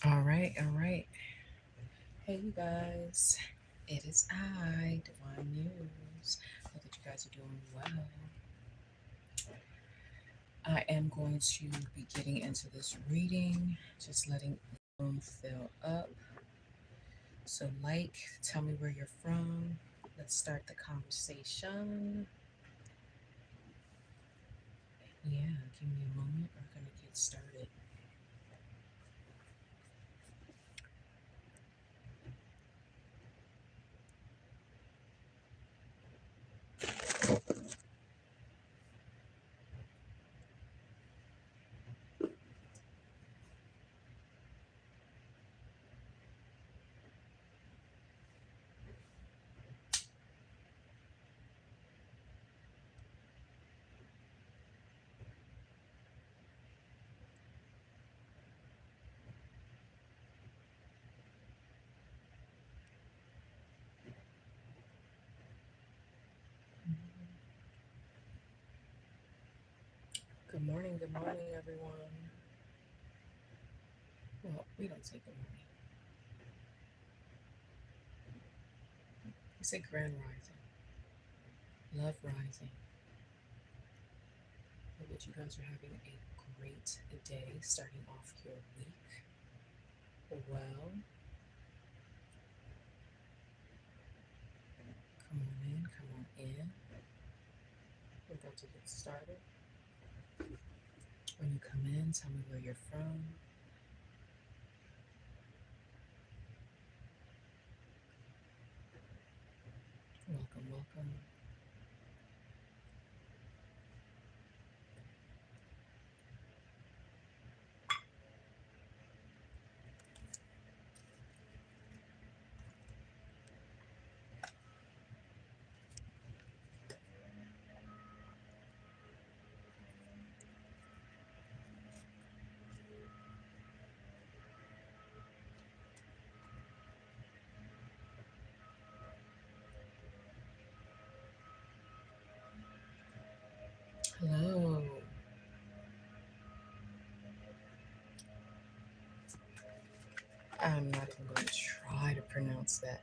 All right, all right. Hey, you guys. It is I, Divine News. Hope that you guys are doing well. I am going to be getting into this reading, just letting the room fill up. So, tell me where you're from. Let's start the conversation. Yeah, give me a moment. We're going to get started. Good morning, everyone. Well, we don't say good morning. We say grand rising, love rising. Hope that you guys are having a great day starting off your week. Well, come on in, come on in. We're about to get started. When you come in, tell me where you're from. Welcome, welcome. Hello. I'm not even going to try to pronounce that.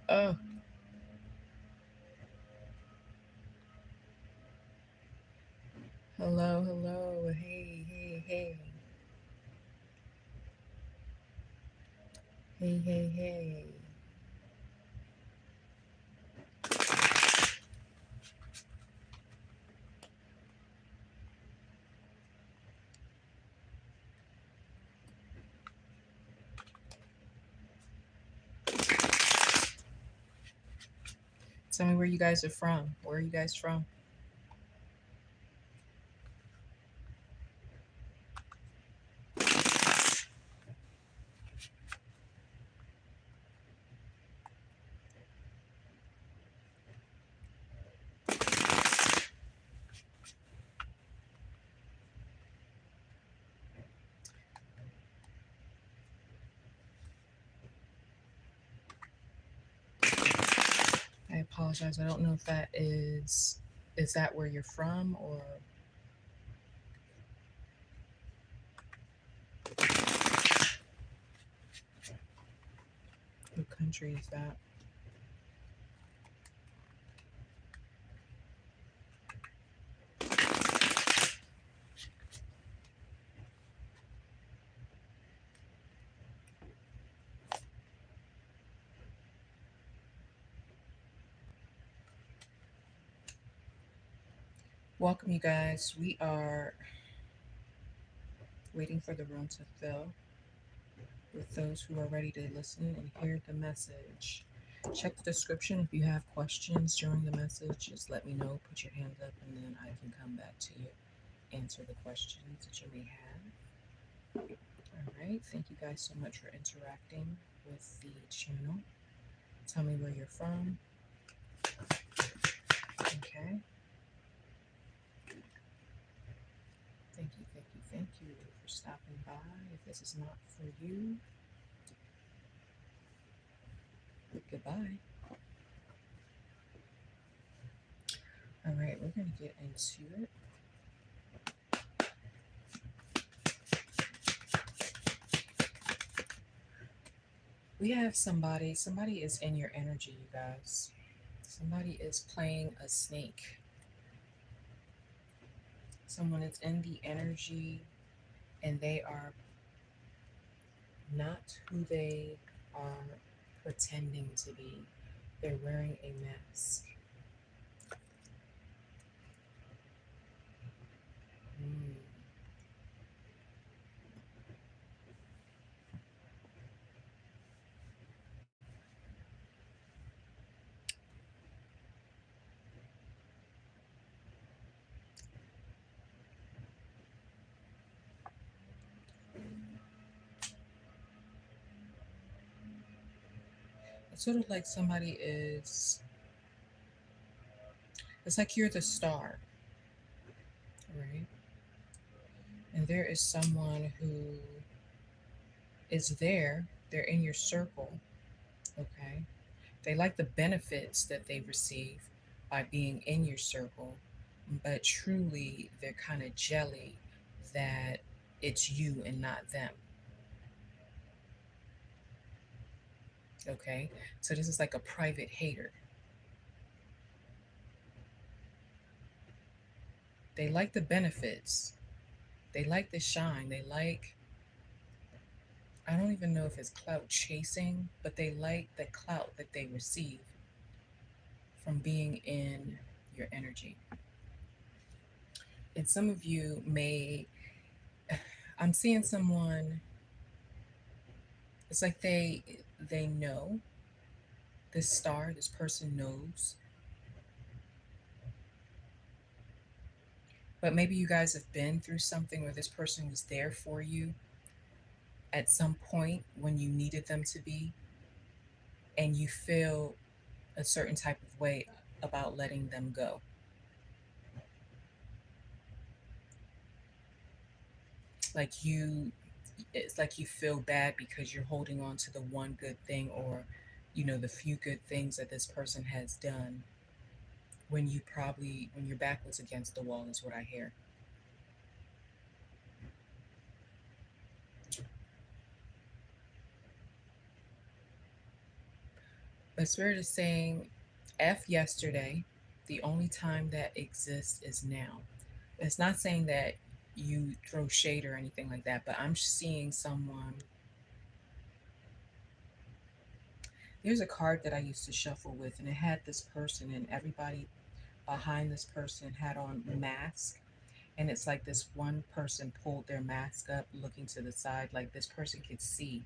Oh, hello, hello. Hey, hey, hey. Hey, hey, hey. Tell me where you guys are from. Where are you guys from? I apologize. I don't know if is that where you're from or what country is that? Welcome, you guys. We are waiting for the room to fill with those who are ready to listen and hear the message. Check the description if you have questions during the message. Just let me know, put your hands up, and then I can come back to you, answer the questions that you may have. All right. Thank you guys so much for interacting with the channel. Tell me where you're from. Okay. Thank you for stopping by. If this is not for you, goodbye. All right, we're going to get into it. We have somebody is in your energy, you guys. Somebody is playing a snake. Someone is in the energy and they are not who they are pretending to be. They're wearing a mask. Mm. It's sort of like somebody is, it's like you're the star, right? And there is someone who is there, they're in your circle, okay? They like the benefits that they receive by being in your circle, but truly they're kind of jelly that it's you and not them, okay? So this is like a private hater. They like the benefits, they like the shine, they like, I don't even know if it's clout chasing, but they like the clout that they receive from being in your energy. And some of you may, I'm seeing someone, it's like they know this star, this person knows, but maybe you guys have been through something where this person was there for you at some point when you needed them to be, and you feel a certain type of way about letting them go. Like you, it's like you feel bad because you're holding on to the one good thing, or the few good things that this person has done, when you probably, when your back was against the wall, is what I hear. But Spirit is saying, F yesterday, the only time that exists is now. It's not saying that you throw shade or anything like that, but I'm seeing someone. There's a card that I used to shuffle with, and it had this person, and everybody behind this person had on mask. And it's like this one person pulled their mask up, looking to the side, like this person could see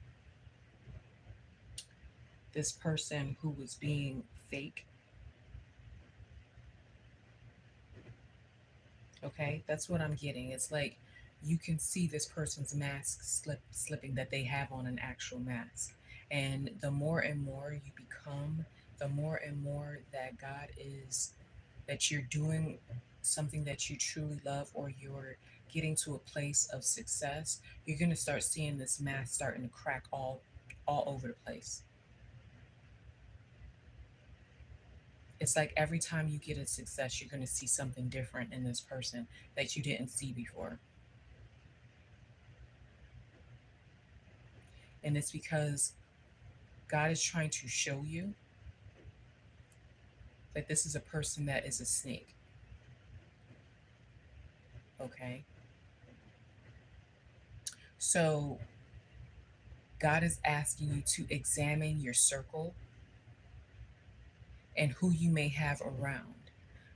this person who was being fake. Okay, that's what I'm getting. It's like you can see this person's mask slipping, that they have on an actual mask. And the more and more you become, the more and more that God is, that you're doing something that you truly love, or you're getting to a place of success, you're going to start seeing this mask starting to crack all over the place. It's like every time you get a success, you're going to see something different in this person that you didn't see before. And it's because God is trying to show you that this is a person that is a snake. Okay. So God is asking you to examine your circle and who you may have around,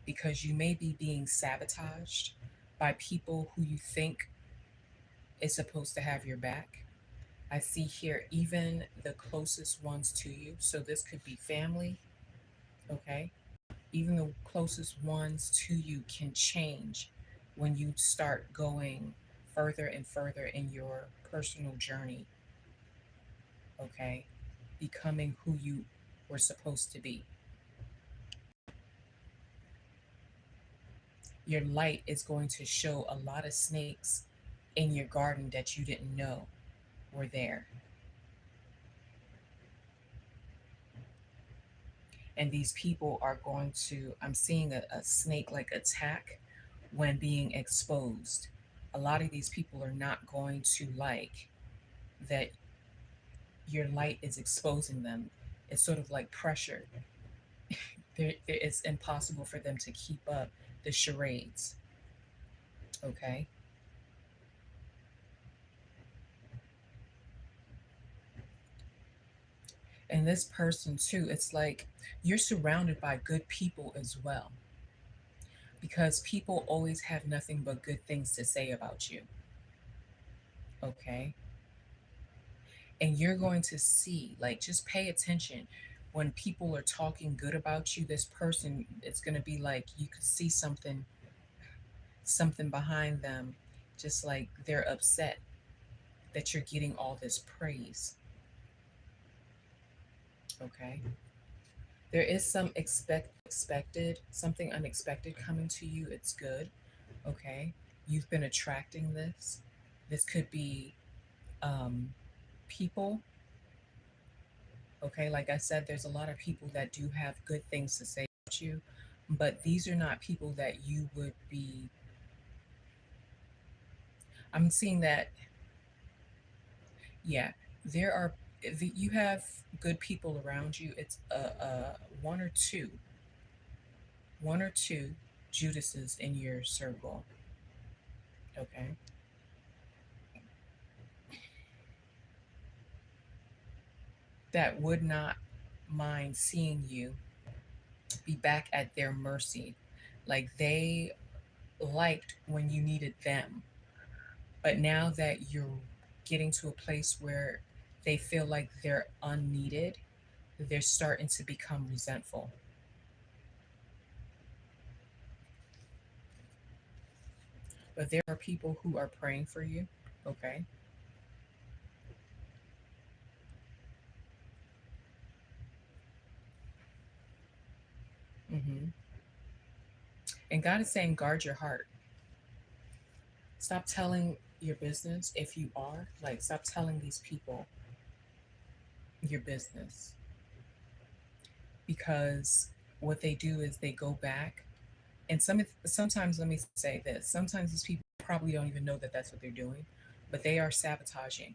because you may be being sabotaged by people who you think is supposed to have your back. I see here even the closest ones to you. So this could be family, okay? Even the closest ones to you can change when you start going further and further in your personal journey, okay? Becoming who you were supposed to be. Your light is going to show a lot of snakes in your garden that you didn't know were there. And these people are going to, I'm seeing a snake like attack when being exposed. A lot of these people are not going to like that your light is exposing them. It's sort of like pressure. It's impossible for them to keep up the charades. Okay. And this person, too, it's like you're surrounded by good people as well, because people always have nothing but good things to say about you. Okay. And you're going to see, like, just pay attention when people are talking good about you. This person, it's going to be like you could see something behind them, just like they're upset that you're getting all this praise. Okay. There is some expected, something unexpected coming to you. It's good. Okay. You've been attracting this. This could be um, people. Okay. Like I said, there's a lot of people that do have good things to say about you, but these are not people that you would be. I'm seeing that, yeah, there are, you have good people around you. It's one or two, one or two Judases in your circle. Okay. That would not mind seeing you be back at their mercy. Like they liked when you needed them. But now that you're getting to a place where they feel like they're unneeded, they're starting to become resentful. But there are people who are praying for you. Okay. Hmm. And God is saying, guard your heart. Stop telling your business if you are. Like, stop telling these people your business, because what they do is they go back, and sometimes, let me say this, sometimes these people probably don't even know that that's what they're doing, but they are sabotaging.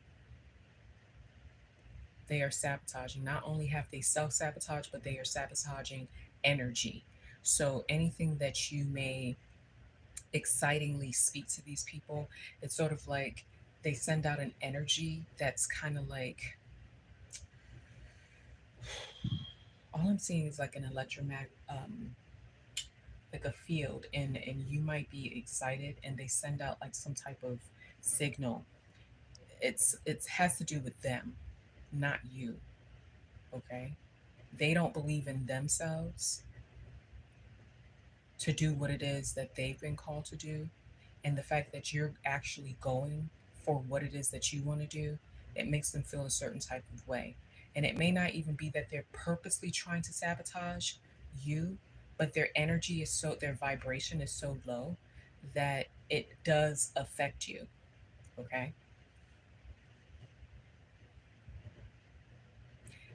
They are sabotaging. Not only have they self-sabotage, but they are sabotaging energy. So anything that you may excitingly speak to these people, it's sort of like they send out an energy that's kind of like, all I'm seeing is like an electromagnet, like a field, and you might be excited, and they send out like some type of signal. It has to do with them, not you. Okay. They don't believe in themselves to do what it is that they've been called to do. And the fact that you're actually going for what it is that you want to do, it makes them feel a certain type of way. And it may not even be that they're purposely trying to sabotage you, but their energy is so, their vibration is so low that it does affect you. Okay.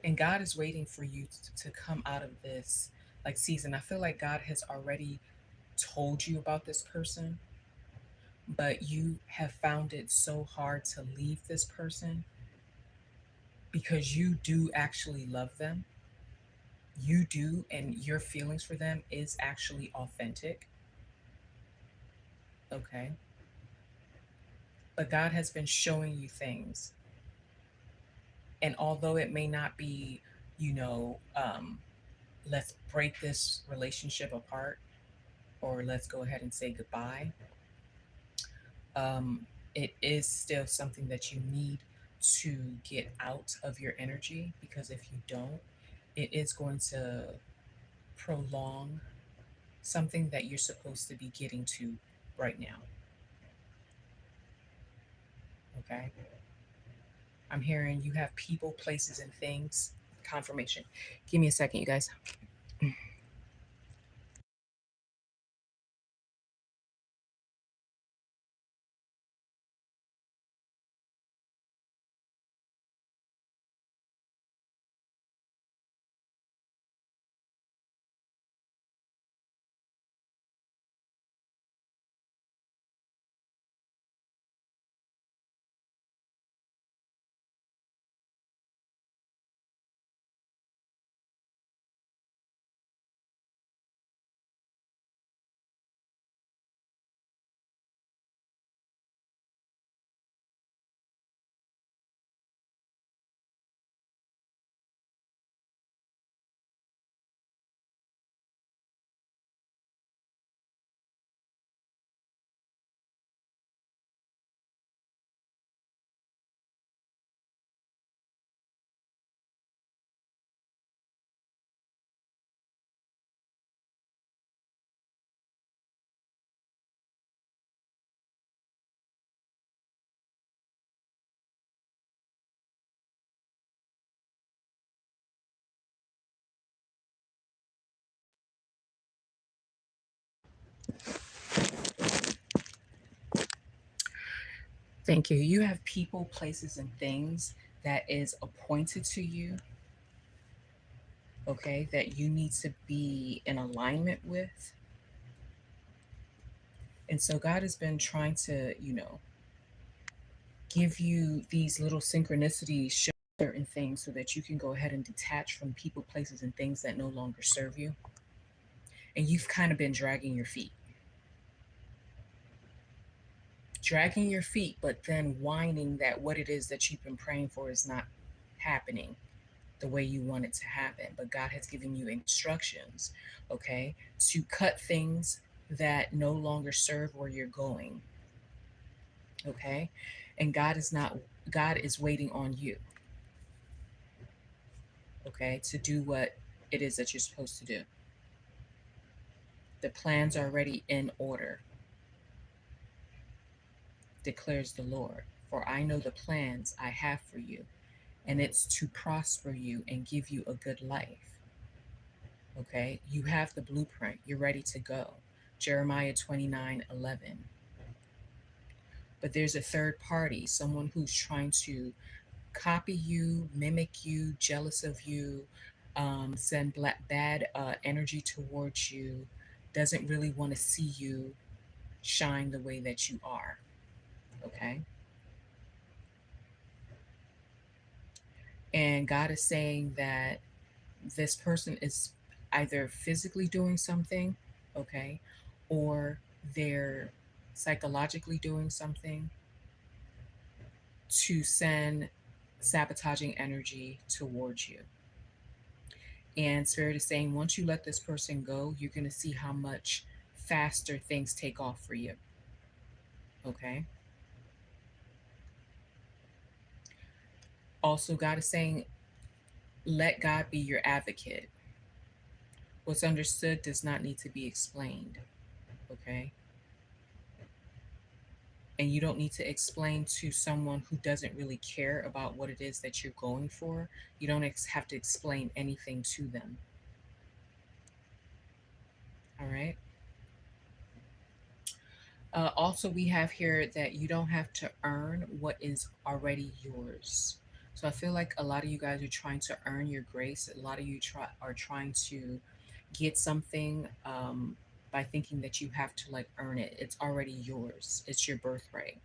And God is waiting for you to come out of this like season. I feel like God has already told you about this person, but you have found it so hard to leave this person because you do actually love them. You do, and your feelings for them is actually authentic. Okay. But God has been showing you things. And although it may not be, you know, let's break this relationship apart, or let's go ahead and say goodbye, um, it is still something that you need to get out of your energy, because if you don't, it is going to prolong something that you're supposed to be getting to right now. Okay. I'm hearing you have people, places, and things. Confirmation. Give me a second, you guys. Thank you. You have people, places, and things that is appointed to you, okay, that you need to be in alignment with. And so God has been trying to, give you these little synchronicities, show certain things so that you can go ahead and detach from people, places, and things that no longer serve you. And you've kind of been dragging your feet, but then whining that what it is that you've been praying for is not happening the way you want it to happen. But God has given you instructions, okay, to cut things that no longer serve where you're going, okay? And God is waiting on you, okay, to do what it is that you're supposed to do. The plans are already in order, declares the Lord. For I know the plans I have for you, and it's to prosper you and give you a good life. Okay? You have the blueprint. You're ready to go. Jeremiah 29:11. But there's a third party, someone who's trying to copy you, mimic you, jealous of you, send bad energy towards you, doesn't really want to see you shine the way that you are. Okay? And God is saying that this person is either physically doing something, okay, or they're psychologically doing something to send sabotaging energy towards you. And Spirit is saying once you let this person go, you're going to see how much faster things take off for you. Okay. Also, God is saying, let God be your advocate. What's understood does not need to be explained. Okay. And you don't need to explain to someone who doesn't really care about what it is that you're going for. You don't have to explain anything to them. All right. Also, we have here that you don't have to earn what is already yours. So I feel like a lot of you guys are trying to earn your grace. A lot of you are trying to get something by thinking that you have to like earn it. It's already yours. It's your birthright.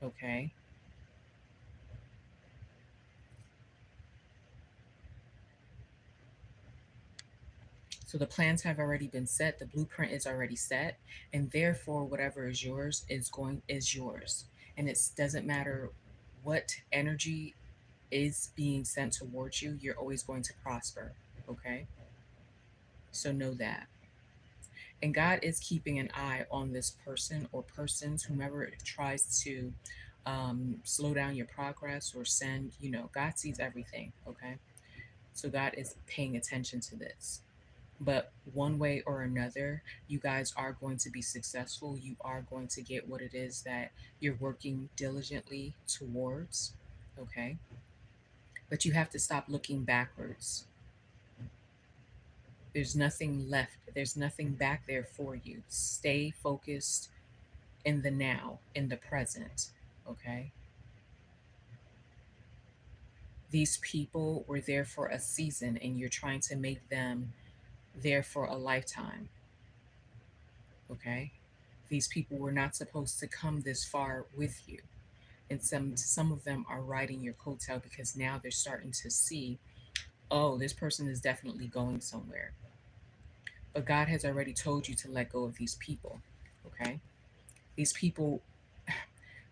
Okay. So the plans have already been set, the blueprint is already set, and therefore whatever is yours is yours. And it doesn't matter what energy is being sent towards you, you're always going to prosper. Okay? So know that. And God is keeping an eye on this person or persons, whomever tries to slow down your progress or send, God sees everything. Okay? So God is paying attention to this. But one way or another, you guys are going to be successful. You are going to get what it is that you're working diligently towards. Okay. But you have to stop looking backwards. There's nothing left, there's nothing back there for you. Stay focused in the now, in the present. Okay. These people were there for a season, and you're trying to make them there for a lifetime. Okay. These people were not supposed to come this far with you. And some of them are riding your coattail because now they're starting to see, oh, this person is definitely going somewhere. But God has already told you to let go of these people. Okay? These people,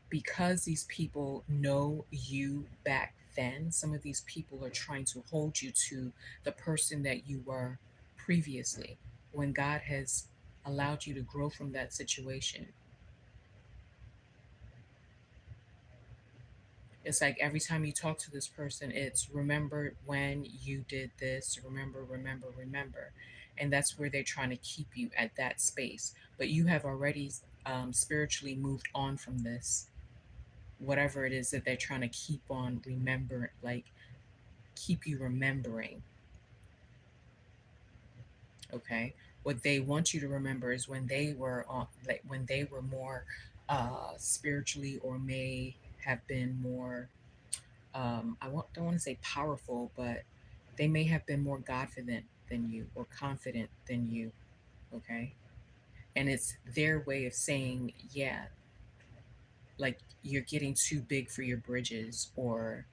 because these people know you back then, some of these people are trying to hold you to the person that you were previously when God has allowed you to grow from that situation. It's like every time you talk to this person, it's remember when you did this, remember, remember, remember. And that's where they're trying to keep you at that space. But you have already spiritually moved on from this, whatever it is that they're trying to keep on remember, like keep you remembering. Okay. What they want you to remember is when they were on, like when they were more spiritually, or may have been more, don't want to say powerful, but they may have been more confident than you, or confident than you. Okay. And it's their way of saying, yeah, like you're getting too big for your bridges, or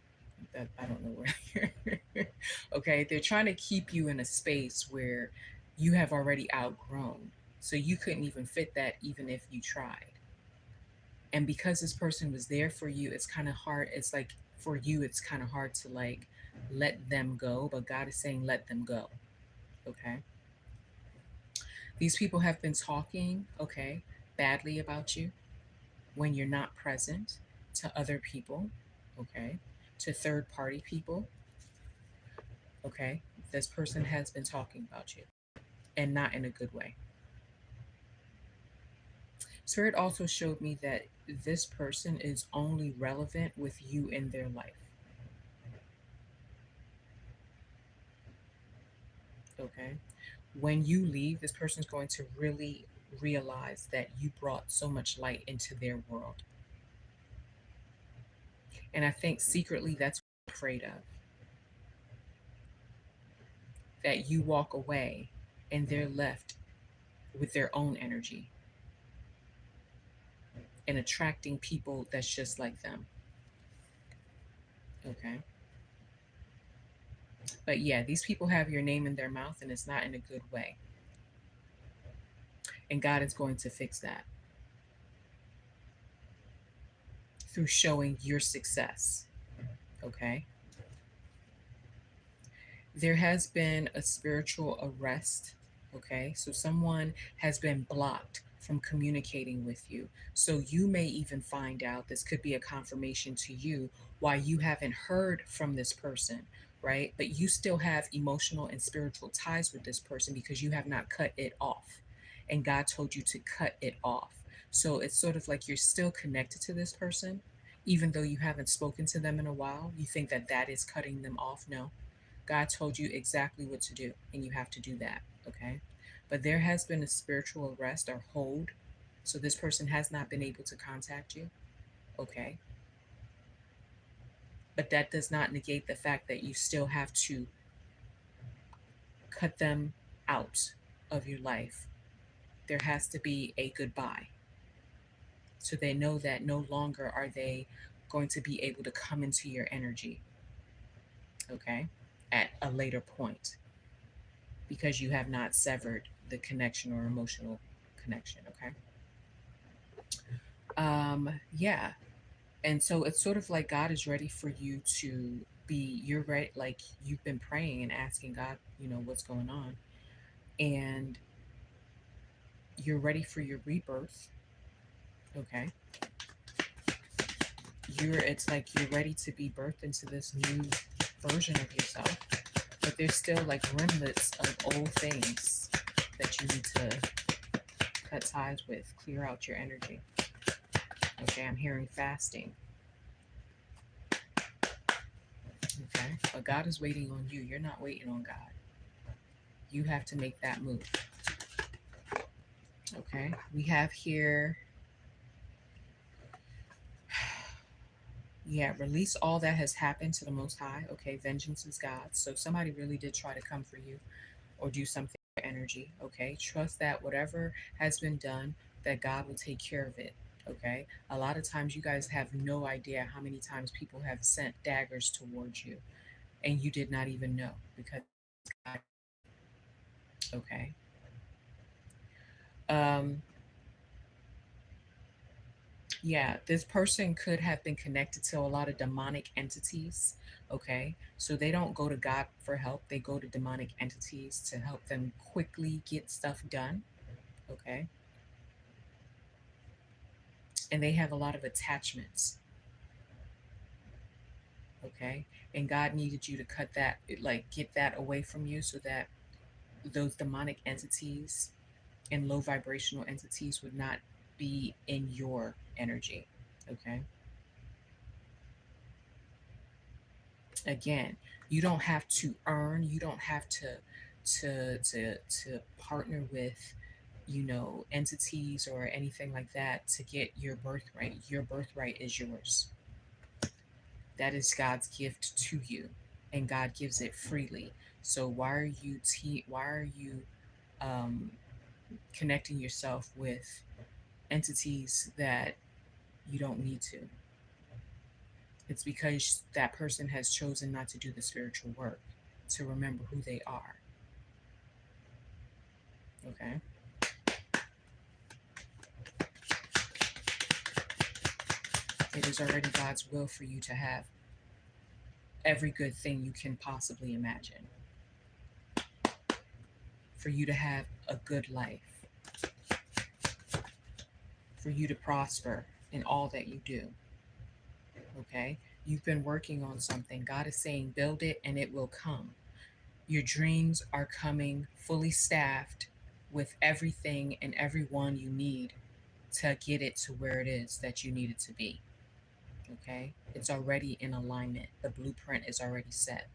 that, I don't know where. Okay. They're trying to keep you in a space where you have already outgrown. So you couldn't even fit that, even if you tried. And because this person was there for you, it's kind of hard. It's like for you, it's kind of hard to like let them go. But God is saying, let them go. Okay. These people have been talking, okay, badly about you when you're not present, to other people, okay, to third party people, okay. This person has been talking about you, and not in a good way. Spirit also showed me that this person is only relevant with you in their life, okay. When you leave, this person's going to really realize that you brought so much light into their world. And I think secretly that's what I'm afraid of, that you walk away and they're left with their own energy and attracting people that's just like them. Okay. But yeah, these people have your name in their mouth, and it's not in a good way. And God is going to fix that through showing your success. Okay. There has been a spiritual arrest. Okay. So someone has been blocked from communicating with you. So you may even find out, this could be a confirmation to you, why you haven't heard from this person, right? But you still have emotional and spiritual ties with this person because you have not cut it off. And God told you to cut it off. So it's sort of like you're still connected to this person, even though you haven't spoken to them in a while. You think that that is cutting them off. No, God told you exactly what to do, and you have to do that. Okay. But there has been a spiritual arrest or hold. So this person has not been able to contact you. Okay. But that does not negate the fact that you still have to cut them out of your life. There has to be a goodbye. So they know that no longer are they going to be able to come into your energy. Okay. At a later point, because you have not severed the connection or emotional connection. Okay. Yeah. And so it's sort of like God is ready for you to be, you're right, like you've been praying and asking God, what's going on. And you're ready for your rebirth. Okay. It's like you're ready to be birthed into this new version of yourself. But there's still like remnants of old things that you need to cut ties with, clear out your energy. Okay, I'm hearing fasting. Okay, but God is waiting on you. You're not waiting on God. You have to make that move. Okay, we have here, yeah, release all that has happened to the Most High. Okay, vengeance is God. So somebody really did try to come for you or do something with your energy. Okay, trust that whatever has been done, that God will take care of it. Okay, a lot of times you guys have no idea how many times people have sent daggers towards you, and you did not even know, because God. Okay. Um, yeah, this person could have been connected to a lot of demonic entities. Okay. So they don't go to God for help, they go to demonic entities to help them quickly get stuff done. Okay. And they have a lot of attachments. Okay. And God needed you to cut that, like get that away from you, so that those demonic entities and low vibrational entities would not be in your energy. Okay. Again, you don't have to earn, you don't have to partner with, entities or anything like that to get your birthright. Your birthright is yours. That is God's gift to you, and God gives it freely. So why are you um, connecting yourself with entities that you don't need to? It's because that person has chosen not to do the spiritual work to remember who they are. Okay. It is already God's will for you to have every good thing you can possibly imagine, for you to have a good life, for you to prosper in all that you do. Okay? You've been working on something. God is saying, build it and it will come. Your dreams are coming fully staffed with everything and everyone you need to get it to where it is that you need it to be. Okay? It's already in alignment. The blueprint is already set.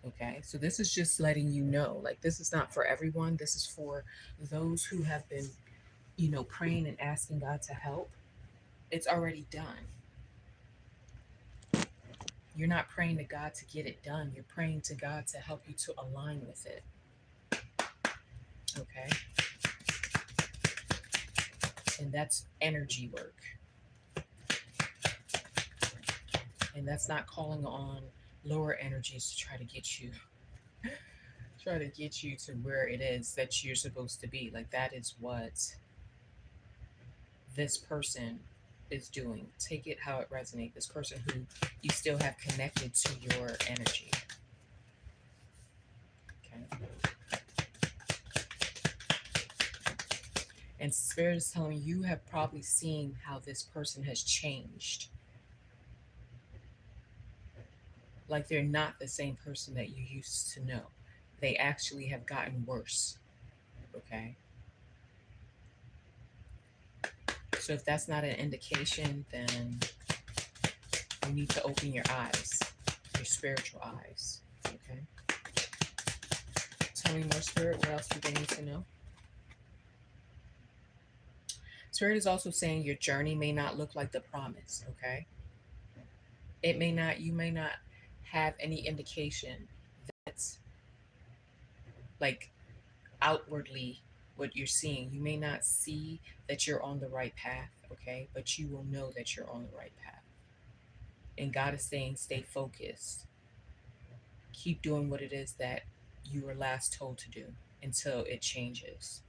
Okay? So this is just letting you know, like, this is not for everyone. This is for those who have been, praying and asking God to help. It's already done. You're not praying to God to get it done. You're praying to God to help you to align with it. Okay? And that's energy work. And that's not calling on lower energies to try to get you to where it is that you're supposed to be. Like, that is what this person is doing. Take it how it resonates. This person who you still have connected to your energy. Okay. And Spirit is telling me you have probably seen how this person has changed. Like, they're not the same person that you used to know. They actually have gotten worse. Okay. So if that's not an indication, then you need to open your eyes, your spiritual eyes. Okay. Tell me more, Spirit. What else do they need to know? Spirit is also saying your journey may not look like the promise. Okay. It may not, you may not have any indication that's like outwardly what you're seeing. You may not see that you're on the right path. Okay. But you will know that you're on the right path. And God is saying, stay focused. Keep doing what it is that you were last told to do until it changes,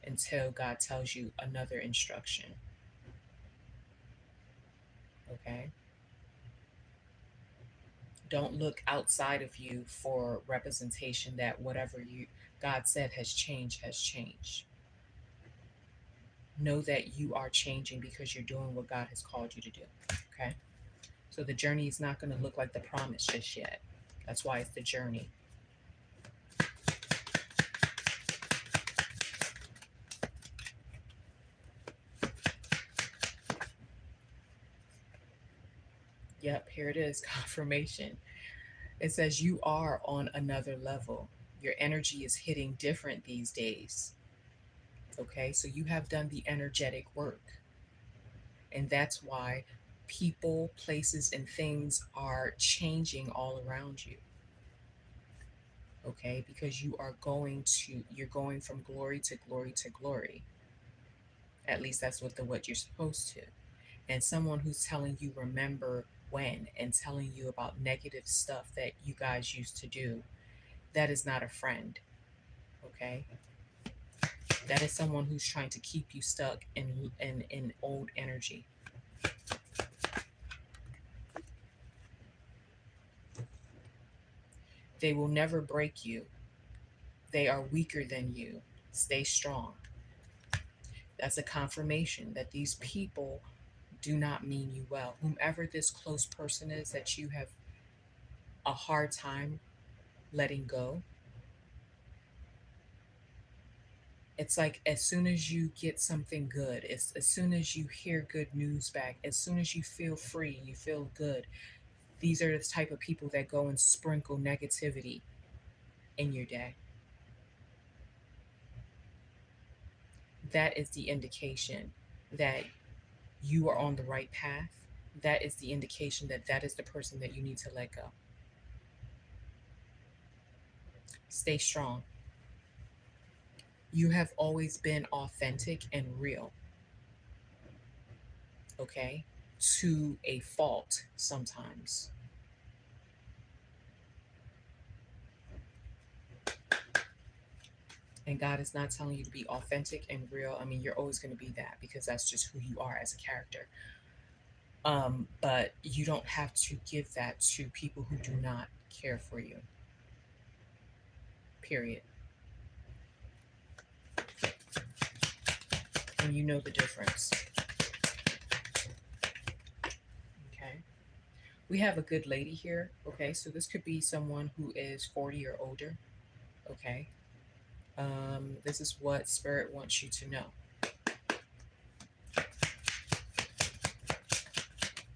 until God tells you another instruction. Okay? Don't look outside of you for representation that whatever God said has changed, has changed. Know that you are changing because you're doing what God has called you to do. Okay? So the journey is not going to look like the promise just yet. That's why it's the journey. Yep, here it is, confirmation. It says you are on another level. Your energy is hitting different these days. Okay, so you have done the energetic work. And that's why people, places, and things are changing all around you. Okay, because you're going from glory to glory to glory. At least that's what you're supposed to. And someone who's telling you remember when and telling you about negative stuff that you guys used to do, that is not a friend. Okay? That is someone who's trying to keep you stuck in old energy. They will never break you. They are weaker than you. Stay strong. That's a confirmation that these people do not mean you well. Whomever this close person is that you have a hard time letting go, it's like as soon as you get something good, as soon as you hear good news back, as soon as you feel free, you feel good, These are the type of people that go and sprinkle negativity in your day. That is the indication that you are on the right path. That is the indication that that is the person that you need to let go. Stay strong. You have always been authentic and real, okay? To a fault sometimes. And God is not telling you to be authentic and real. I mean, you're always going to be that because that's just who you are as a character. But you don't have to give that to people who do not care for you. Period. And you know the difference. Okay. We have a good lady here. Okay. So this could be someone who is 40 or older. Okay. This is what Spirit wants you to know.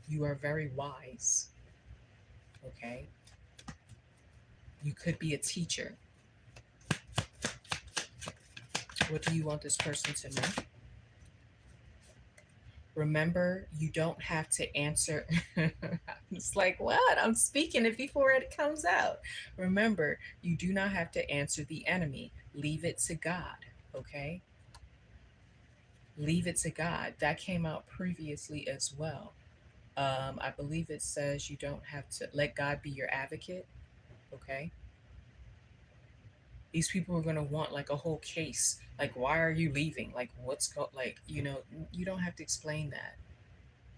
You are very wise. Okay. You could be a teacher. What do you want this person to know? Remember, you don't have to answer. It's like, what? I'm speaking it before it comes out. Remember, you do not have to answer the enemy. Leave it to God, okay? Leave it to God. That came out previously as well. I believe it says you don't have to let God be your advocate, okay? These people are going to want like a whole case. Like, why are you leaving? Like, you don't have to explain that.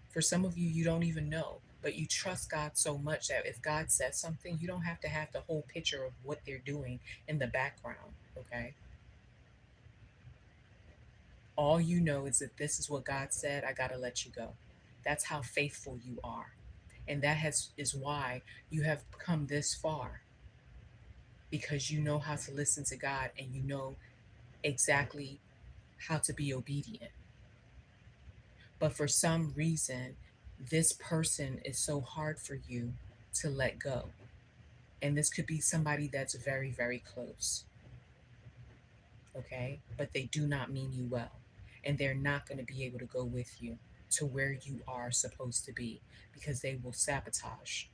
For some of you, you don't even know, but you trust God so much that if God says something, you don't have to have the whole picture of what they're doing in the background, okay? All you know is that this is what God said, I got to let you go. That's how faithful you are. And is why you have come this far, because you know how to listen to God and you know exactly how to be obedient. But for some reason, this person is so hard for you to let go. And this could be somebody that's very, very close. Okay? But they do not mean you well. And they're not going to be able to go with you to where you are supposed to be because they will sabotage.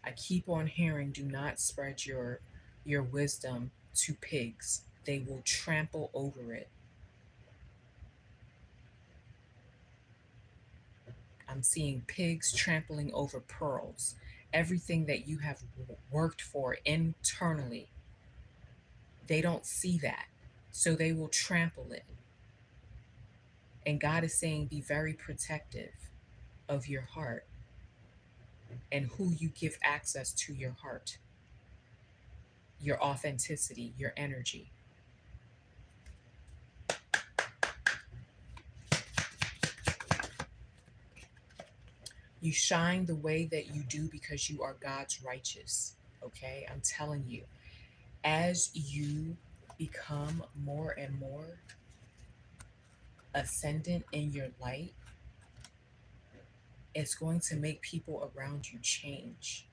I keep on hearing, do not spread your wisdom to pigs. They will trample over it. I'm seeing pigs trampling over pearls. Everything that you have worked for internally, they don't see that. So they will trample it. And God is saying, be very protective of your heart and who you give access to your heart, your authenticity, your energy. You shine the way that you do because you are God's righteous. Okay? I'm telling you, as you become more and more ascendant in your light, it's going to make people around you change,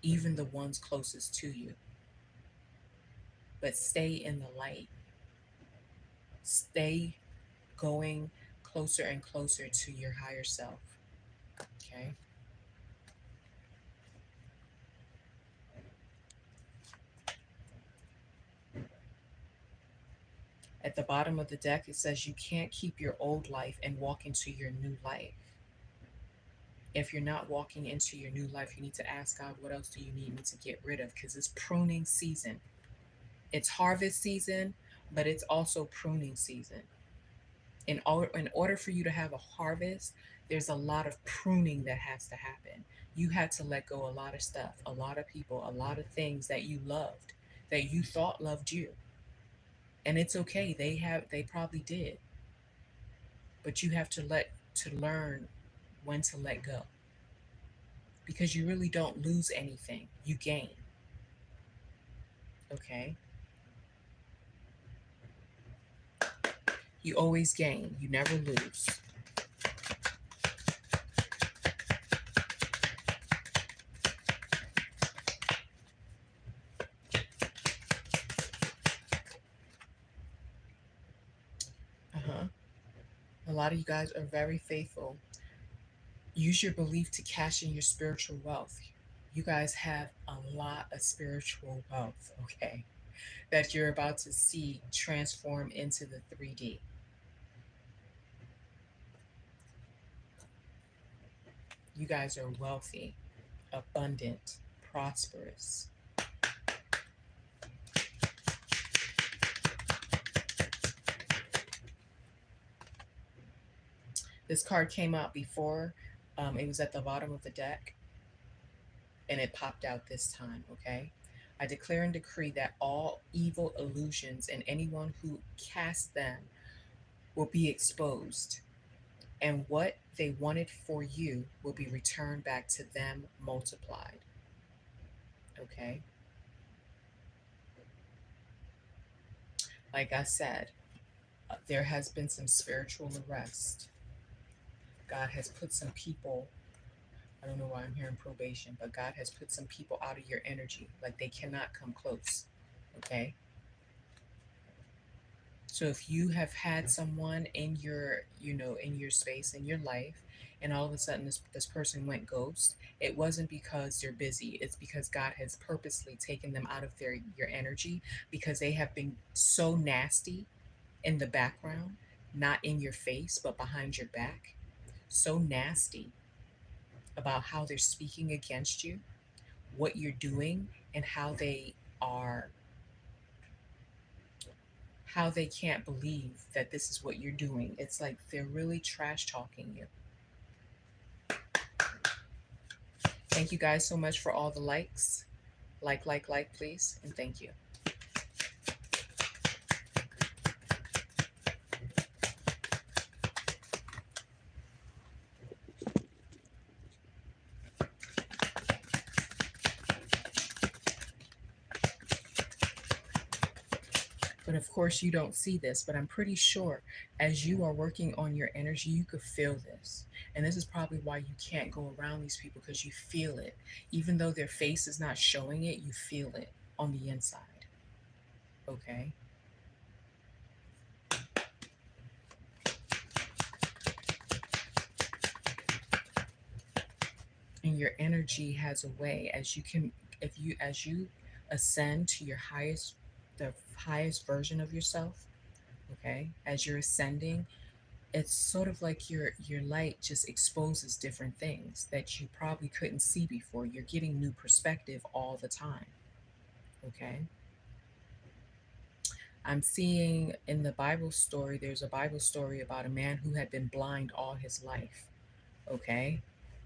even the ones closest to you. But stay in the light. Stay going closer and closer to your higher self. Okay? At the bottom of the deck, it says you can't keep your old life and walk into your new life. If you're not walking into your new life, you need to ask God, what else do you need me to get rid of? Because it's pruning season. It's harvest season, but it's also pruning season. In order for you to have a harvest, there's a lot of pruning that has to happen. You had to let go a lot of stuff, a lot of people, a lot of things that you loved, that you thought loved you. And it's okay. They probably did. But you have to learn when to let go. Because you really don't lose anything. You gain. Okay? You always gain. You never lose. A lot of you guys are very faithful. Use your belief to cash in your spiritual wealth. You guys have a lot of spiritual wealth, okay, that you're about to see transform into the 3D. You guys are wealthy, abundant, prosperous. This card came out before. It was at the bottom of the deck and it popped out this time, okay? I declare and decree that all evil illusions and anyone who casts them will be exposed, and what they wanted for you will be returned back to them multiplied, okay? Like I said, there has been some spiritual arrest. God has put some people, I don't know why I'm hearing probation, but God has put some people out of your energy. Like they cannot come close, okay? So if you have had someone in your, in your space, in your life, and all of a sudden this person went ghost, it wasn't because they're busy. It's because God has purposely taken them out of your energy because they have been so nasty in the background, not in your face, but behind your back. So nasty about how they're speaking against you, what you're doing, and are how they can't believe that this is what you're doing. It's like they're really trash talking you. Thank you guys so much for all the likes. Like, please, and thank you. But of course, you don't see this, but I'm pretty sure as you are working on your energy, you could feel this. And this is probably why you can't go around these people because you feel it. Even though their face is not showing it, you feel it on the inside. Okay? And your energy has a way as you ascend to the highest version of yourself, okay? As you're ascending, it's sort of like your light just exposes different things that you probably couldn't see before. You're getting new perspective all the time, okay? I'm seeing in the Bible story, there's a Bible story about a man who had been blind all his life, okay?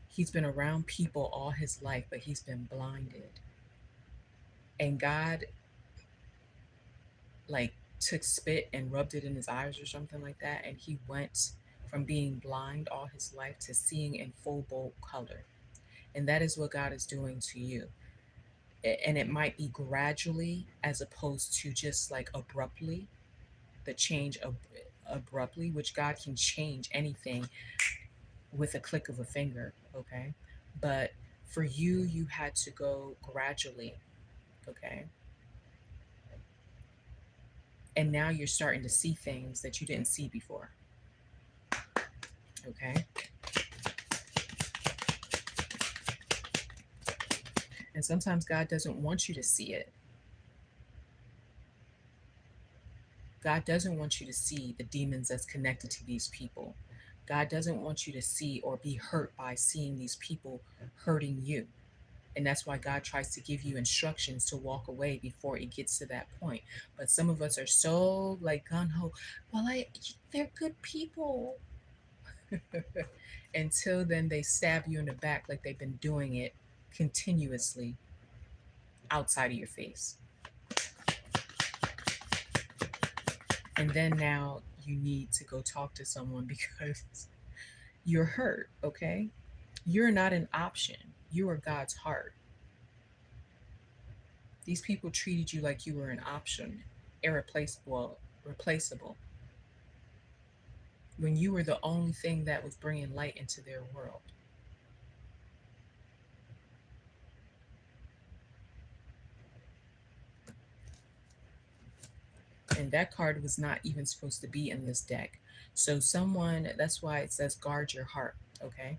He's been around people all his life, but he's been blinded. And God, like, took spit and rubbed it in his eyes or something like that. And he went from being blind all his life to seeing in full bold color. And that is what God is doing to you. And it might be gradually as opposed to just like abruptly, the change of abruptly, which God can change anything with a click of a finger, okay? But for you, you had to go gradually, okay? And now you're starting to see things that you didn't see before, okay? And sometimes God doesn't want you to see it. God doesn't want you to see the demons that's connected to these people. God doesn't want you to see or be hurt by seeing these people hurting you. And that's why God tries to give you instructions to walk away before it gets to that point. But some of us are so like gun ho, well, they're good people. Until then, they stab you in the back like they've been doing it continuously outside of your face. And then now you need to go talk to someone because you're hurt, okay? You're not an option. You are God's heart. These people treated you like you were an option, irreplaceable, replaceable, when you were the only thing that was bringing light into their world. And that card was not even supposed to be in this deck. So, someone, that's why it says guard your heart, okay?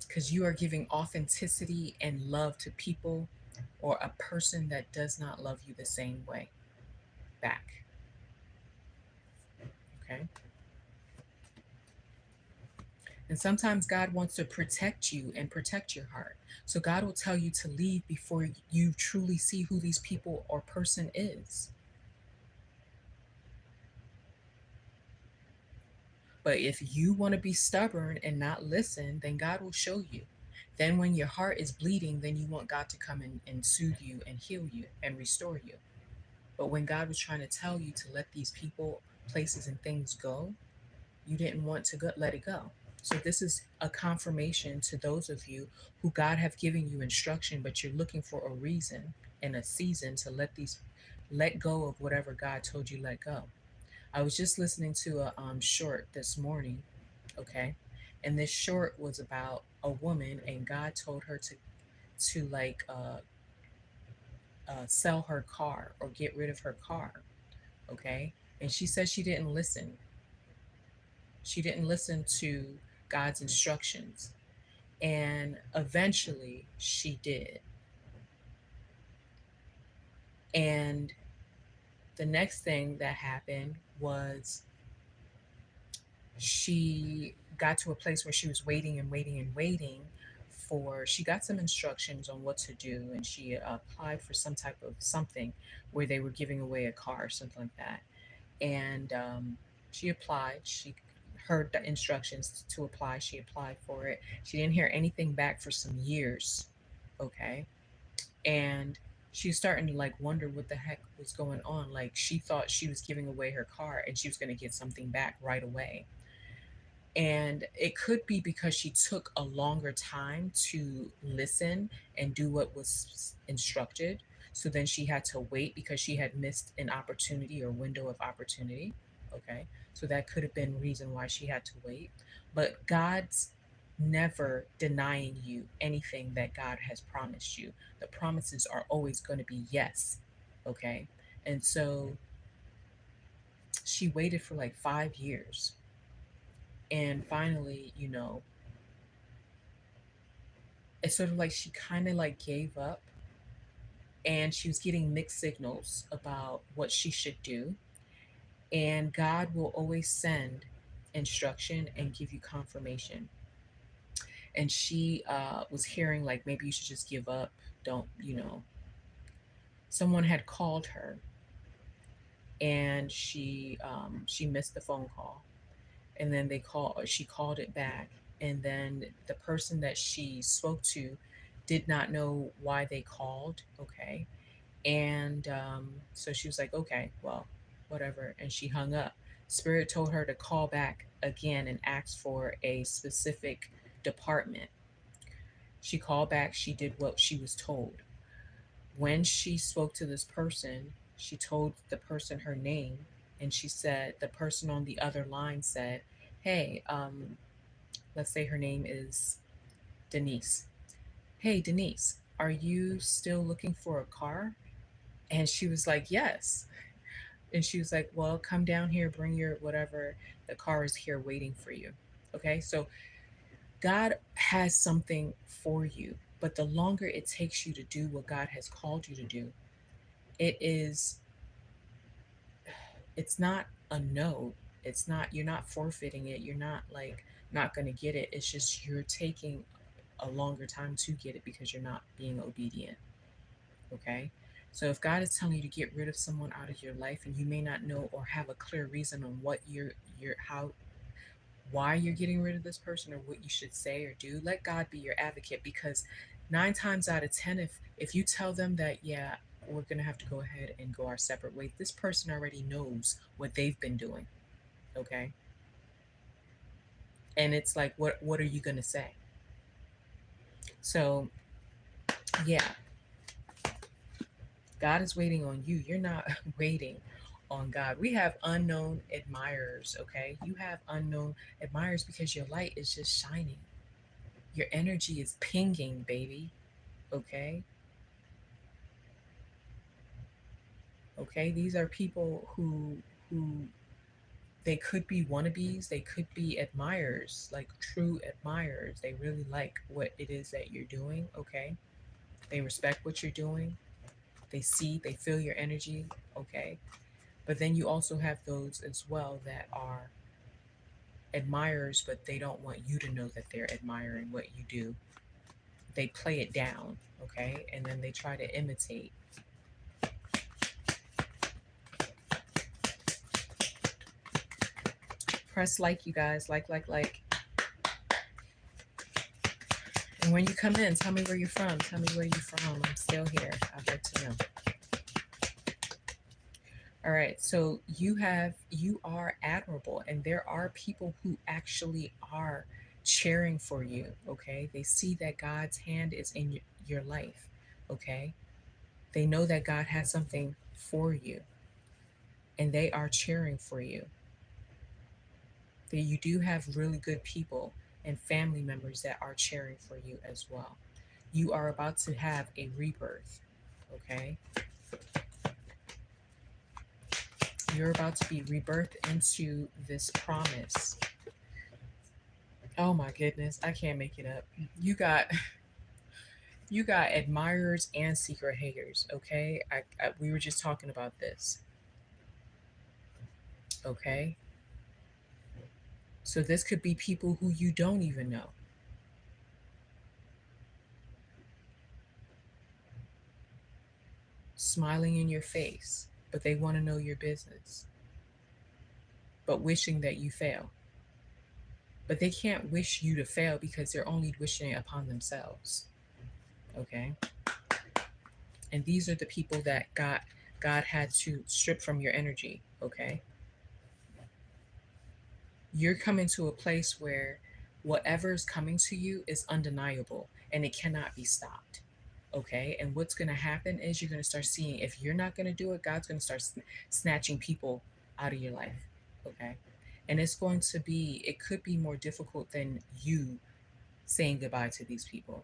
Because you are giving authenticity and love to people or a person that does not love you the same way back, okay? And sometimes God wants to protect you and protect your heart. So God will tell you to leave before you truly see who these people or person is. But if you want to be stubborn and not listen, then God will show you. Then when your heart is bleeding, then you want God to come in and soothe you and heal you and restore you. But when God was trying to tell you to let these people, places, and things go, you didn't want to let it go. So this is a confirmation to those of you who God have given you instruction, but you're looking for a reason and a season to let go of whatever God told you let go. I was just listening to a short this morning, okay, and this short was about a woman, and God told her to like sell her car or get rid of her car, okay, and she said she didn't listen. She didn't listen to God's instructions. And eventually she did. And the next thing that happened was she got to a place where she was waiting and waiting and waiting for, she got some instructions on what to do, and she applied for some type of something where they were giving away a car or something like that. And she applied. She heard the instructions to apply. She applied for it. She didn't hear anything back for some years. Okay. And she was starting to like wonder what the heck was going on. Like she thought she was giving away her car and she was going to get something back right away. And it could be because she took a longer time to listen and do what was instructed. So then she had to wait because she had missed an opportunity or window of opportunity. Okay. So that could have been reason why she had to wait. But God's never denying you anything that God has promised you. The promises are always going to be yes. Okay. And so she waited for like 5 years. And finally, it's sort of like she kind of like gave up, and she was getting mixed signals about what she should do. And God will always send instruction and give you confirmation. And she was hearing like maybe you should just give up. Don't, someone had called her, and she missed the phone call, and then she called it back, and then the person that she spoke to did not know why they called. Okay. And so she was like, okay, well, whatever. And she hung up. Spirit told her to call back again and ask for a specific department. She called back. She did what she was told. When she spoke to this person, she told the person her name. And she said, the person on the other line said, hey, let's say her name is Denise. Hey, Denise, are you still looking for a car? And she was like, yes. And she was like, well, come down here, bring your whatever. The car is here waiting for you. Okay. So God has something for you. But the longer it takes you to do what God has called you to do, it is, it's not a no. It's not, you're not forfeiting it. You're not like not going to get it. It's just you're taking a longer time to get it because you're not being obedient. Okay. So if God is telling you to get rid of someone out of your life and you may not know or have a clear reason on what how why you're getting rid of this person or what you should say or do, let God be your advocate, because 9 times out of 10, if you tell them that, yeah, we're gonna have to go ahead and go our separate ways, this person already knows what they've been doing. Okay. And it's like, what are you gonna say? So yeah, God is waiting on you. You're not waiting on God. We have unknown admirers, okay? You have unknown admirers because your light is just shining. Your energy is pinging, baby, okay? Okay, these are people who they could be wannabes, they could be admirers, like true admirers. They really like what it is that you're doing. Okay, they respect what you're doing. They see, they feel your energy. Okay, but then you also have those as well that are admirers, but they don't want you to know that they're admiring what you do. They play it down. Okay, and then they try to imitate. Press like, you guys, like. And when you come in, tell me where you're from. Tell me where you're from. I'm still here. I'd like to know. All right. So you are admirable, and there are people who actually are cheering for you. Okay. They see that God's hand is in your life. Okay. They know that God has something for you, and they are cheering for you. That you do have really good people and family members that are cheering for you as well. You are about to have a rebirth. Okay. You're about to be rebirthed into this promise. Oh my goodness, I can't make it up. You got you got admirers and secret haters. Okay, we were just talking about this. Okay, so this could be people who you don't even know, smiling in your face, but they want to know your business, but wishing that you fail. But they can't wish you to fail because they're only wishing it upon themselves. Okay, and these are the people that God had to strip from your energy. Okay, you're coming to a place where whatever's coming to you is undeniable and it cannot be stopped. Okay, and what's going to happen is you're going to start seeing, if you're not going to do it, God's going to start snatching people out of your life. Okay, and it's going to be, it could be more difficult than you saying goodbye to these people.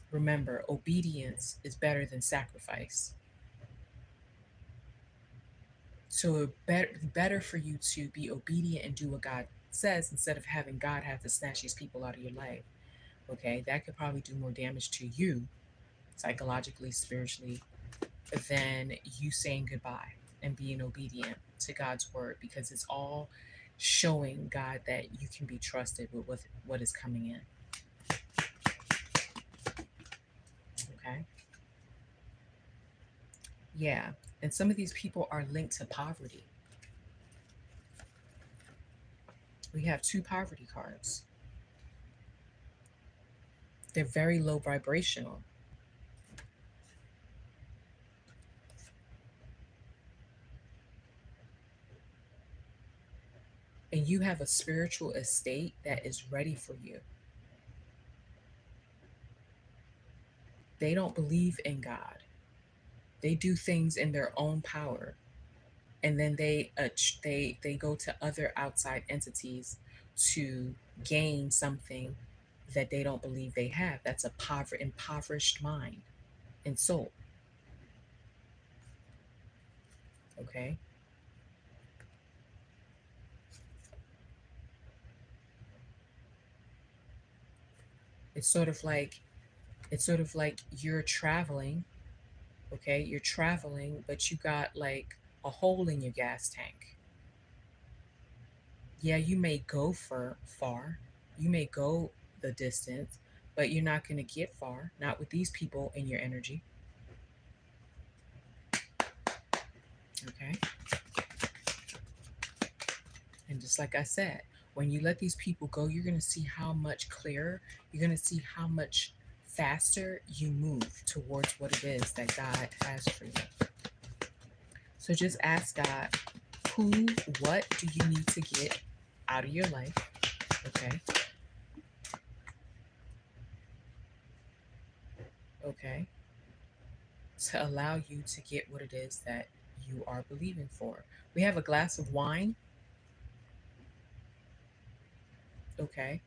Remember, obedience is better than sacrifice. So it better for you to be obedient and do what God says instead of having God have to snatch these people out of your life. Okay, that could probably do more damage to you psychologically, spiritually, than you saying goodbye and being obedient to God's word, because it's all showing God that you can be trusted with what is coming in. Okay, yeah, and some of these people are linked to poverty. We have two poverty cards. They're very low vibrational. And you have a spiritual estate that is ready for you. They don't believe in God. They do things in their own power, and then they go to other outside entities to gain something that they don't believe they have. That's a impoverished mind and soul. Okay, it's sort of like you're traveling. Okay, you're traveling, but you got like a hole in your gas tank. Yeah, you may go for far, you may go the distance, but you're not going to get far, not with these people in your energy. Okay, and just like I said, when you let these people go, you're going to see how much clearer, you're going to see how much faster you move towards what it is that God has for you. So just ask God, who, what do you need to get out of your life? Okay, okay, to allow you to get what it is that you are believing for. We have a glass of wine. Okay.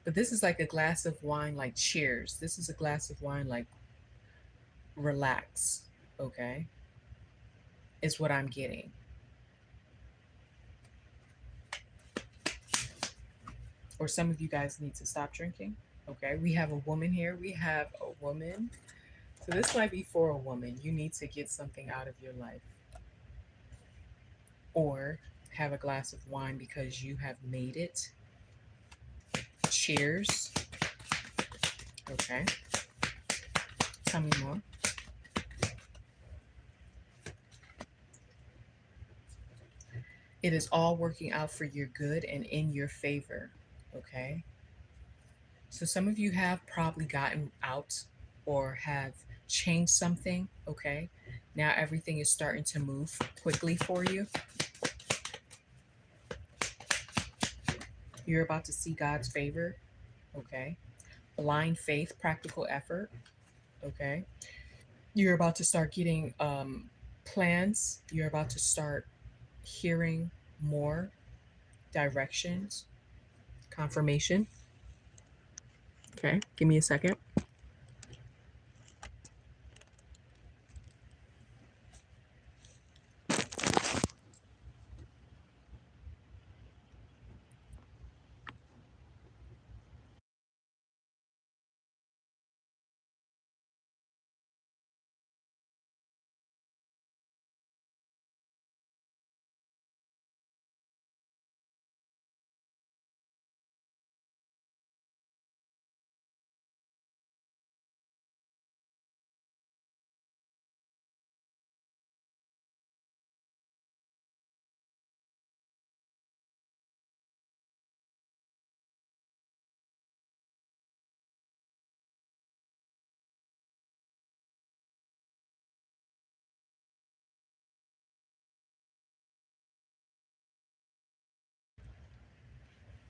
But this is like a glass of wine, like cheers. This is a glass of wine, like relax. Okay, is what I'm getting. Or some of you guys need to stop drinking. Okay, we have a woman here. We have a woman. So this might be for a woman. You need to get something out of your life. Or have a glass of wine because you have made it. Cheers. Okay. Tell me more. It is all working out for your good and in your favor. Okay. So some of you have probably gotten out or have changed something. Okay. Now everything is starting to move quickly for you. You're about to see God's favor. Okay. Blind faith, practical effort. Okay. You're about to start getting plans. You're about to start hearing more directions, confirmation. Okay. Give me a second.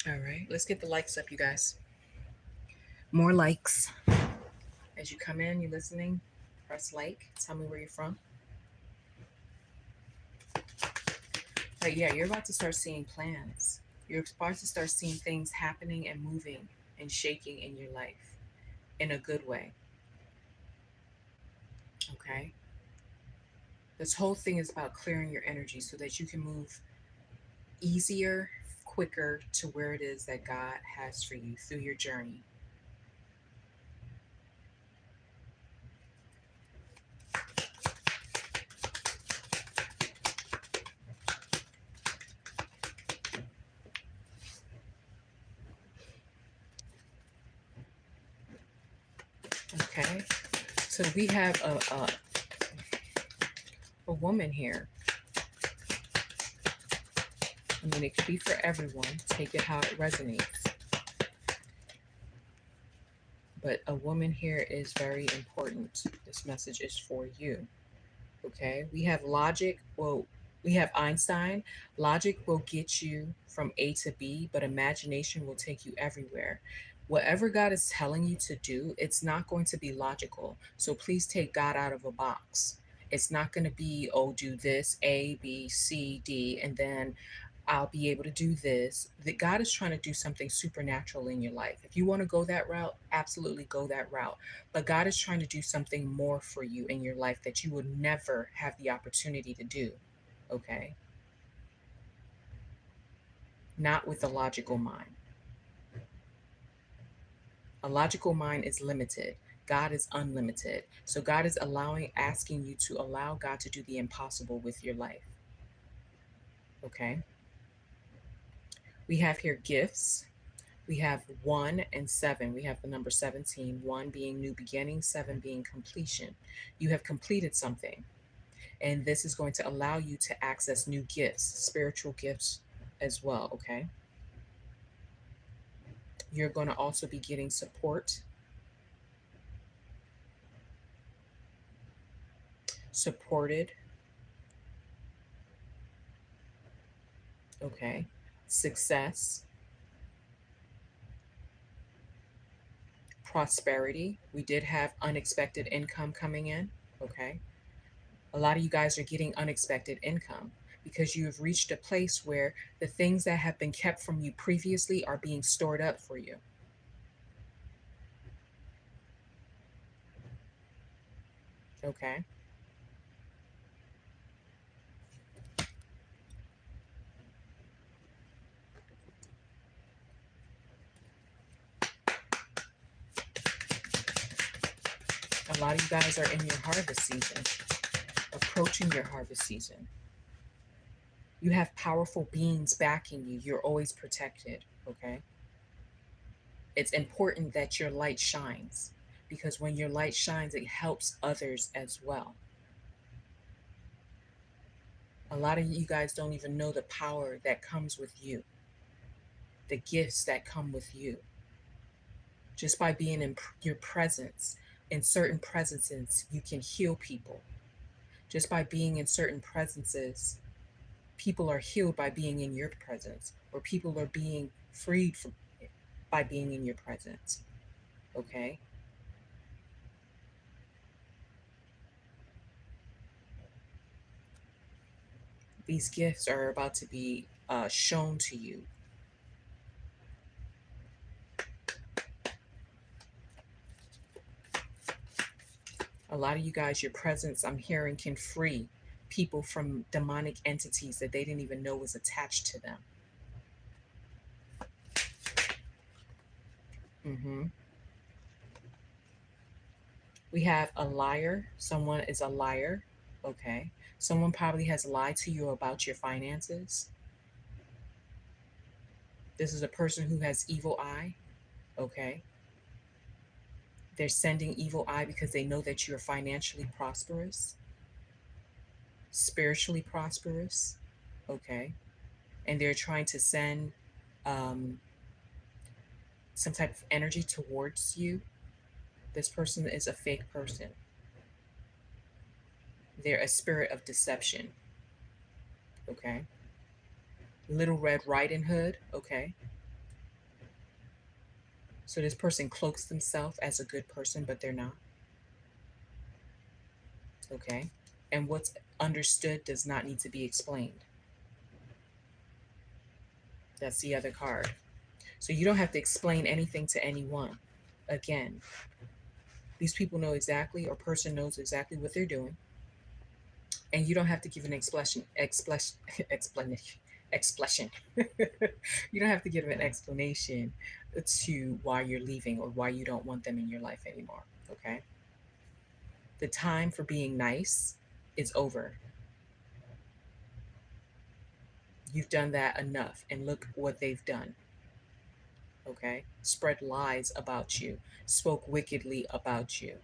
All right. Let's get the likes up, you guys. More likes. As you come in, you're listening. Press like. Tell me where you're from. But yeah, you're about to start seeing plans. You're about to start seeing things happening and moving and shaking in your life in a good way. Okay. This whole thing is about clearing your energy so that you can move easier, quicker to where it is that God has for you through your journey. Okay. So we have a woman here. I mean, it could be for everyone. Take it how it resonates. But a woman here is very important. This message is for you. Okay. We have logic. Well, we have Einstein. Logic will get you from A to B, but imagination will take you everywhere. Whatever God is telling you to do, it's not going to be logical. So please take God out of a box. It's not going to be, oh, do this, A, B, C, D, and then I'll be able to do this. That God is trying to do something supernatural in your life. If you want to go that route, absolutely go that route. But God is trying to do something more for you in your life that you would never have the opportunity to do. Okay? Not with a logical mind. A logical mind is limited. God is unlimited. So God is asking you to allow God to do the impossible with your life. Okay? We have here gifts. We have 1 and 7. We have the number 17, 1 being new beginning, 7 being completion. You have completed something, and this is going to allow you to access new gifts, spiritual gifts as well. Okay. You're going to also be getting support, supported. Okay. Success, prosperity. We did have unexpected income coming in. Okay. A lot of you guys are getting unexpected income because you have reached a place where the things that have been kept from you previously are being stored up for you. Okay. A lot of you guys are in your harvest season, approaching your harvest season. You have powerful beings backing you. You're always protected. Okay. It's important that your light shines, because when your light shines, it helps others as well. A lot of you guys don't even know the power that comes with you, the gifts that come with you. Just by being in your presence, in certain presences, you can heal people. Just by being in certain presences, people are healed by being in your presence, or people are being freed from, by being in your presence. Okay? These gifts are about to be shown to you. A lot of you guys, your presence, I'm hearing, can free people from demonic entities that they didn't even know was attached to them. Mm-hmm. We have a liar. Someone is a liar. Okay. Someone probably has lied to you about your finances. This is a person who has evil eye. Okay. They're sending evil eye because they know that you're financially prosperous, spiritually prosperous. Okay. And they're trying to send um, some type of energy towards you. This person is a fake person. They're a spirit of deception. Okay. Little Red Riding Hood. Okay. So this person cloaks themselves as a good person, but they're not. Okay. And what's understood does not need to be explained. That's the other card. So you don't have to explain anything to anyone. Again, these people know exactly, or person knows exactly what they're doing. And you don't have to give an explanation. You don't have to give an explanation to why you're leaving or why you don't want them in your life anymore. Okay. The time for being nice is over. You've done that enough, and look what they've done. Okay. Spread lies about you, spoke wickedly about you.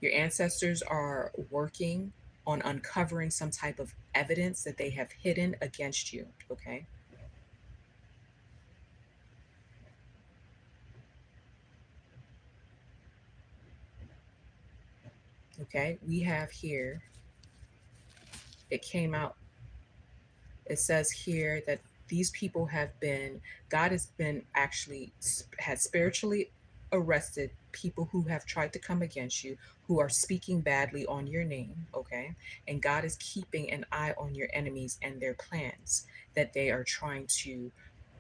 Your ancestors are working on uncovering some type of evidence that they have hidden against you. Okay. Okay. We have here, it came out, it says here that these people have been, God has been actually, has spiritually arrested people who have tried to come against you, who are speaking badly on your name. Okay. And God is keeping an eye on your enemies and their plans that they are trying to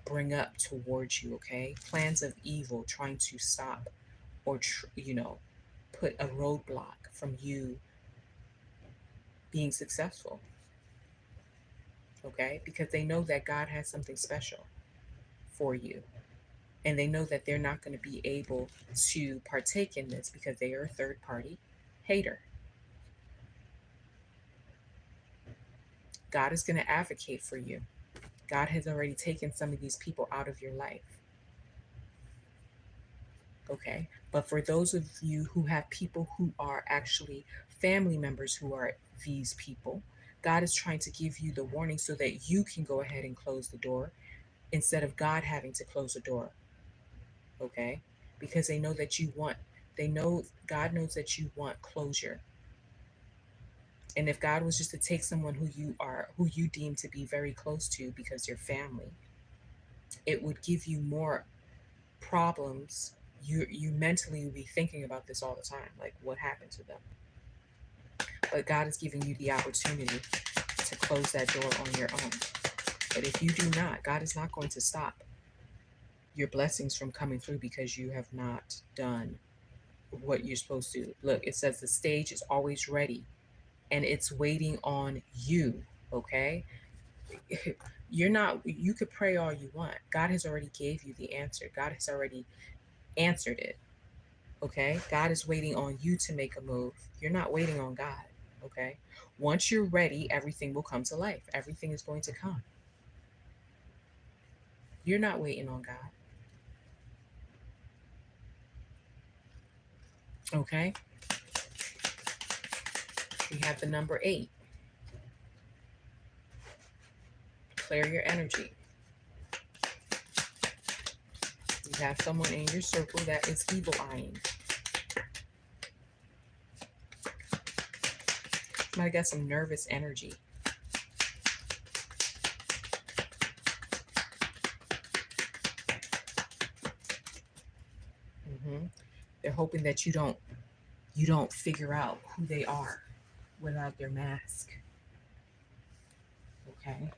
bring up towards you. Okay. Plans of evil, trying to stop or, put a roadblock from you being successful. Okay. Because they know that God has something special for you. And they know that they're not going to be able to partake in this because they are a third party hater. God is going to advocate for you. God has already taken some of these people out of your life. Okay. But for those of you who have people who are actually family members who are these people, God is trying to give you the warning so that you can go ahead and close the door instead of God having to close the door. Okay. Because they know that you want, they know, God knows that you want closure. And if God was just to take someone who you deem to be very close to because you're family, it would give you more problems. You mentally would be thinking about this all the time, like what happened to them. But God is giving you the opportunity to close that door on your own. But if you do not, God is not going to stop your blessings from coming through because you have not done what you're supposed to. Look, it says the stage is always ready and it's waiting on you. Okay. You're not, you could pray all you want. God has already gave you the answer. God has already answered it. Okay. God is waiting on you to make a move. You're not waiting on God. Okay. Once you're ready, everything will come to life. Everything is going to come. You're not waiting on God. Okay. We have the number 8. Clear your energy. You have someone in your circle that is evil eyeing. You might get some nervous energy. They're hoping that you don't figure out who they are without their mask. Okay.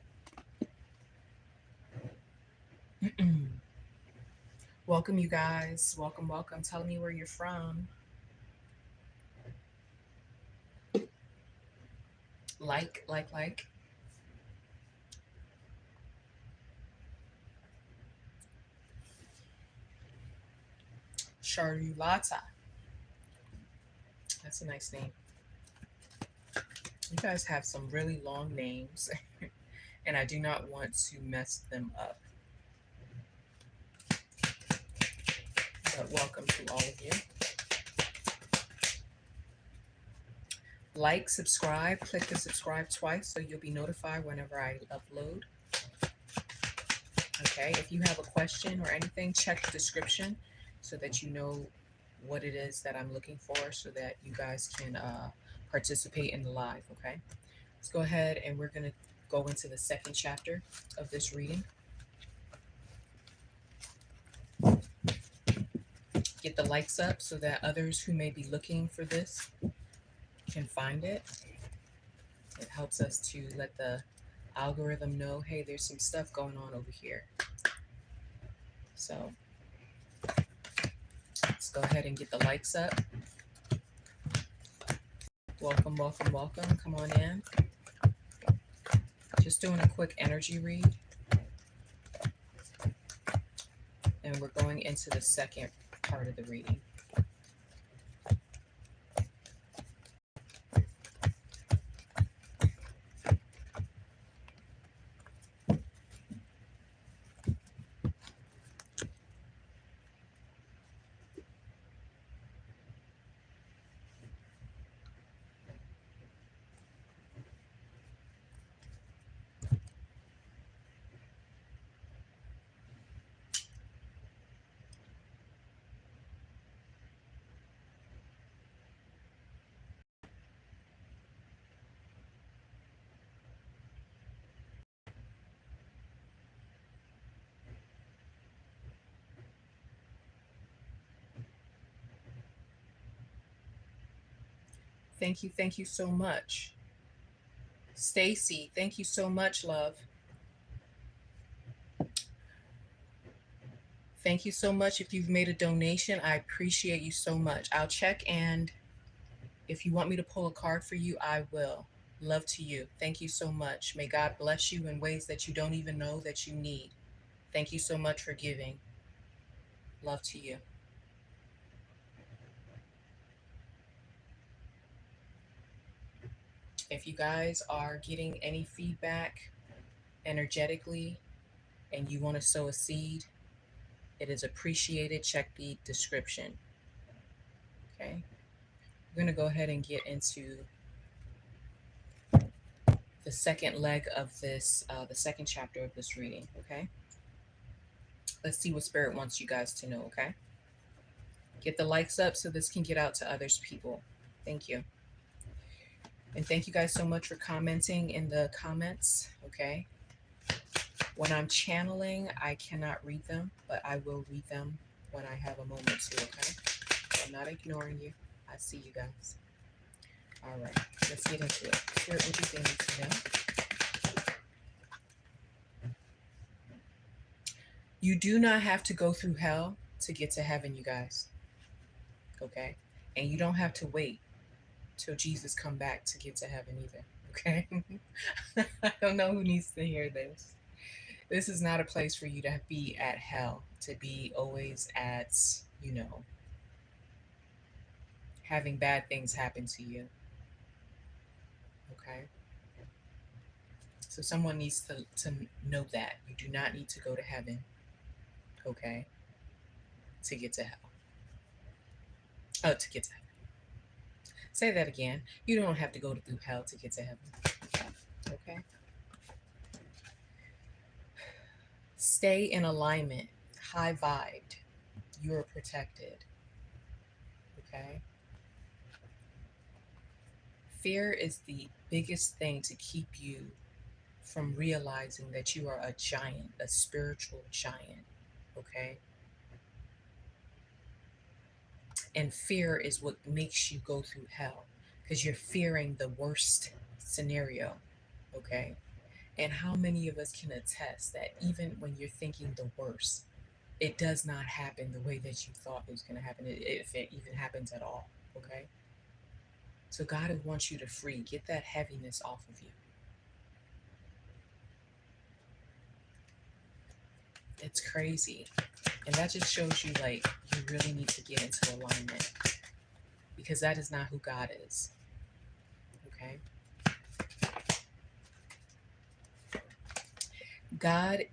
Welcome, you guys. Welcome, welcome. Tell me where you're from. Like. Charlotta. That's a nice name. You guys have some really long names, and I do not want to mess them up. But welcome to all of you. Like, subscribe, click the subscribe twice so you'll be notified whenever I upload. Okay, if you have a question or anything, check the description so that you know what it is that I'm looking for so that you guys can participate in the live. Okay, let's go ahead and we're going to go into the second chapter of this reading. Get the likes up so that others who may be looking for this can find it. It helps us to let the algorithm know, hey, there's some stuff going on over here. So let's go ahead and get the likes up. Welcome, welcome, welcome. Come on in. Just doing a quick energy read. And we're going into the second part of the reading. Thank you so much. Stacy, thank you so much, love. Thank you so much. If you've made a donation, I appreciate you so much. I'll check, and if you want me to pull a card for you, I will. Love to you. Thank you so much. May God bless you in ways that you don't even know that you need. Thank you so much for giving. Love to you. If you guys are getting any feedback energetically and you want to sow a seed, it is appreciated. Check the description. Okay. We're going to go ahead and get into the second leg of this, the second chapter of this reading. Okay. Let's see what Spirit wants you guys to know. Okay. Get the likes up so this can get out to others people. Thank you. And thank you guys so much for commenting in the comments. Okay. When I'm channeling, I cannot read them, but I will read them when I have a moment to. Okay. I'm not ignoring you. I see you guys. All right. Let's get into it. Spirit, what do you think needs to know? You do not have to go through hell to get to heaven, you guys. Okay. And you don't have to wait till Jesus come back to get to heaven either. Okay? I don't know who needs to hear this. This is not a place for you to be at hell, to be always at, you know, having bad things happen to you. Okay? So someone needs to know that. You do not need to go to heaven, okay, to get to hell. Oh, to get to heaven. Say that again. You don't have to go through hell to get to heaven. Okay? Stay in alignment, high vibed. You're protected. Okay? Fear is the biggest thing to keep you from realizing that you are a giant, a spiritual giant. Okay? And fear is what makes you go through hell because you're fearing the worst scenario. Okay? And how many of us can attest that even when you're thinking the worst, it does not happen the way that you thought it was going to happen, if it even happens at all? Okay? So God wants you to free. Get that heaviness off of you. It's crazy. And that just shows you, like, you really need to get into alignment because that is not who God is. Okay? God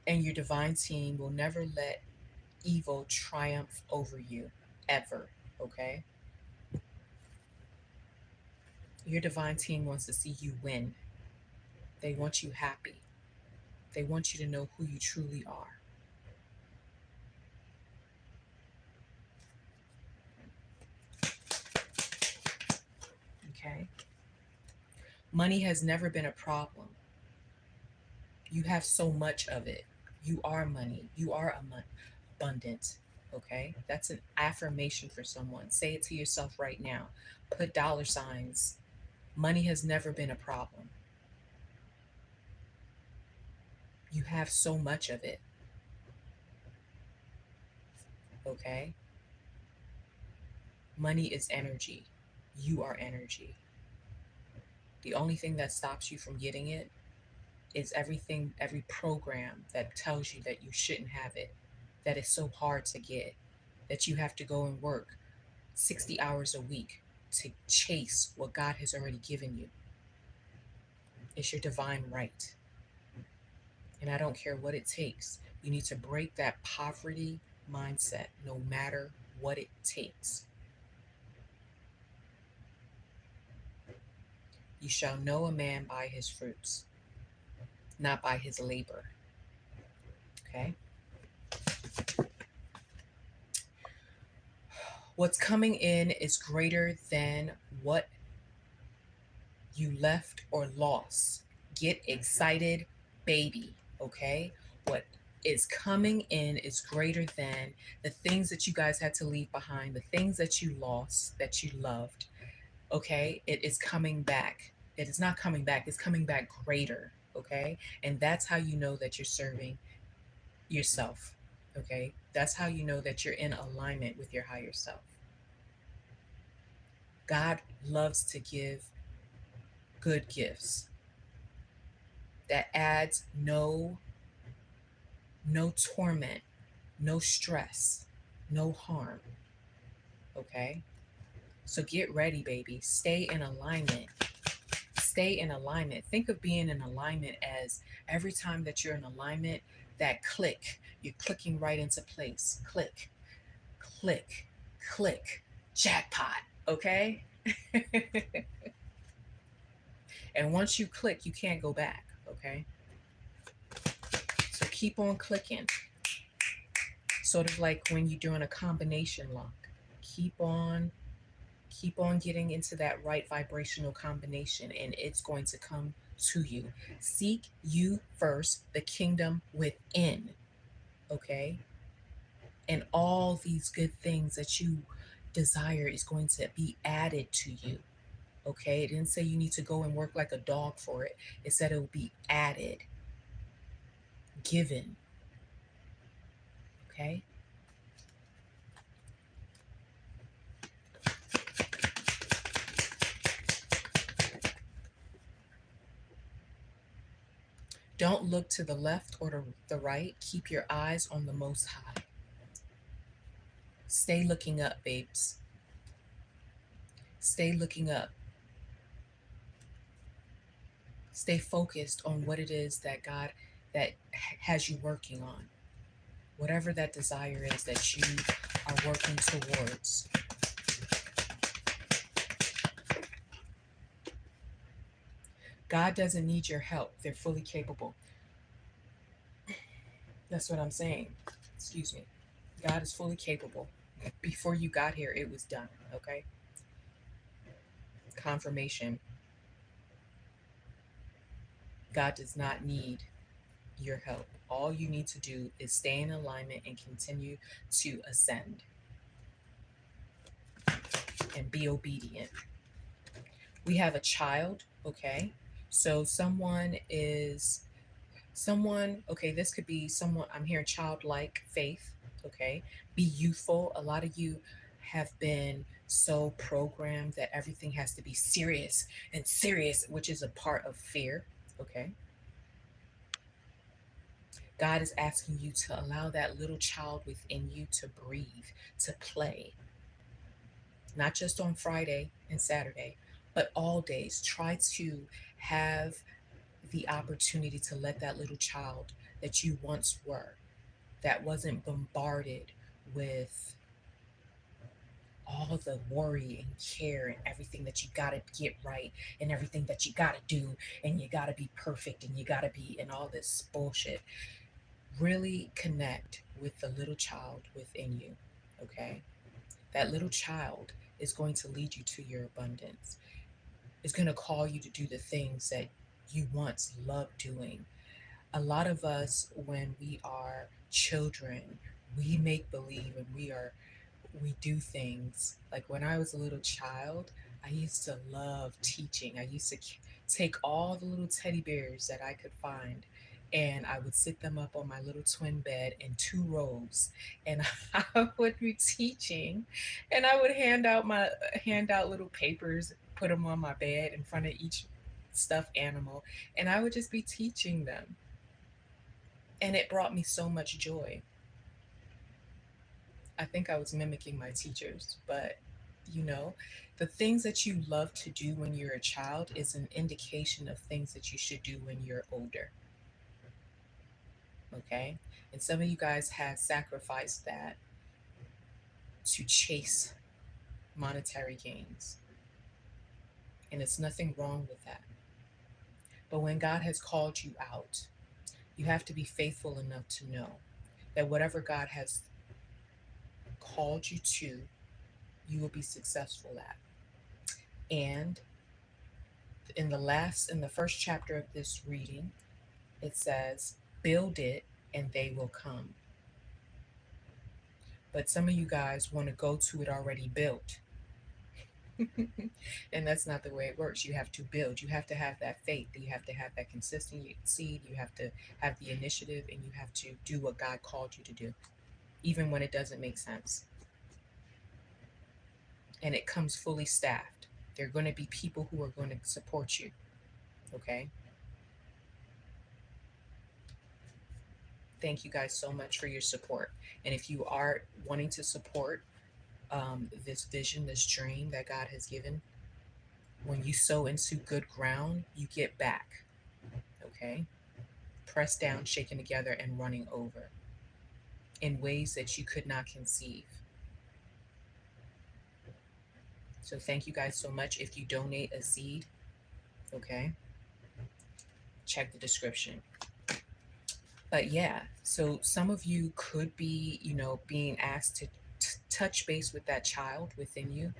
and your divine team will never let evil triumph over you, ever. Okay? Your divine team wants to see you win. They want you happy. They want you to know who you truly are. Okay? Money has never been a problem. You have so much of it. You are money. You are abundant. Okay? That's an affirmation for someone. Say it to yourself right now. Put dollar signs. Money has never been a problem. You have so much of it. Okay? Money is energy. You are energy. The only thing that stops you from getting it is everything, every program that tells you that you shouldn't have it, that it's so hard to get, that you have to go and work 60 hours a week to chase what God has already given you. It's your divine right. And I don't care what it takes. You need to break that poverty mindset no matter what it takes. You shall know a man by his fruits, not by his labor. Okay? What's coming in is greater than what you left or lost. Get excited, baby. Okay? What is coming in is greater than the things that you guys had to leave behind, the things that you lost, that you loved. Okay? It is coming back. It is not coming back, it's coming back greater. Okay? And that's how you know that you're serving yourself. Okay? That's how you know that you're in alignment with your higher self. God loves to give good gifts that adds no torment, no stress, no harm. Okay? So get ready, baby. Stay in alignment. Stay in alignment. Think of being in alignment as every time that you're in alignment, that click, you're clicking right into place. Click, click, click. Jackpot. Okay? And once you click, you can't go back. Okay? So keep on clicking. Sort of like when you're doing a combination lock. Keep on getting into that right vibrational combination and it's going to come to you. Seek you first the kingdom within. Okay? And all these good things that you desire is going to be added to you. Okay? It didn't say you need to go and work like a dog for it. It said it will be added, given. Okay? Don't look to the left or to the right. Keep your eyes on the Most High. Stay looking up, babes. Stay looking up. Stay focused on what it is that God that has you working on. Whatever that desire is that you are working towards. God doesn't need your help. They're fully capable. That's what I'm saying. Excuse me. God is fully capable. Before you got here, it was done. Okay? Confirmation. God does not need your help. All you need to do is stay in alignment and continue to ascend and be obedient. We have a child, okay? So someone, okay, this could be someone, I'm hearing childlike faith, okay? Be youthful. A lot of you have been so programmed that everything has to be serious and serious, which is a part of fear, okay? God is asking you to allow that little child within you to breathe, to play, not just on Friday and Saturday, but all days. Try to have the opportunity to let that little child that you once were, that wasn't bombarded with all the worry and care and everything that you got to get right and everything that you got to do and you got to be perfect and you got to be and all this bullshit. Really connect with the little child within you, okay? That little child is going to lead you to your abundance. It's going to call you to do the things that you once loved doing. A lot of us, when we are children, we make believe and we do things. Like when I was a little child, I used to love teaching. I used to take all the little teddy bears that I could find and I would sit them up on my little twin bed in two rows and I would be teaching and I would hand out little papers, put them on my bed in front of each stuffed animal and I would just be teaching them. And it brought me so much joy. I think I was mimicking my teachers, but you know, the things that you love to do when you're a child is an indication of things that you should do when you're older. Okay? And some of you guys have sacrificed that to chase monetary gains. And it's nothing wrong with that. But when God has called you out, you have to be faithful enough to know that whatever God has called you to, you will be successful at. And in the first chapter of this reading, it says, build it and they will come. But some of you guys want to go to it already built. And that's not the way it works. You have to build. You have to have that faith. You have to have that consistency. You have to have the initiative and you have to do what God called you to do, even when it doesn't make sense. And it comes fully staffed. There are going to be people who are going to support you. Okay? Thank you guys so much for your support. And if you are wanting to support this vision, this dream that God has given, when you sow into good ground, you get back. Okay? Pressed down, shaken together, and running over in ways that you could not conceive. So thank you guys so much. If you donate a seed, okay, check the description. But yeah, so some of you could be, being asked to touch base with that child within you.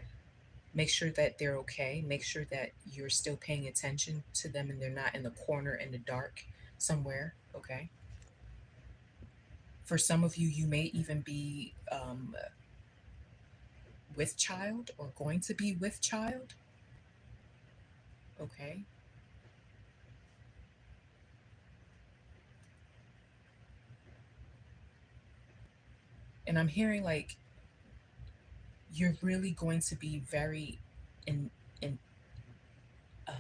Make sure that they're okay. Make sure that you're still paying attention to them and they're not in the corner in the dark somewhere, okay? For some of you, you may even be with child or going to be with child, okay? And I'm hearing like you're really going to be very in um,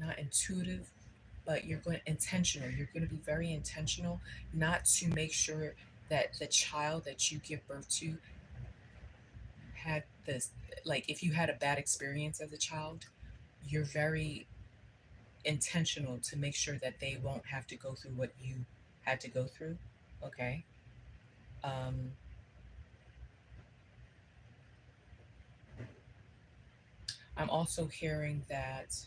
not intuitive, but you're going intentional. You're going to be very intentional, not to make sure that the child that you give birth to had this, like if you had a bad experience as a child, you're very intentional to make sure that they won't have to go through what you had to go through. Okay. Um, I'm also hearing that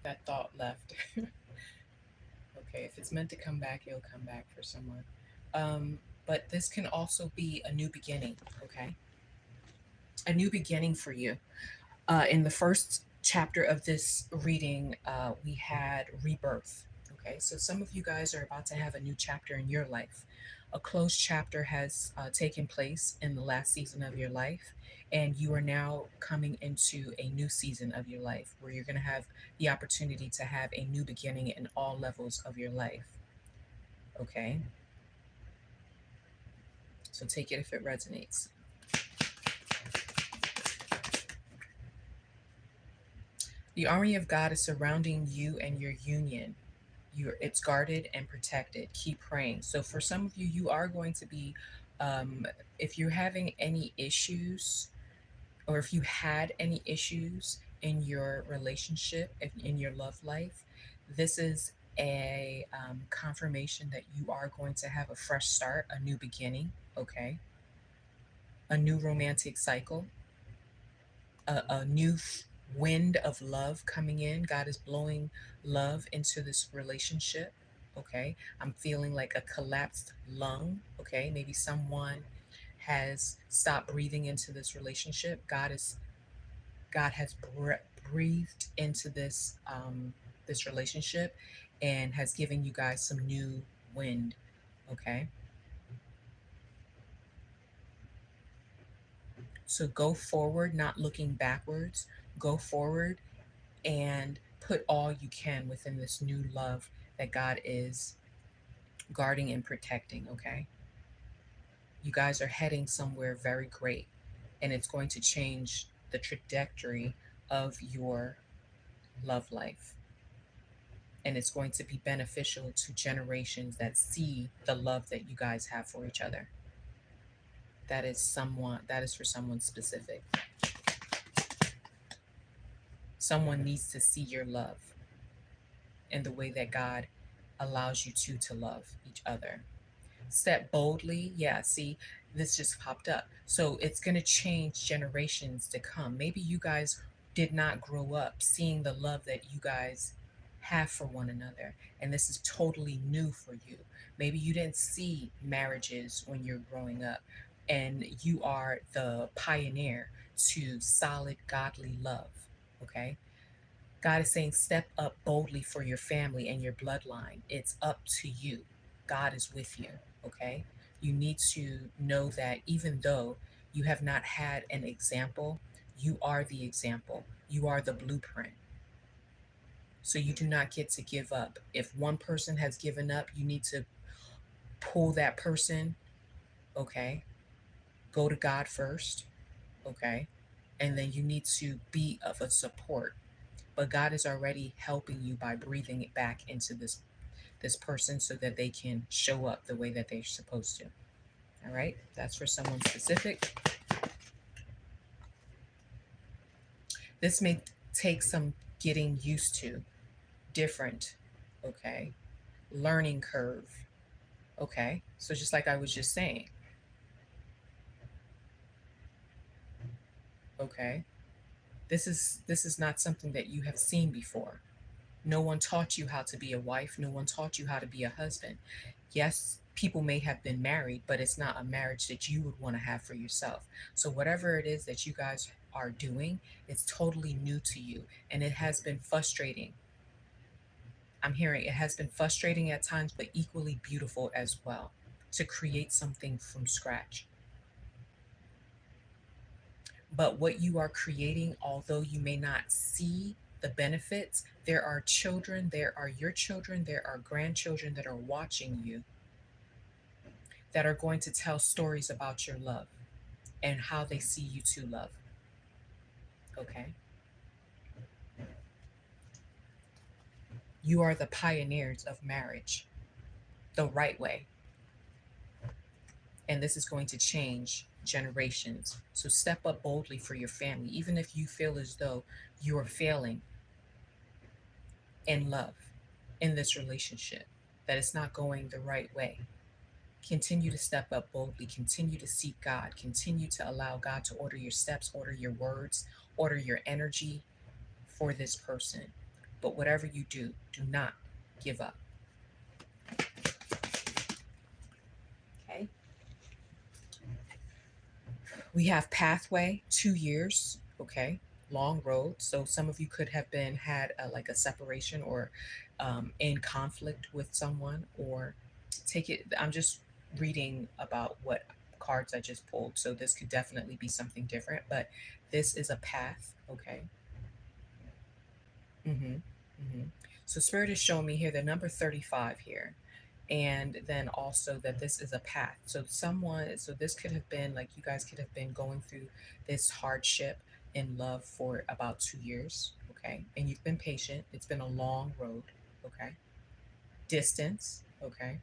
that thought left. Okay, if it's meant to come back, it'll come back for someone. But this can also be a new beginning. Okay, a new beginning for you. In the first chapter of this reading, we had rebirth. Okay, so some of you guys are about to have a new chapter in your life. A closed chapter has taken place in the last season of your life, and you are now coming into a new season of your life where you're going to have the opportunity to have a new beginning in all levels of your life. Okay, so take it if it resonates. The army of God is surrounding you and your union. It's guarded and protected. Keep praying. So for some of you, you are going to be, if you're having any issues, or if you had any issues in your relationship, in your love life, this is a confirmation that you are going to have a fresh start, a new beginning. Okay, a new romantic cycle, a new wind of love coming in. God is blowing love into this relationship. Okay. I'm feeling like a collapsed lung. Okay. Maybe someone has stopped breathing into this relationship. God has breathed into this relationship and has given you guys some new wind. Okay. So go forward, not looking backwards. Go forward and put all you can within this new love that God is guarding and protecting, okay? You guys are heading somewhere very great, and it's going to change the trajectory of your love life. And it's going to be beneficial to generations that see the love that you guys have for each other. That is for someone specific. Someone needs to see your love and the way that God allows you to love each other. Step boldly. Yeah, see, this just popped up. So it's going to change generations to come. Maybe you guys did not grow up seeing the love that you guys have for one another. And this is totally new for you. Maybe you didn't see marriages when you're growing up, and you are the pioneer to solid, godly love. Okay. God is saying, step up boldly for your family and your bloodline. It's up to you. God is with you. Okay. You need to know that even though you have not had an example, you are the example. You are the blueprint. So you do not get to give up. If one person has given up, you need to pull that person. Okay. Go to God first. Okay. And then you need to be of a support, but God is already helping you by breathing it back into this person so that they can show up the way that they're supposed to. All right, that's for someone specific. This may take some getting used to, different. Okay, learning curve. Okay, so just like I was just saying. Okay, this is not something that you have seen before. No one taught you how to be a wife. No one taught you how to be a husband. Yes, people may have been married, but it's not a marriage that you would want to have for yourself. So, whatever it is that you guys are doing, it's totally new to you. And it has been frustrating. I'm hearing it has been frustrating at times, but equally beautiful as well to create something from scratch. But what you are creating, although you may not see the benefits, there are children, there are your children, there are grandchildren that are watching you that are going to tell stories about your love and how they see you to love. Okay? You are the pioneers of marriage the right way. And this is going to change generations. So step up boldly for your family, even if you feel as though you are failing in love, in this relationship, that it's not going the right way. Continue to step up boldly, continue to seek God, continue to allow God to order your steps, order your words, order your energy for this person. But whatever you do, do not give up. Okay. We have pathway, 2 years. Okay. Long road. So some of you could have been had like a separation or in conflict with someone, or take it. I'm just reading about what cards I just pulled. So this could definitely be something different, but this is a path. Okay. Mm-hmm. Mm-hmm. So Spirit is showing me here the number 35 here. And then also that this is a path. So someone, so this could have been like you guys could have been going through this hardship in love for about 2 years. Okay. And you've been patient. It's been a long road. Okay. Distance. Okay.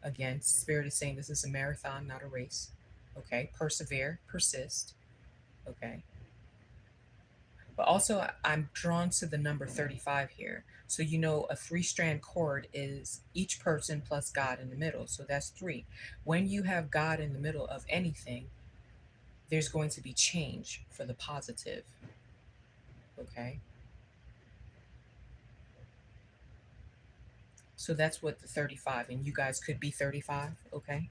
Again, Spirit is saying this is a marathon, not a race. Okay. Persevere, persist. Okay. But also, I'm drawn to the number 35 here. So, a three-strand cord is each person plus God in the middle. So that's three. When you have God in the middle of anything, there's going to be change for the positive. Okay. So that's what the 35, and you guys could be 35. Okay.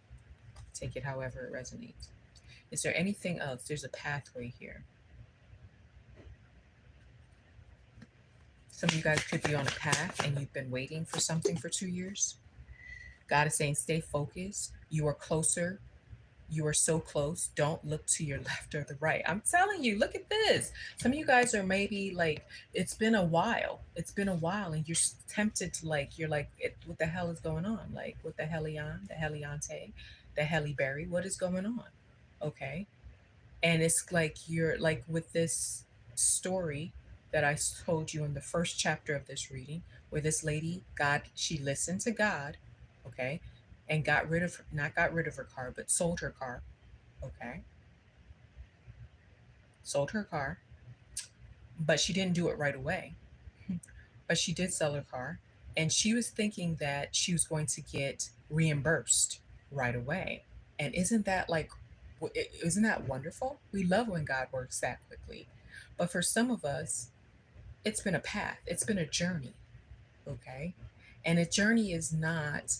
Take it however it resonates. Is there anything else? There's a pathway here. Some of you guys could be on a path and you've been waiting for something for 2 years. God is saying, stay focused. You are closer. You are so close. Don't look to your left or the right. I'm telling you, look at this. Some of you guys are maybe like, it's been a while. It's been a while, and you're tempted to like, you're like, what the hell is going on? Like, what the hellion, the heliante, the helly berry, what is going on? Okay. And it's like you're like with this story that I told you in the first chapter of this reading, where this lady, God, she listened to God, okay, and got rid of, not got rid of her car, but sold her car, okay, sold her car, but she didn't do it right away. But she did sell her car, and she was thinking that she was going to get reimbursed right away. And isn't that wonderful? We love when God works that quickly. But for some of us, it's been a path, it's been a journey, okay? And a journey is not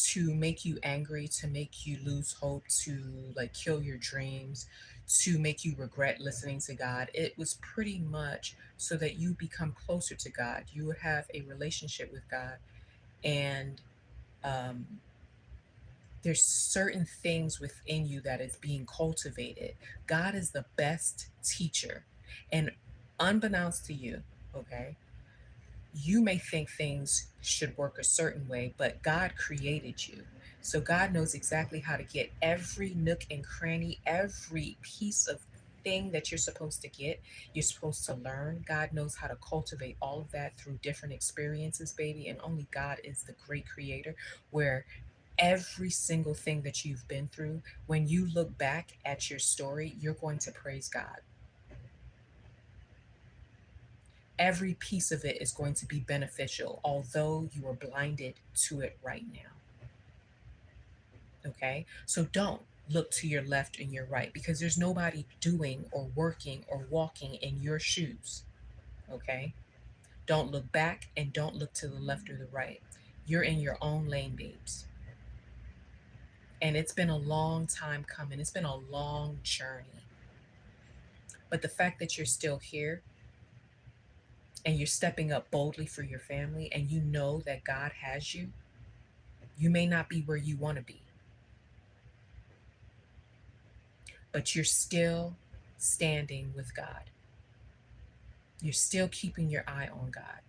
to make you angry, to make you lose hope, to like kill your dreams, to make you regret listening to God. It was pretty much so that you become closer to God. You would have a relationship with God, and um, there's certain things within you that is being cultivated. God is the best teacher. And unbeknownst to you, okay, you may think things should work a certain way, but God created you. So God knows exactly how to get every nook and cranny, every piece of thing that you're supposed to get, you're supposed to learn. God knows how to cultivate all of that through different experiences, baby. And only God is the great creator, where every single thing that you've been through, when you look back at your story, you're going to praise God. Every piece of it is going to be beneficial, although you are blinded to it right now. Okay? So don't look to your left and your right, because there's nobody doing or working or walking in your shoes. Okay? Don't look back and don't look to the left or the right. You're in your own lane, babes. And it's been a long time coming, it's been a long journey. But the fact that you're still here and you're stepping up boldly for your family, and you know that God has you, you may not be where you want to be, but you're still standing with God. You're still keeping your eye on God.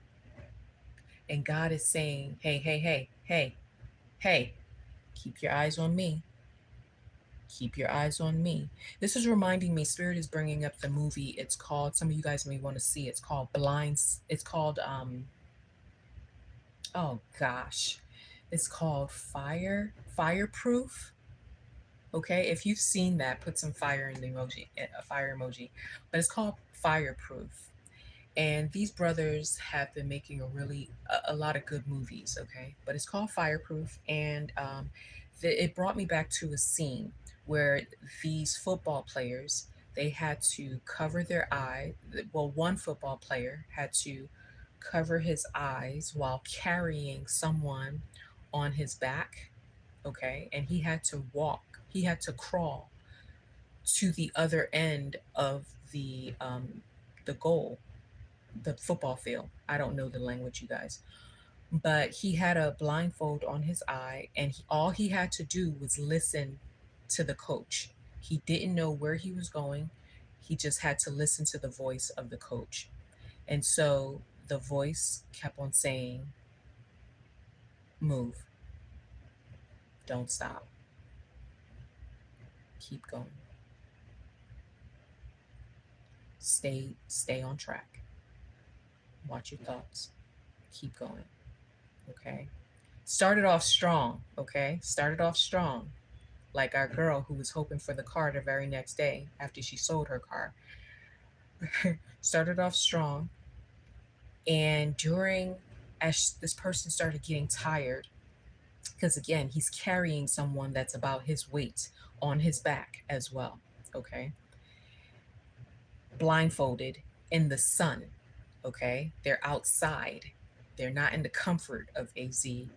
And God is saying, hey, hey, hey, hey, hey, keep your eyes on me. Keep your eyes on me. This is reminding me, Spirit is bringing up the movie. It's called, some of you guys may want to see, it's called Blinds. It's called, oh gosh, it's called Fireproof. Okay, if you've seen that, put some fire in the emoji, a fire emoji. But it's called Fireproof. And these brothers have been making a lot of good movies. Okay, but it's called Fireproof, and it brought me back to a scene where these football players, they had to cover their eye. Well, one football player had to cover his eyes while carrying someone on his back. Okay, and he had to walk. He had to crawl to the other end of the goal, the football field. I don't know the language, you guys, but he had a blindfold on his eye, and all he had to do was listen to the coach. He didn't know where he was going. He just had to listen to the voice of the coach. And so the voice kept on saying, move, don't stop, keep going, stay on track, watch your thoughts, keep going. Okay, started off strong. Okay, started off strong, like our girl who was hoping for the car the very next day after she sold her car. Started off strong, and as this person started getting tired, because again, he's carrying someone that's about his weight on his back as well. Okay, blindfolded in the sun. Okay, they're outside, they're not in the comfort of AC,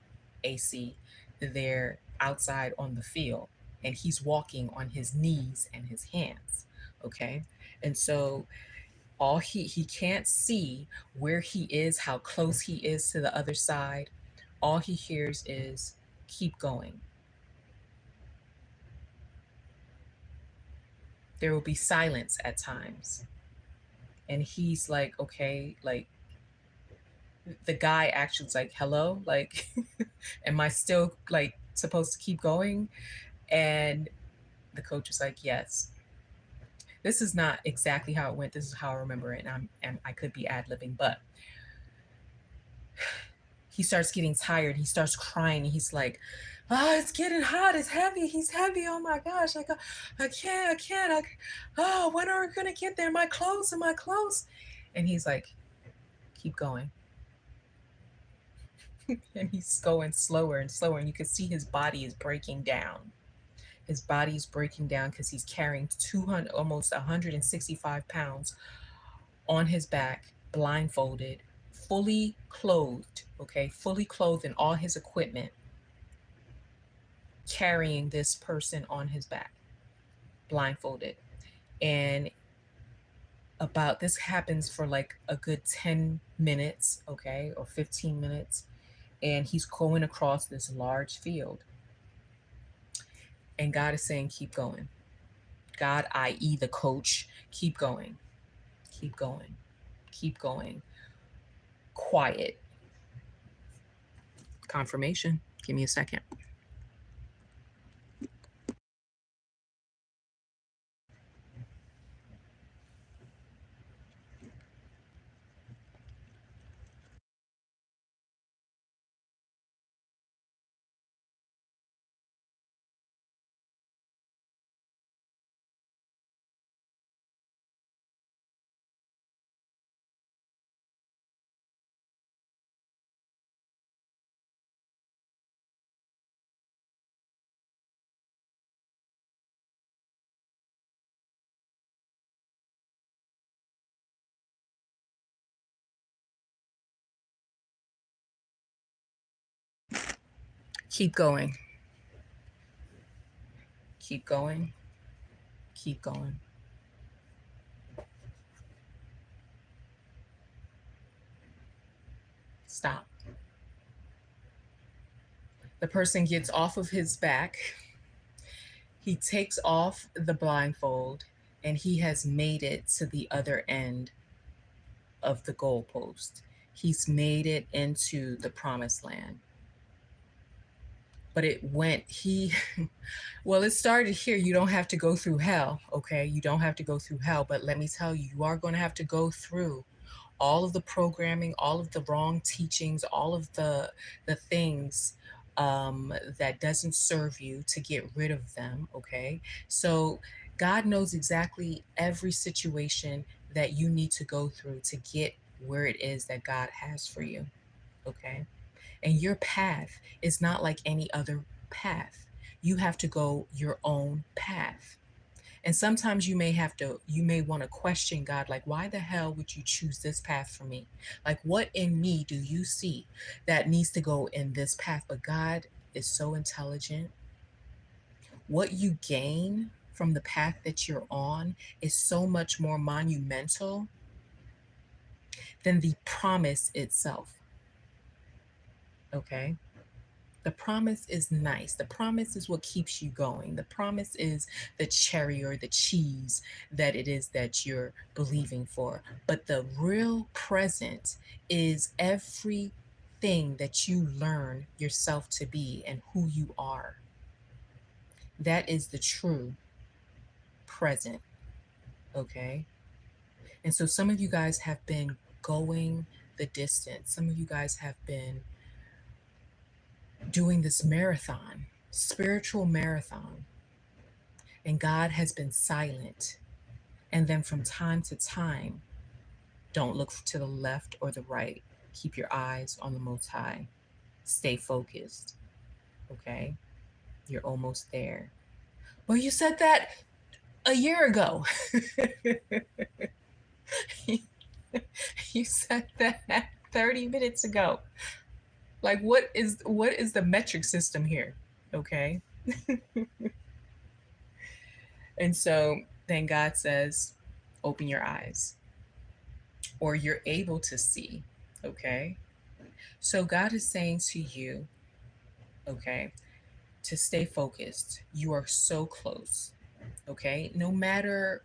they're outside on the field, and he's walking on his knees and his hands. Okay, and so all he can't see where he is, how close he is to the other side. All he hears is keep going. There will be silence at times, and he's like, okay, like, the guy actually was like, hello, like, am I still like supposed to keep going? And the coach was like, yes. This is not exactly how it went. This is how I remember it. And I could be ad-libbing, but he starts getting tired. He starts crying. He's like, oh, it's getting hot. It's heavy. He's heavy. Oh my gosh. Like, I can't. Oh, when are we going to get there? My clothes, am I close? And he's like, keep going. And he's going slower and slower. And you can see his body is breaking down. His body is breaking down because he's carrying 200, almost 165 pounds on his back, blindfolded, fully clothed, okay, fully clothed in all his equipment, carrying this person on his back, blindfolded. And about this happens for like a good 10 minutes, okay, or 15 minutes. And he's going across this large field. And God is saying, keep going. God, i.e., the coach, keep going, keep going, keep going. Quiet. Confirmation. Give me a second. Keep going. Keep going. Keep going. Stop. The person gets off of his back. He takes off the blindfold. and he has made it to the other end of the goalpost. He's made it into the promised land. But it went, he, well, it started here. You don't have to go through hell, okay? You don't have to go through hell. But let me tell you, you are going to have to go through all of the programming, all of the wrong teachings, all of the things that doesn't serve you, to get rid of them. Okay, so God knows exactly every situation that you need to go through to get where it is that God has for you. Okay, and your path is not like any other path. You have to go your own path. And sometimes you may want to question God, like, why the hell would you choose this path for me? Like, what in me do you see that needs to go in this path? But God is so intelligent. What you gain from the path that you're on is so much more monumental than the promise itself. Okay? The promise is nice. The promise is what keeps you going. The promise is the cherry or the cheese that it is that you're believing for. But the real present is everything that you learn yourself to be and who you are. That is the true present. Okay. And so some of you guys have been going the distance. Some of you guys have been doing this marathon, spiritual marathon, and God has been silent. And then from time to time, don't look to the left or the right. Keep your eyes on the Most High. Stay focused. Okay? You're almost there. Well, you said that a year ago. You said that 30 minutes ago. Like, what is the metric system here? Okay? And so then God says, open your eyes, or you're able to see. Okay? So God is saying to you, okay, to stay focused. You are so close. Okay? No matter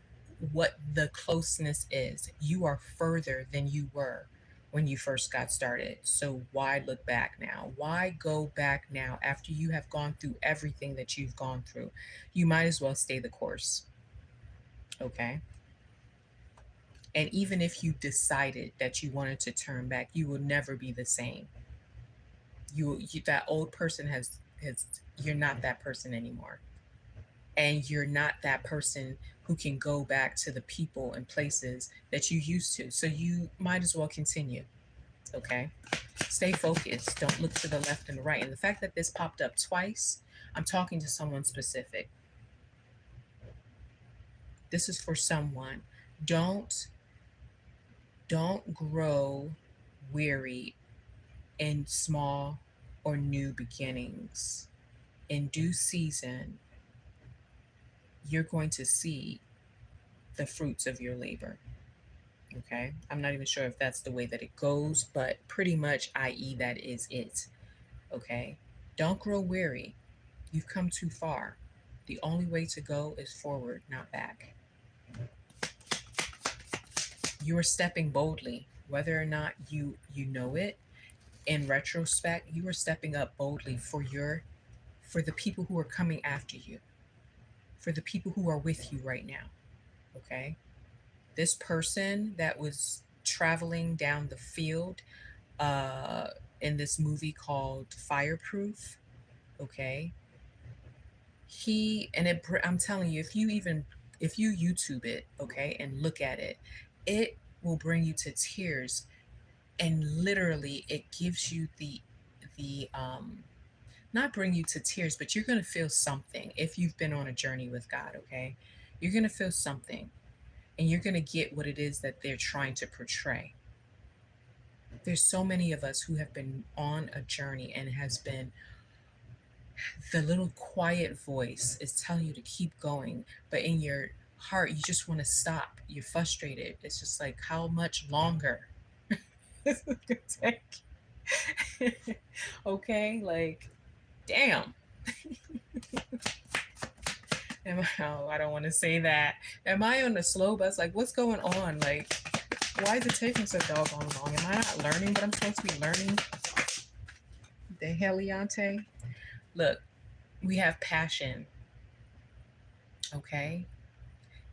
what the closeness is, you are further than you were when you first got started. So why look back now? Why go back now after you have gone through everything that you've gone through? You might as well stay the course. Okay? And even if you decided that you wanted to turn back, you will never be the same. You that old person has you're not that person anymore. And you're not that person who can go back to the people and places that you used to. So you might as well continue. Okay? Stay focused. Don't look to the left and the right. And the fact that this popped up twice, I'm talking to someone specific. This is for someone. Don't don't grow weary in small or new beginnings. In due season, you're going to see the fruits of your labor. Okay. I'm not even sure if that's the way that it goes, but pretty much, i.e., that is it. Okay. Don't grow weary. You've come too far. The only way to go is forward, not back. You are stepping boldly, whether or not you know it. In retrospect, you are stepping up boldly for the people who are coming after you, for the people who are with you right now. Okay. This person that was traveling down the field uh, in this movie called Fireproof, okay, I'm telling you, if you YouTube it, okay, and look at it, it will bring you to tears, and literally it gives you the not bring you to tears, but you're going to feel something if you've been on a journey with God, okay? You're going to feel something, and you're going to get what it is that they're trying to portray. There's so many of us who have been on a journey, and it has been the little quiet voice is telling you to keep going, but in your heart, you just want to stop. You're frustrated. It's just like, how much longer? This is gonna take. Okay, like, damn. Oh, I don't want to say that. Am I on the slow bus? Like, what's going on? Like, why is it taking so doggone long? Am I not learning what I'm supposed to be learning? The Heliante? Look, we have passion, okay?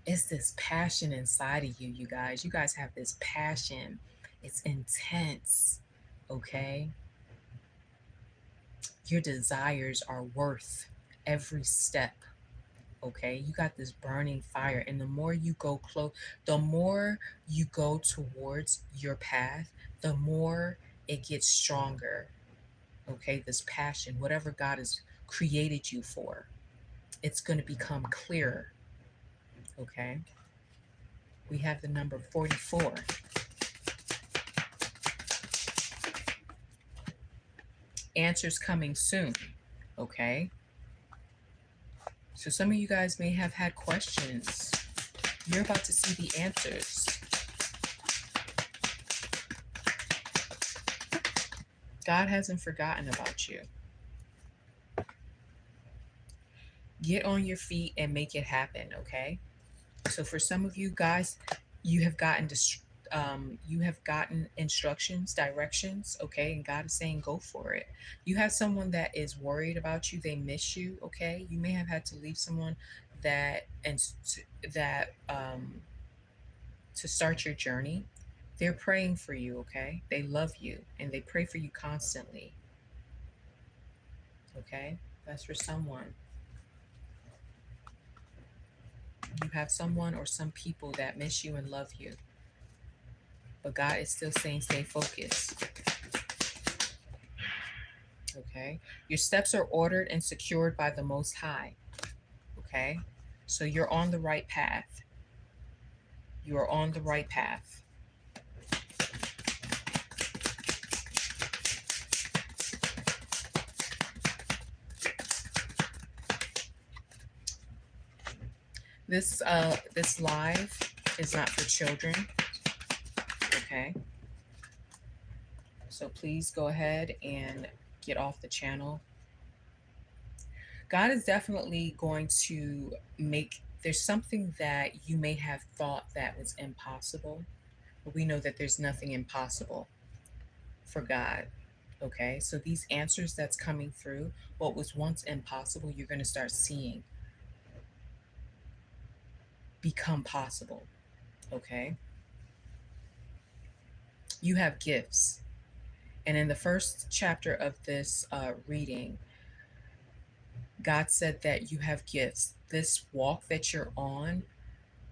It's this passion inside of you, you guys. You guys have this passion. It's intense, okay? Your desires are worth every step, okay? You got this burning fire, and the more you go close, the more you go towards your path, the more it gets stronger, okay? This passion, whatever God has created you for, it's going to become clearer, okay? We have the number 44. Answers coming soon, okay? So some of you guys may have had questions. You're about to see the answers. God hasn't forgotten about you. Get on your feet and make it happen, okay? So for some of you guys, you have gotten you have gotten instructions, directions, okay? And God is saying go for it. You have someone that is worried about you, they miss you, okay? You may have had to leave someone that that to start your journey. They're praying for you, okay? They love you and they pray for you constantly. Okay? That's for someone. You have someone or some people that miss you and love you. But God is still saying stay focused. Okay? Your steps are ordered and secured by the Most High. Okay? So you're on the right path. You are on the right path. This live is not for children. Okay? So please go ahead and get off the channel. God is definitely going to there's something that you may have thought that was impossible, but we know that there's nothing impossible for God. Okay, so these answers that's coming through, what was once impossible, you're going to start seeing become possible. Okay, you have gifts. And in the first chapter of this reading, God said that you have gifts. This walk that you're on,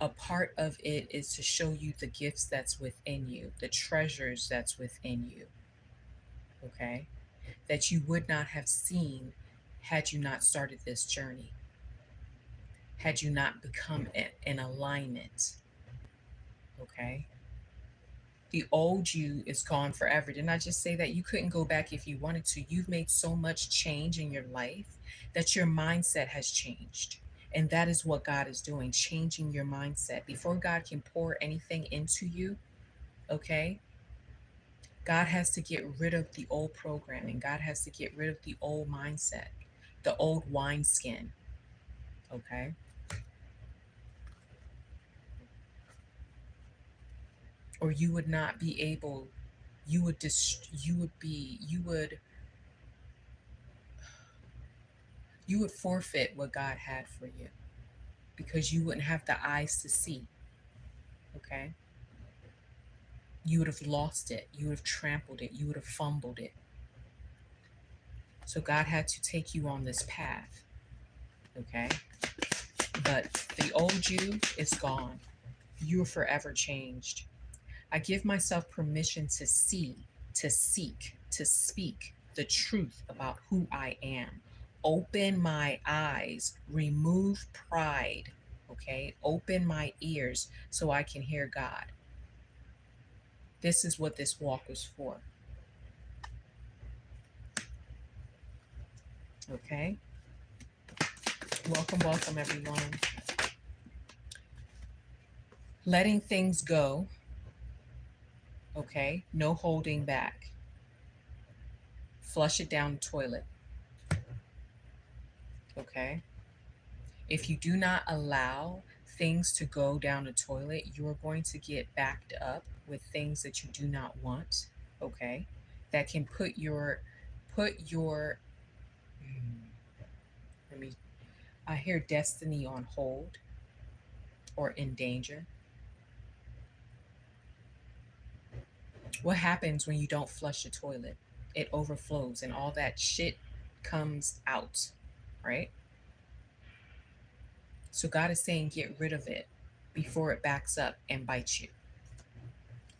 a part of it is to show you the gifts that's within you, the treasures that's within you. Okay? That you would not have seen had you not started this journey, had you not become in alignment. Okay? The old you is gone forever. Didn't I just say that you couldn't go back if you wanted to? You've made so much change in your life that your mindset has changed. And that is what God is doing, changing your mindset. Before God can pour anything into you, okay, God has to get rid of the old programming. God has to get rid of the old mindset, the old wineskin, okay? Or you would not be able, you would forfeit what God had for you because you wouldn't have the eyes to see, okay? You would have lost it. You would have trampled it. You would have fumbled it. So God had to take you on this path, okay? But the old you is gone. You're forever changed. I give myself permission to see, to seek, to speak the truth about who I am. Open my eyes, remove pride, okay? Open my ears so I can hear God. This is what this walk is for. Okay? Welcome, everyone. Letting things go. Okay? No holding back. Flush it down the toilet. Okay? If you do not allow things to go down the toilet, you are going to get backed up with things that you do not want, okay? That can put your let me I hear destiny on hold or in danger. What happens when you don't flush the toilet? It overflows and all that shit comes out, right? So God is saying get rid of it before it backs up and bites you,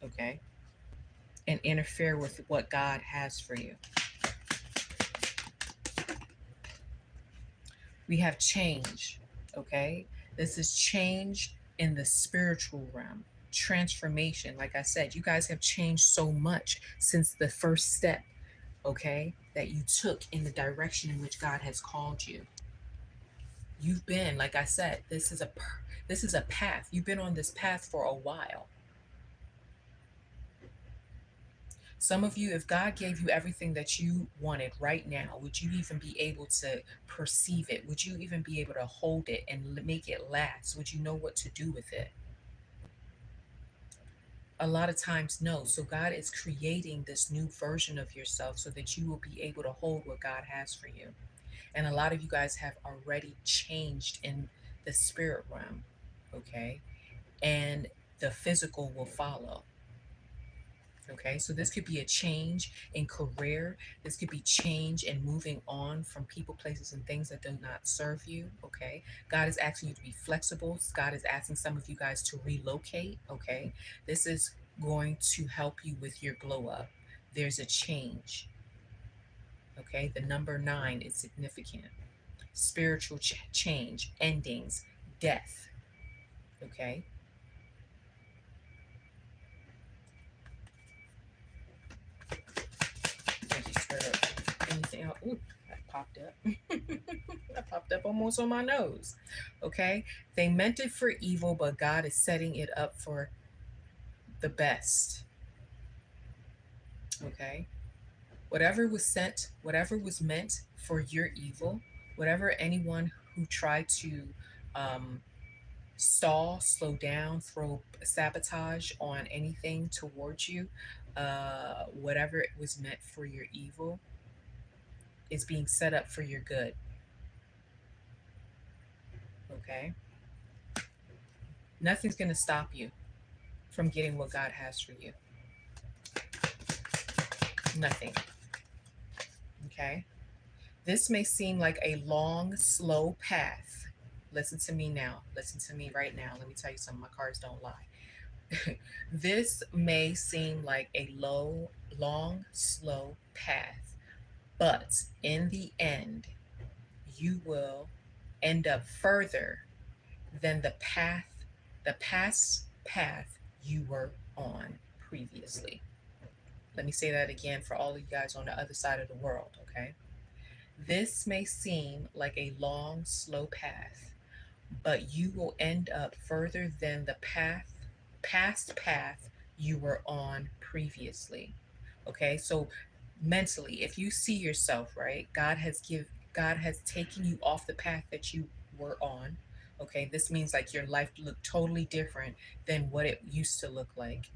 okay? And interfere with what God has for you. We have change, okay? This is change in the spiritual realm, transformation. Like I said, you guys have changed so much since the first step, okay, that you took in the direction in which God has called you. You've been, like I said, this is a path. You've been on this path for a while. Some of you, if God gave you everything that you wanted right now, would you even be able to perceive it? Would you even be able to hold it and make it last? Would you know what to do with it? A lot of times, no. So, God is creating this new version of yourself so that you will be able to hold what God has for you. And a lot of you guys have already changed in the spirit realm, okay? And the physical will follow. Okay, so this could be a change in career. This could be change in moving on from people, places, and things that do not serve you. Okay, God is asking you to be flexible. God is asking some of you guys to relocate. Okay, this is going to help you with your glow up. There's a change. Okay, the number 9 is significant. Spiritual change, endings, death. Okay, thank you, Spirit. Anything else? Ooh, that popped up. That popped up almost on my nose. Okay? They meant it for evil, but God is setting it up for the best. Okay? Whatever was sent, whatever was meant for your evil, whatever anyone who tried to um, stall, slow down, throw sabotage on anything towards you, whatever it was meant for your evil is being set up for your good. Okay? Nothing's going to stop you from getting what God has for you. Nothing. Okay? This may seem like a long, slow path. Listen to me now. Listen to me right now. Let me tell you something. My cards don't lie. This may seem like a long, slow path, but in the end, you will end up further than the past path you were on previously. Let me say that again for all of you guys on the other side of the world, okay? This may seem like a long, slow path, but you will end up further than the past path you were on previously. Okay? So mentally, if you see yourself, right? God has taken you off the path that you were on. Okay? This means like your life looked totally different than what it used to look like.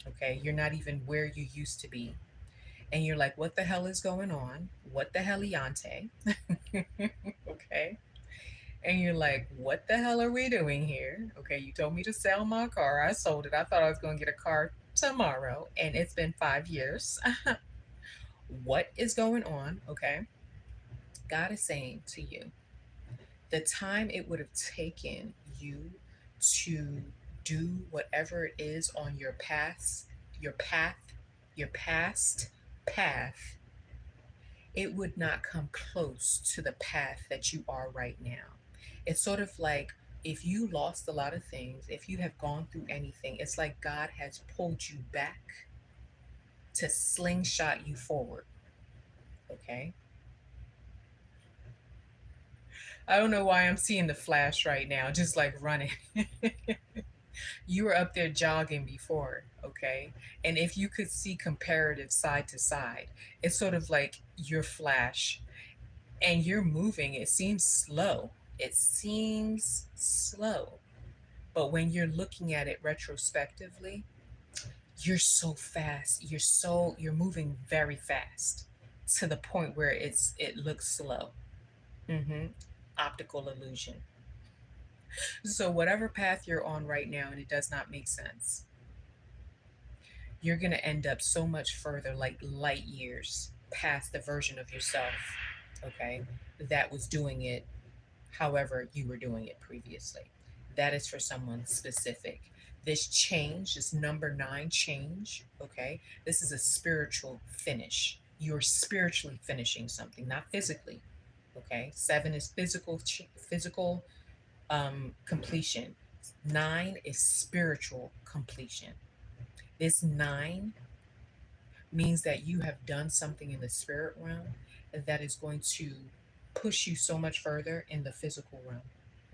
Okay? You're not even where you used to be, and you're like, what the hell is going on? What the heliante? Okay. And you're like, what the hell are we doing here? Okay, you told me to sell my car. I sold it. I thought I was going to get a car tomorrow, and it's been 5 years. What is going on? Okay. God is saying to you, the time it would have taken you to do whatever it is on your path, your past path, it would not come close to the path that you are right now. It's sort of like if you lost a lot of things, if you have gone through anything, it's like God has pulled you back to slingshot you forward. Okay? I don't know why I'm seeing the flash right now, just like running. You were up there jogging before, okay? And if you could see comparative side to side, it's sort of like your flash and you're moving, it seems slow. It seems slow, but when you're looking at it retrospectively, you're so fast. You're moving very fast to the point where it looks slow. Mm-hmm. Optical illusion. So whatever path you're on right now and it does not make sense, you're going to end up so much further, like light years past the version of yourself, okay, that was doing it however you were doing it previously. That is for someone specific. This change, this number nine change, okay, this is a spiritual finish. You're spiritually finishing something, not physically. Okay, seven is physical completion. Nine is spiritual completion. This nine means that you have done something in the spirit realm that is going to push you so much further in the physical realm.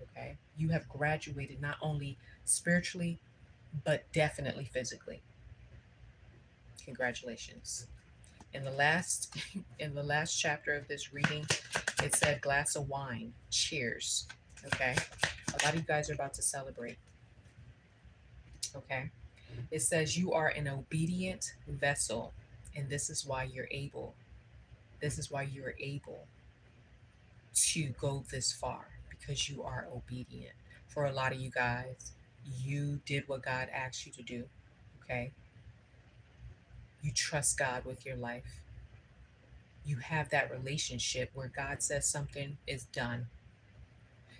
Okay, you have graduated not only spiritually but definitely physically. Congratulations. In the last in the last chapter of this reading, it said glass of wine. Cheers. Okay, a lot of you guys are about to celebrate. Okay, it says you are an obedient vessel, and this is why you're able. This is why you're able to go this far, because you are obedient. For a lot of you guys, you did what God asked you to do. Okay, you trust God with your life. You have that relationship where God says something is done.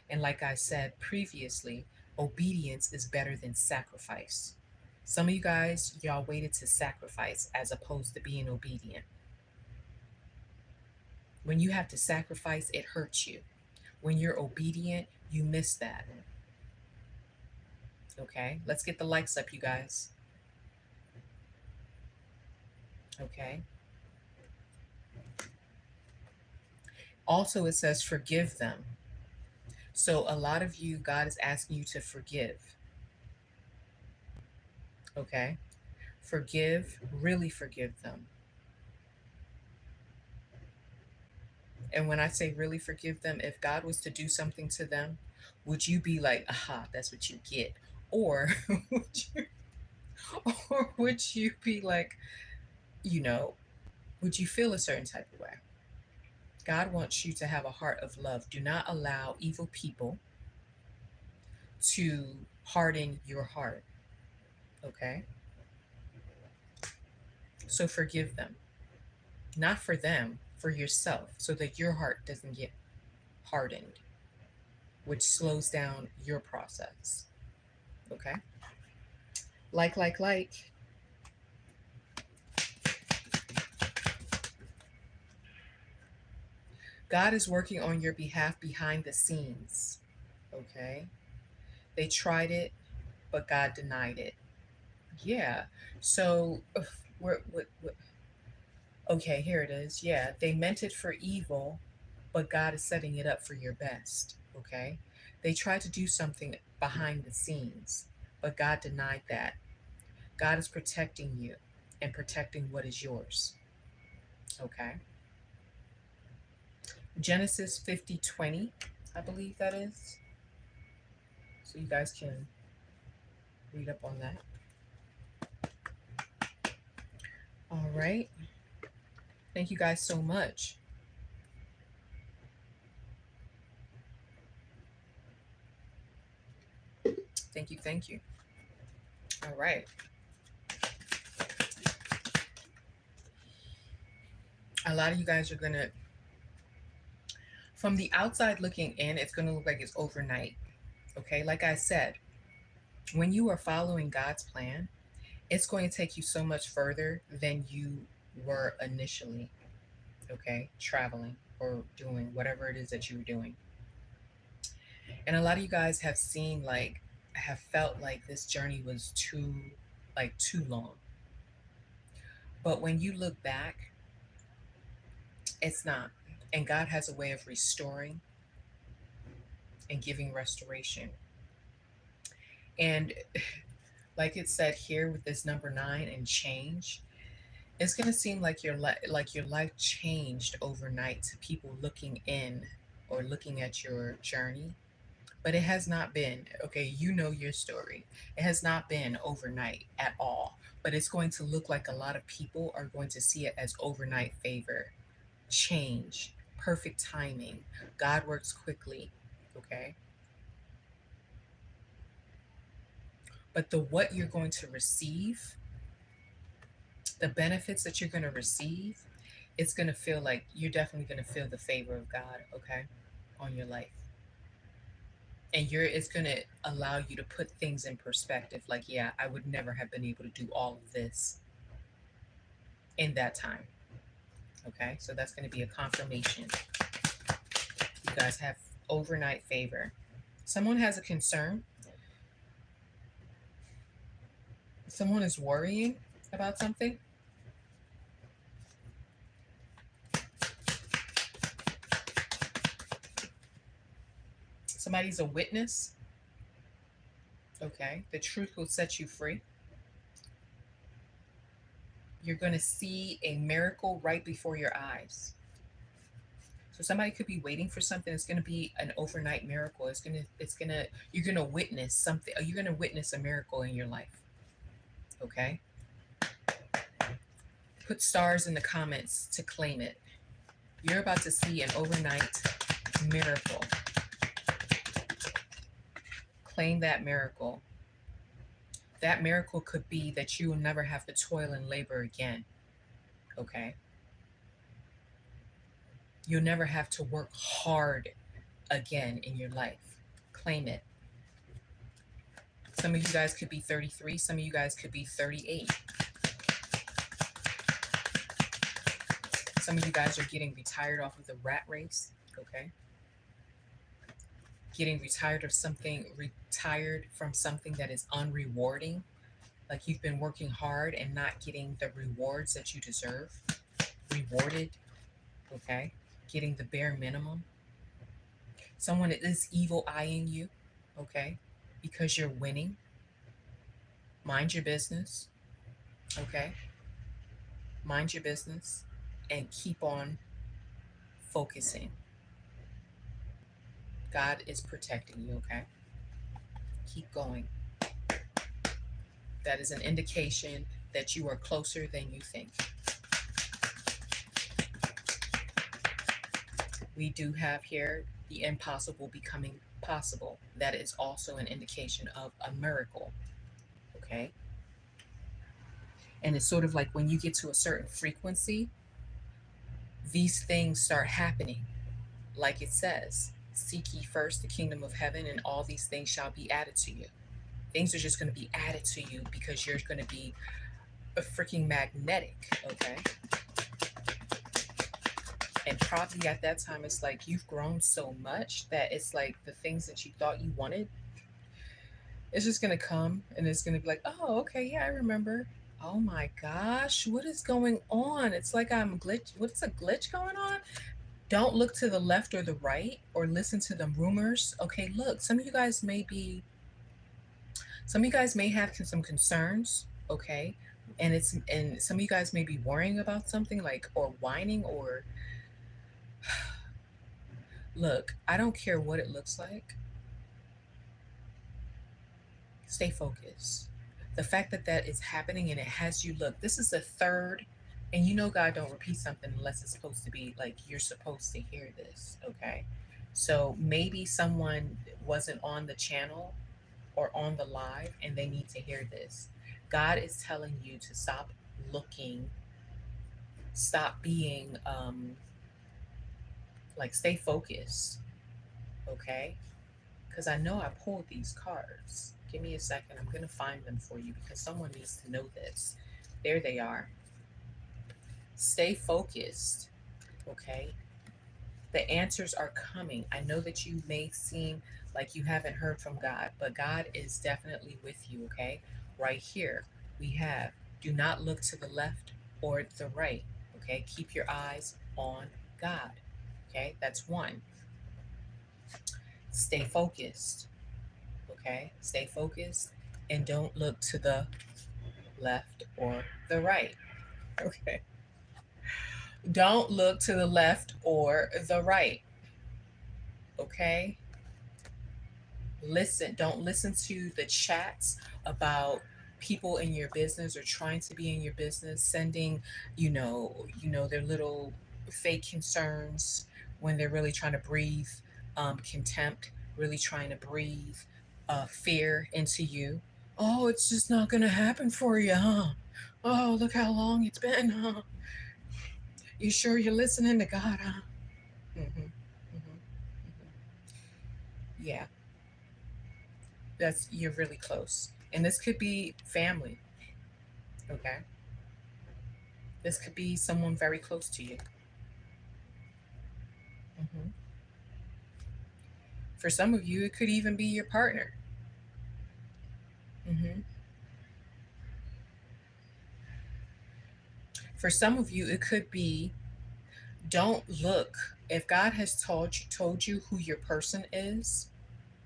And like I said previously, obedience is better than sacrifice. Some of you guys, y'all waited to sacrifice as opposed to being obedient. When you have to sacrifice, it hurts you. When you're obedient, you miss that. Okay, let's get the likes up, you guys. Okay. Also, it says forgive them. So, a lot of you, God is asking you to forgive. Okay. Forgive, really forgive them. And when I say really forgive them, if God was to do something to them, would you be like, aha, that's what you get? Or would you, or would you be like, you know, would you feel a certain type of way? God wants you to have a heart of love. Do not allow evil people to harden your heart. Okay? So forgive them. Not for them, for yourself, so that your heart doesn't get hardened, which slows down your process. Okay? Like. God is working on your behalf behind the scenes. Okay? They tried it, but God denied it. Yeah. So, what, okay, here it is. Yeah, they meant it for evil, but God is setting it up for your best. Okay? They tried to do something behind the scenes, but God denied that. God is protecting you and protecting what is yours. Okay? Genesis 50:20, I believe that is. So you guys can read up on that. All right. Thank you guys so much. Thank you. Thank you. All right. A lot of you guys are going to, from the outside looking in, it's going to look like it's overnight. Okay. Like I said, when you are following God's plan, it's going to take you so much further than you were initially. Okay. Traveling or doing whatever it is that you were doing. And a lot of you guys have seen, like, have felt like this journey was too long. But when you look back, it's not. And God has a way of restoring and giving restoration. And like it said here with this number nine and change, it's gonna seem like your life changed overnight to people looking in. or looking at your journey, but it has not been, okay, you know your story. It has not been overnight at all, but it's going to look like a lot of people are going to see it as overnight favor, change, perfect timing. God works quickly, okay? But the what you're going to receive, the benefits that you're going to receive, it's going to feel like you're definitely going to feel the favor of God, okay, on your life. And it's going to allow you to put things in perspective, like, yeah, I would never have been able to do all of this in that time. Okay, so that's going to be a confirmation. You guys have overnight favor. Someone has a concern. Someone is worrying about something. Somebody's a witness. Okay, the truth will set you free. You're going to see a miracle right before your eyes. So somebody could be waiting for something. It's going to be an overnight miracle. You're going to witness something. You're going to witness a miracle in your life. Okay? Put stars in the comments to claim it. You're about to see an overnight miracle. Claim that miracle. That miracle could be that you will never have to toil and labor again. Okay? You'll never have to work hard again in your life. Claim it. Some of you guys could be 33. Some of you guys could be 38. Some of you guys are getting retired off of the rat race. Okay? Getting retired from something that is unrewarding. Like you've been working hard and not getting the rewards that you deserve. Rewarded. Okay? Getting the bare minimum. Someone is evil eyeing you. Okay? Because you're winning. Mind your business. Okay? Mind your business and keep on focusing. God is protecting you, okay? Keep going. That is an indication that you are closer than you think. We do have here the impossible becoming possible. That is also an indication of a miracle, okay? And it's sort of like when you get to a certain frequency, these things start happening. Like it says, seek ye first the kingdom of heaven, and all these things shall be added to you. Things are just going to be added to you because you're going to be a freaking magnetic, okay? And probably at that time, it's like you've grown so much that it's like the things that you thought you wanted, it's just going to come and it's going to be like, oh, okay, yeah, I remember. Oh my gosh, what is going on? It's like I'm glitch. What's a glitch going on? Don't look to the left or the right or listen to the rumors. Okay, look, some of you guys may have some concerns, okay? And some of you guys may be worrying about something like or whining or look, I don't care what it looks like. Stay focused. The fact that that is happening and it has you look, this is the third, and you know God don't repeat something unless it's supposed to be like you're supposed to hear this, okay? So maybe someone wasn't on the channel or on the live and they need to hear this. God is telling you to stop looking, stop being like stay focused, okay? Because I know I pulled these cards. Give me a second. I'm going to find them for you because someone needs to know this. There they are. Stay focused, okay? The answers are coming. I know that you may seem like you haven't heard from God, but God is definitely with you, okay? Right here, we have do not look to the left or the right, okay? Keep your eyes on God, okay? That's one. Stay focused, okay? Stay focused and don't look to the left or the right, okay? Don't look to the left or the right. Okay? Don't listen to the chats about people in your business or trying to be in your business, sending, their little fake concerns when they're really trying to breathe contempt, really trying to breathe fear into you. Oh, it's just not going to happen for you, huh? Oh, look how long it's been, huh? You sure you're listening to God, huh? Mm-hmm, mm-hmm, mm-hmm. Yeah, you're really close. And this could be family, okay? This could be someone very close to you. Hmm. For some of you, it could even be your partner. Hmm. For some of you, it could be, don't look. If God has told you who your person is,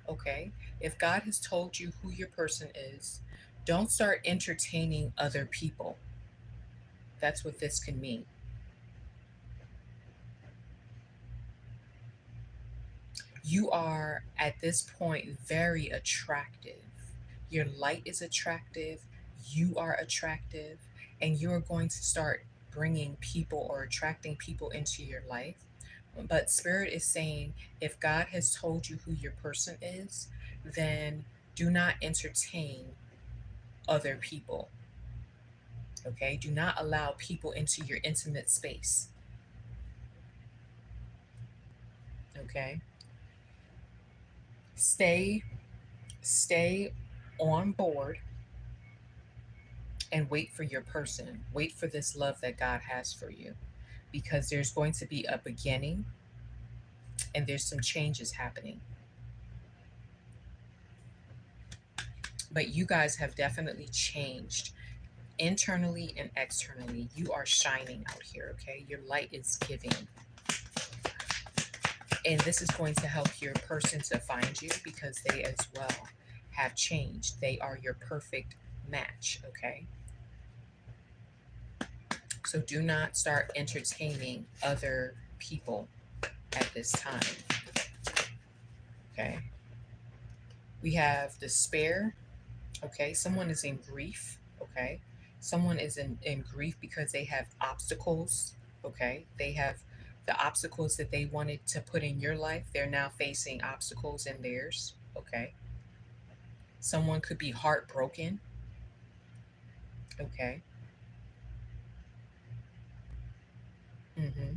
okay? If God has told you who your person is, don't start entertaining other people. That's what this can mean. You are at this point very attractive. Your light is attractive, you are attractive, and you are going to start bringing people or attracting people into your life. But Spirit is saying, if God has told you who your person is, then do not entertain other people. Okay? Do not allow people into your intimate space. Okay? Stay stay on board and wait for your person. Wait for this love that God has for you, because there's going to be a beginning and there's some changes happening. But you guys have definitely changed internally and externally. You are shining out here, okay? Your light is giving. And this is going to help your person to find you, because they as well have changed. They are your perfect match, okay? So do not start entertaining other people at this time, okay? We have despair, okay? Someone is in grief, okay? Someone is in grief because they have obstacles, okay? They have the obstacles that they wanted to put in your life. They're now facing obstacles in theirs, okay? Someone could be heartbroken, okay? Mm-hmm.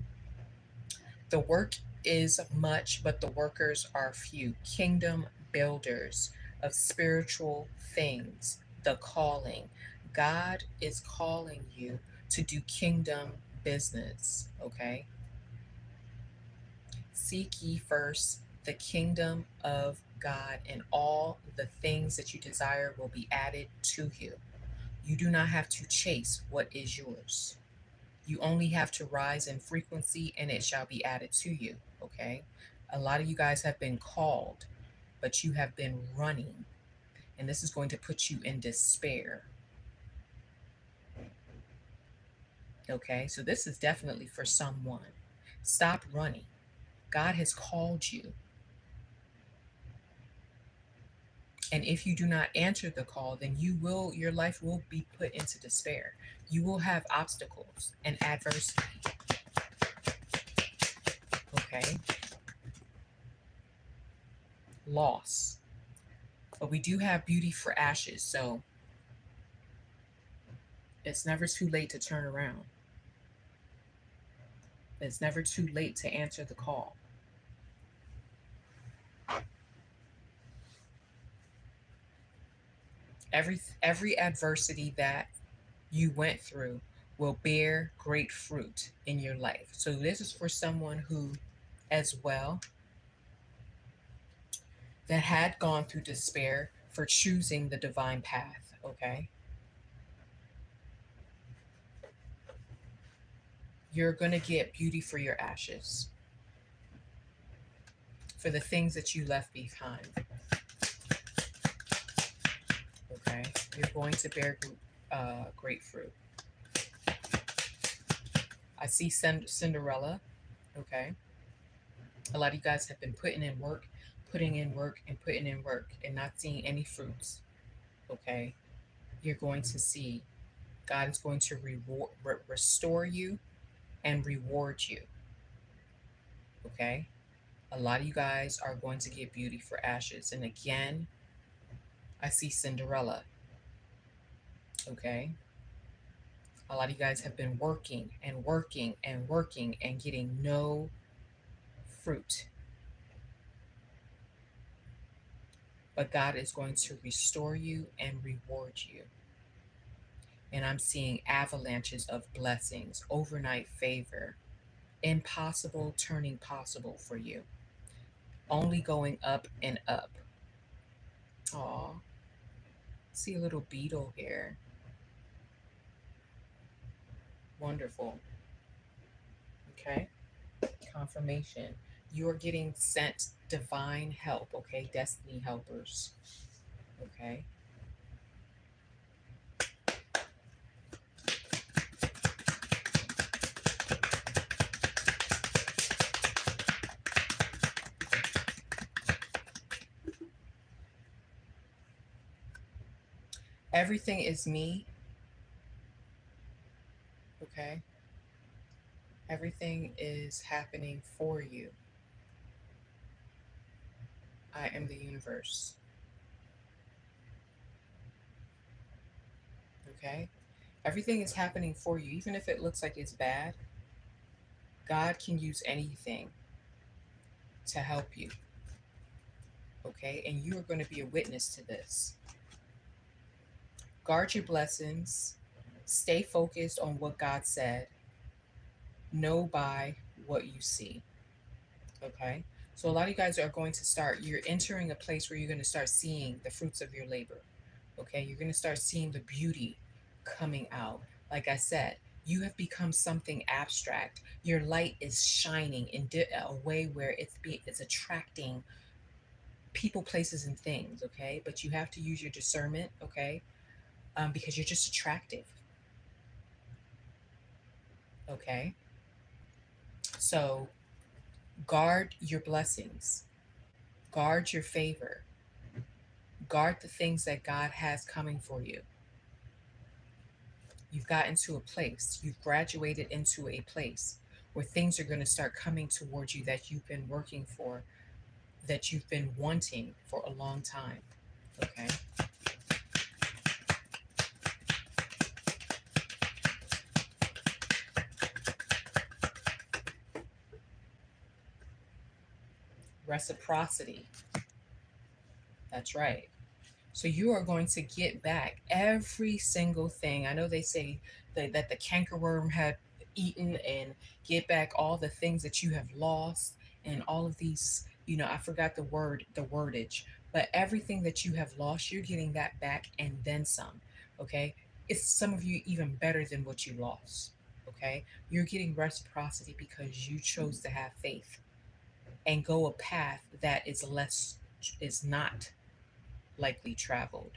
The work is much, but the workers are few. Kingdom builders of spiritual things, the calling. God is calling you to do kingdom business, okay? Seek ye first the kingdom of God, and all the things that you desire will be added to you. You do not have to chase what is yours. You only have to rise in frequency and it shall be added to you, okay? A lot of you guys have been called, but you have been running, and this is going to put you in despair, okay? So this is definitely for someone. Stop running. God has called you. And if you do not answer the call, then your life will be put into despair. You will have obstacles and adversity, okay? Loss. But we do have beauty for ashes, so it's never too late to turn around. It's never too late to answer the call. Every adversity that you went through will bear great fruit in your life. So this is for someone who, as well, that had gone through despair, for choosing the divine path, okay? You're going to get beauty for your ashes, for the things that you left behind, okay? You're going to bear great fruit. I see Cinderella, okay? A lot of you guys have been putting in work, putting in work, and putting in work and not seeing any fruits. Okay? You're going to see God is going to restore you and reward you. Okay? A lot of you guys are going to get beauty for ashes. And again, I see Cinderella. Okay? A lot of you guys have been working and working and working and getting no fruit. But God is going to restore you and reward you. And I'm seeing avalanches of blessings, overnight favor, impossible turning possible for you. Only going up and up. Aw, see a little beetle here. Wonderful. Okay. Confirmation. You are getting sent divine help. Okay. Destiny helpers. Okay. Everything is me. Okay. Everything is happening for you. I am the universe. Okay. Everything is happening for you. Even if it looks like it's bad, God can use anything to help you. Okay. And you are going to be a witness to this. Guard your blessings. Stay focused on what God said. Know by what you see. Okay. So a lot of you guys are going to start, you're entering a place where you're going to start seeing the fruits of your labor. Okay. You're going to start seeing the beauty coming out. Like I said, you have become something abstract. Your light is shining in a way where it's attracting people, places, and things. Okay. But you have to use your discernment. Okay. Because you're just attractive. Okay. So guard your blessings, guard your favor, guard the things that God has coming for you. You've gotten to a place, you've graduated into a place where things are going to start coming towards you that you've been working for, that you've been wanting for a long time. Okay. Reciprocity. That's right. So you are going to get back every single thing. I know they say that the cankerworm had eaten, and get back all the things that you have lost and all of these, I forgot the wordage, but everything that you have lost, you're getting that back and then some. Okay. It's some of you even better than what you lost. Okay. You're getting reciprocity because you chose to have faith and go a path that is not likely traveled,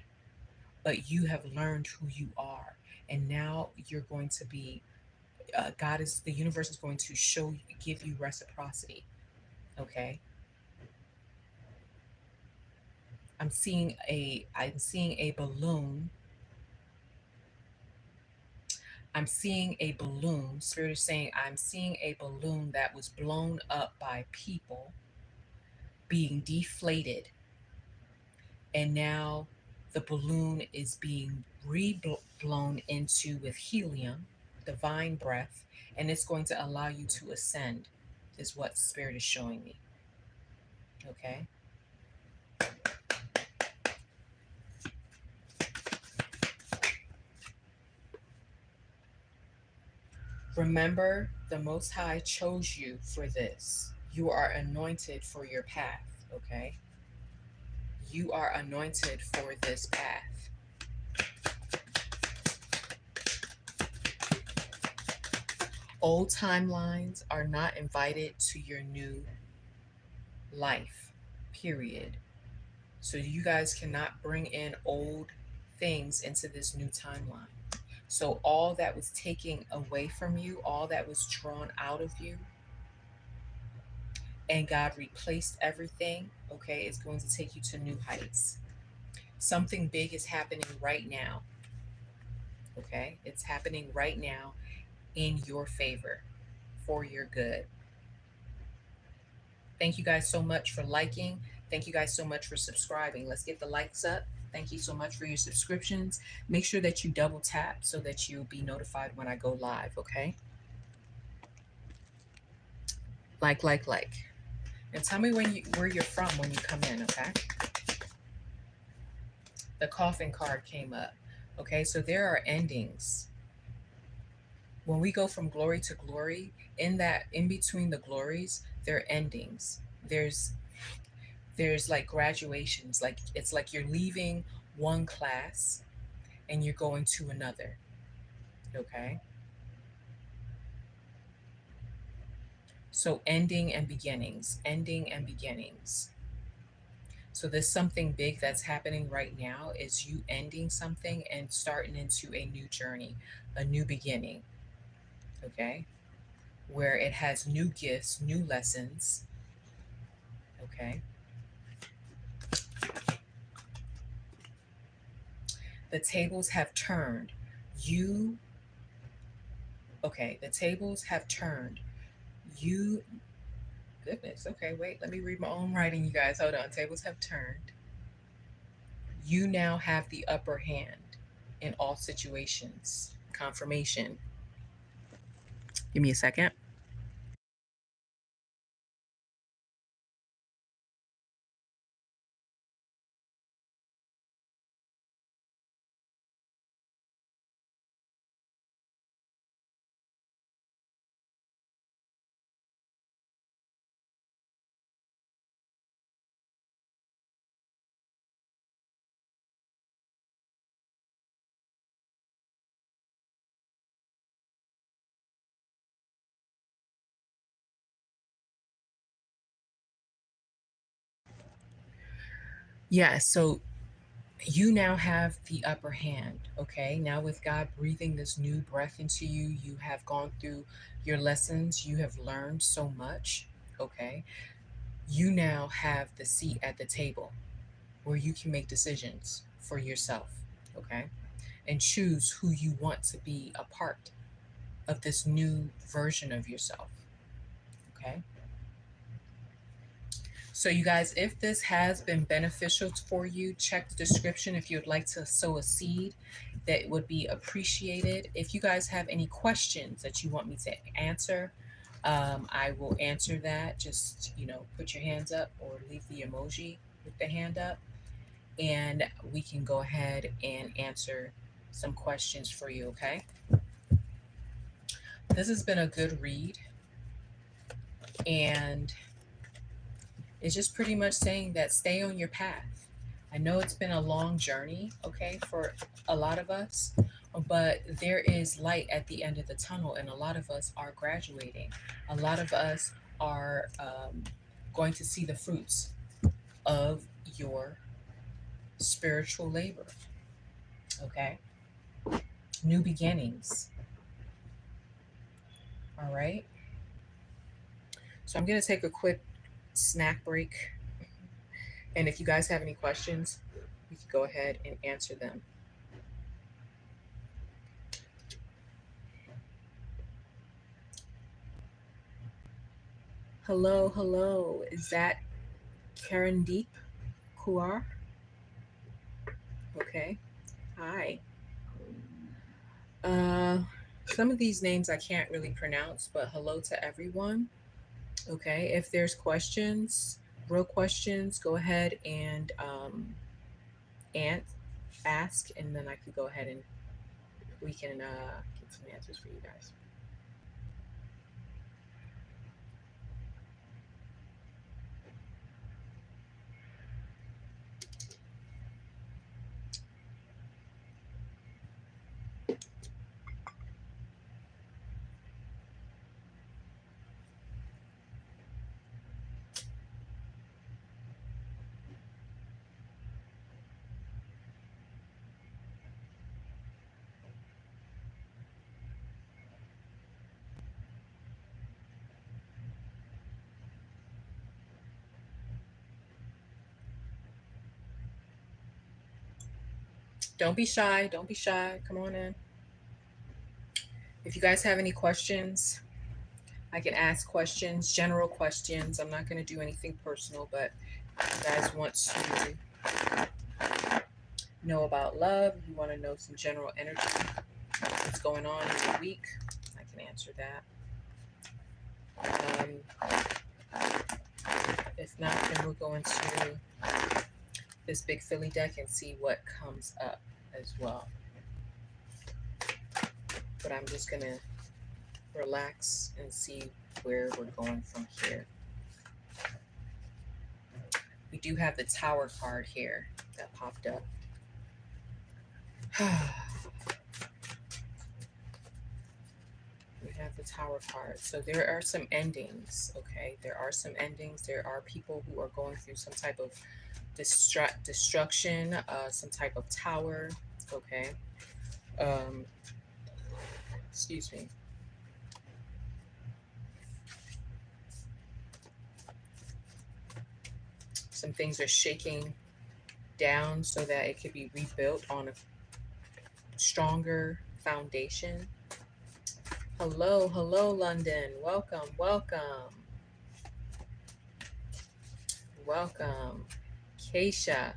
but you have learned who you are, and now you're going to be. The universe is going to give you reciprocity. Okay. I'm seeing a balloon. I'm seeing a balloon. Spirit is saying I'm seeing a balloon that was blown up by people being deflated, and now the balloon is being blown into with helium, divine breath, and it's going to allow you to ascend, is what Spirit is showing me. Okay. Remember, the Most High chose you for this. You are anointed for your path. Okay. You are anointed for this path. Old timelines are not invited to your new life, period. So you guys cannot bring in old things into this new timeline. So all that was taken away from you, all that was drawn out of you, and God replaced everything, okay, it's going to take you to new heights. Something big is happening right now, okay? It's happening right now in your favor, for your good. Thank you guys so much for liking. Thank you guys so much for subscribing. Let's get the likes up. Thank you so much for your subscriptions. Make sure that you double tap so that you'll be notified when I go live, okay? Like. And tell me where you're from when you come in, okay? The coffin card came up. Okay, so there are endings. When we go from glory to glory, in between the glories, there are endings. There's like graduations, like it's like you're leaving one class and you're going to another. Okay? So ending and beginnings, ending and beginnings. So there's something big that's happening right now is you ending something and starting into a new journey, a new beginning. Okay? Where it has new gifts, new lessons. Okay? The tables have turned. You, okay, the tables have turned. You, goodness, okay, wait, let me read my own writing, you guys. Hold on. Tables have turned. You now have the upper hand in all situations. Confirmation. Give me a second. Yeah, so you now have the upper hand. Okay, now with God breathing this new breath into you, you have gone through your lessons, you have learned so much. Okay, you now have the seat at the table where you can make decisions for yourself. Okay, and choose who you want to be a part of this new version of yourself. Okay, so, you guys, if this has been beneficial for you, check the description if you'd like to sow a seed. That would be appreciated. If you guys have any questions that you want me to answer, I will answer that. Just, put your hands up or leave the emoji with the hand up, and we can go ahead and answer some questions for you, okay? This has been a good read, and it's just pretty much saying that stay on your path. I know it's been a long journey, okay, for a lot of us, but there is light at the end of the tunnel, and a lot of us are graduating. A lot of us are going to see the fruits of your spiritual labor, okay? New beginnings, all right? So I'm going to take a quick snack break, and if you guys have any questions, we can go ahead and answer them. Hello, hello. Is that Karandeep Kaur? Okay. Hi. Uh, some of these names I can't really pronounce, but hello to everyone. Okay. If there's questions, real questions, go ahead and and ask, and then I could go ahead and we can get some answers for you guys. Don't be shy. Don't be shy. Come on in. If you guys have any questions, I can ask questions, general questions. I'm not going to do anything personal, but if you guys want to know about love, you want to know some general energy, what's going on in the week, I can answer that. If not, then we'll go into this big Philly deck and see what comes up as well. But I'm just going to relax and see where we're going from here. We do have the Tower card here that popped up. We have the Tower card. So there are some endings, okay? There are some endings. There are people who are going through some type of destruction, some type of tower, okay? Excuse me. Some things are shaking down so that it could be rebuilt on a stronger foundation. Hello, hello, London. Welcome, welcome. Welcome. Keisha.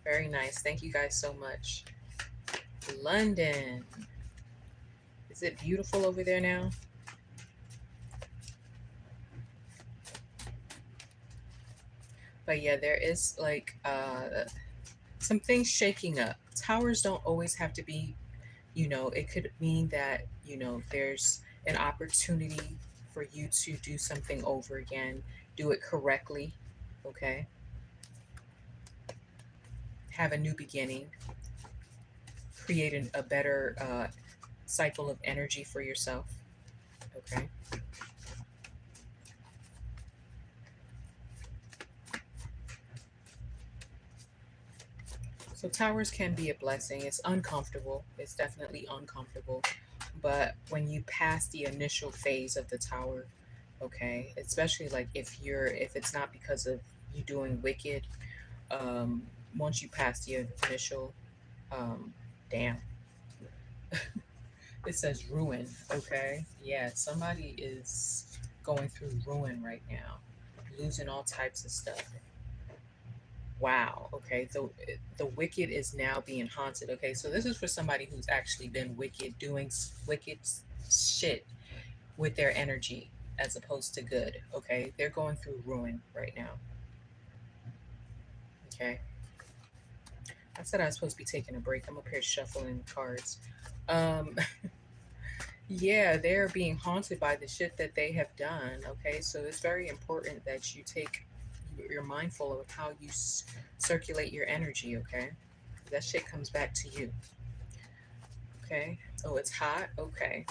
Very nice. Thank you guys so much. London. Is it beautiful over there now? But yeah, there is like some things shaking up. Towers don't always have to be, it could mean that, there's an opportunity for you to do something over again, do it correctly, okay? Have a new beginning, create a better cycle of energy for yourself, okay? So towers can be a blessing. It's uncomfortable. It's definitely uncomfortable. But when you pass the initial phase of the tower, okay, especially like if it's not because of you doing wicked, once you pass the initial, damn, it says ruin, okay? Yeah, somebody is going through ruin right now, losing all types of stuff. Wow. Okay. So the wicked is now being haunted. Okay. So this is for somebody who's actually been wicked, doing wicked shit with their energy as opposed to good. Okay. They're going through ruin right now. Okay. I said I was supposed to be taking a break. I'm up here shuffling cards. Um, yeah, they're being haunted by the shit that they have done. Okay. So it's very important that you're mindful of how you circulate your energy. Okay. That shit comes back to you. Okay. Oh, it's hot. Okay.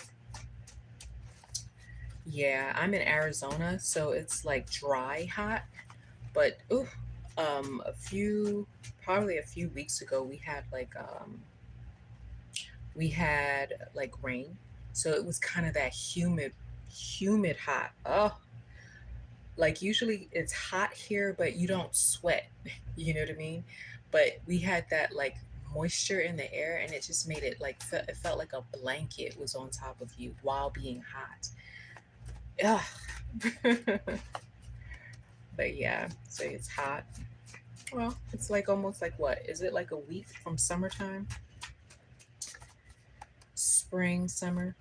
Yeah, I'm in Arizona, so it's like dry hot. But ooh, probably a few weeks ago, we had like rain, so it was kind of that humid hot. Oh, like usually it's hot here, but you don't sweat. You know what I mean? But we had that like moisture in the air, and it just made it like it felt like a blanket was on top of you while being hot. Ugh. But yeah, so it's hot. Well, it's like almost like what? Is it like a week from summertime? Spring, summer.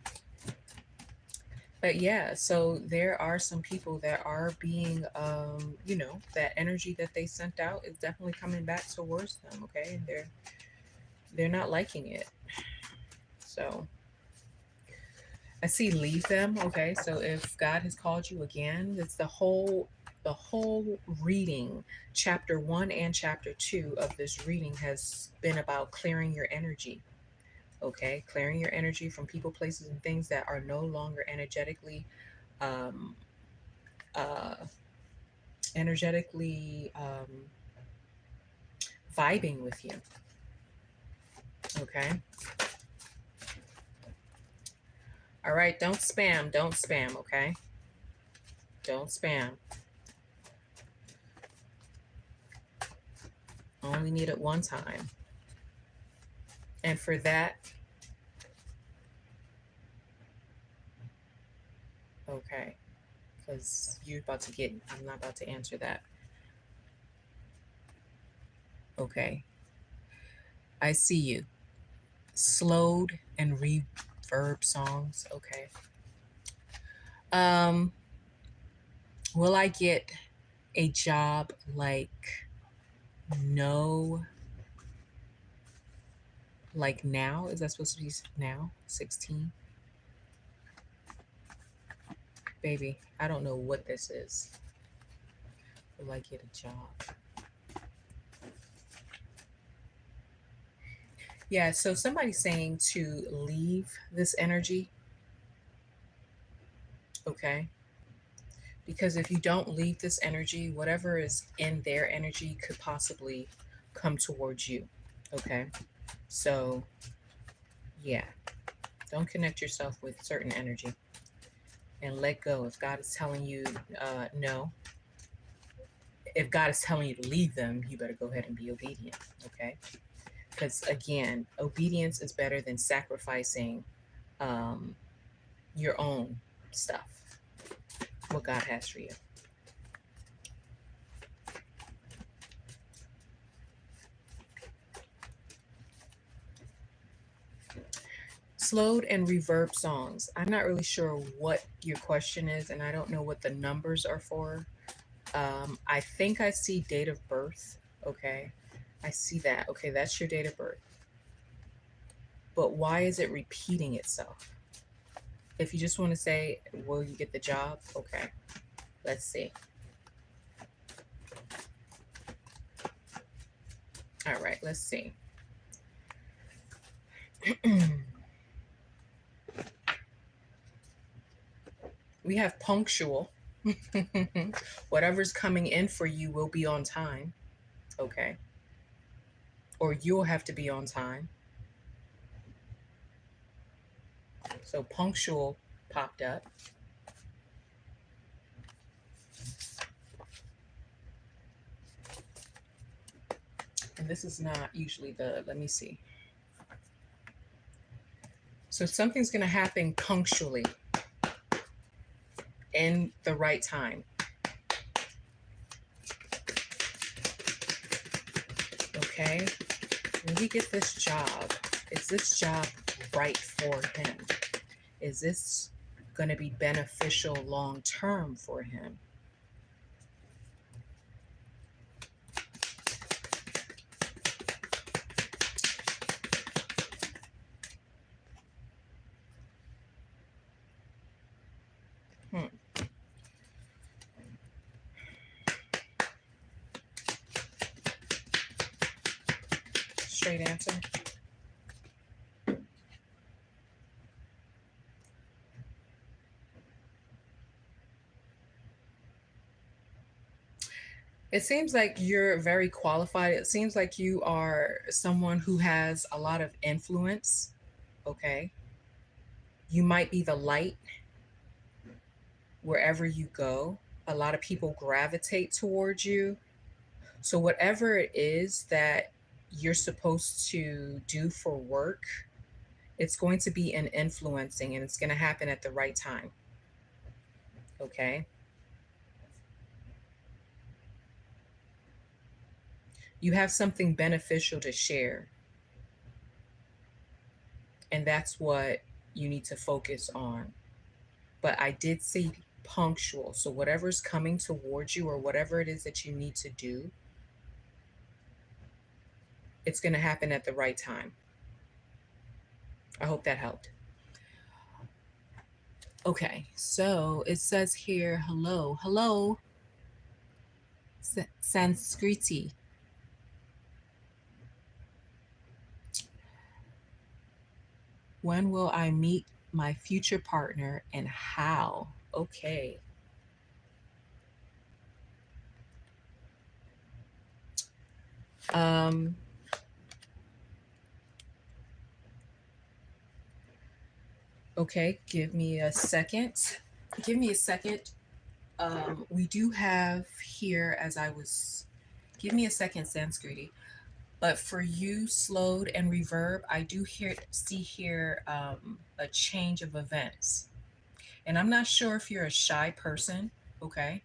But yeah, so there are some people that are being, that energy that they sent out is definitely coming back towards them. Okay, and they're not liking it. So I see leave them. Okay, so if God has called you again, it's the whole reading, chapter 1 and chapter 2 of this reading has been about clearing your energy. Okay, clearing your energy from people, places, and things that are no longer um, uh, energetically vibing with you. Okay. All right. Don't spam. Don't spam. Okay. Don't spam. Only need it one time. And for that, okay, because you're about to get, I'm not about to answer that. Okay, I see you. Slowed and reverb songs. Okay. Um, will I get a job like no, like now? Is that supposed to be now? 16? Baby, I don't know what this is. Will I get a job? Yeah, so somebody's saying to leave this energy, okay? Because if you don't leave this energy, whatever is in their energy could possibly come towards you, okay? So, yeah, don't connect yourself with certain energy and let go. If God is telling you no, if God is telling you to leave them, you better go ahead and be obedient, okay? Because again, obedience is better than sacrificing um, your own stuff, what God has for you. Slowed and reverb songs. I'm not really sure what your question is, and I don't know what the numbers are for. I think I see date of birth. Okay. I see that. Okay, that's your date of birth. But why is it repeating itself? If you just want to say, will you get the job? Okay. Let's see. All right, let's see. We have punctual. Whatever's coming in for you will be on time. Okay. Or you'll have to be on time. So punctual popped up. And this is not usually the, let me see. So something's going to happen punctually in the right time. Okay. When we get this job, is this job right for him? Is this going to be beneficial long term for him? Straight answer. It seems like you're very qualified. It seems like you are someone who has a lot of influence. Okay. You might be the light wherever you go. A lot of people gravitate towards you. So, whatever it is that you're supposed to do for work, it's going to be an influencing and it's going to happen at the right time. Okay. You have something beneficial to share. And that's what you need to focus on. But I did say punctual. So, whatever's coming towards you or whatever it is that you need to do, it's going to happen at the right time. I hope that helped. Okay, so it says here, hello, hello, Sanskriti. When will I meet my future partner and how? Okay. Um, okay, give me a second. Give me a second. We do have here, as I was, give me a second, Sanskriti. But for you, slowed and reverb, I do see here a change of events. And I'm not sure if you're a shy person, okay?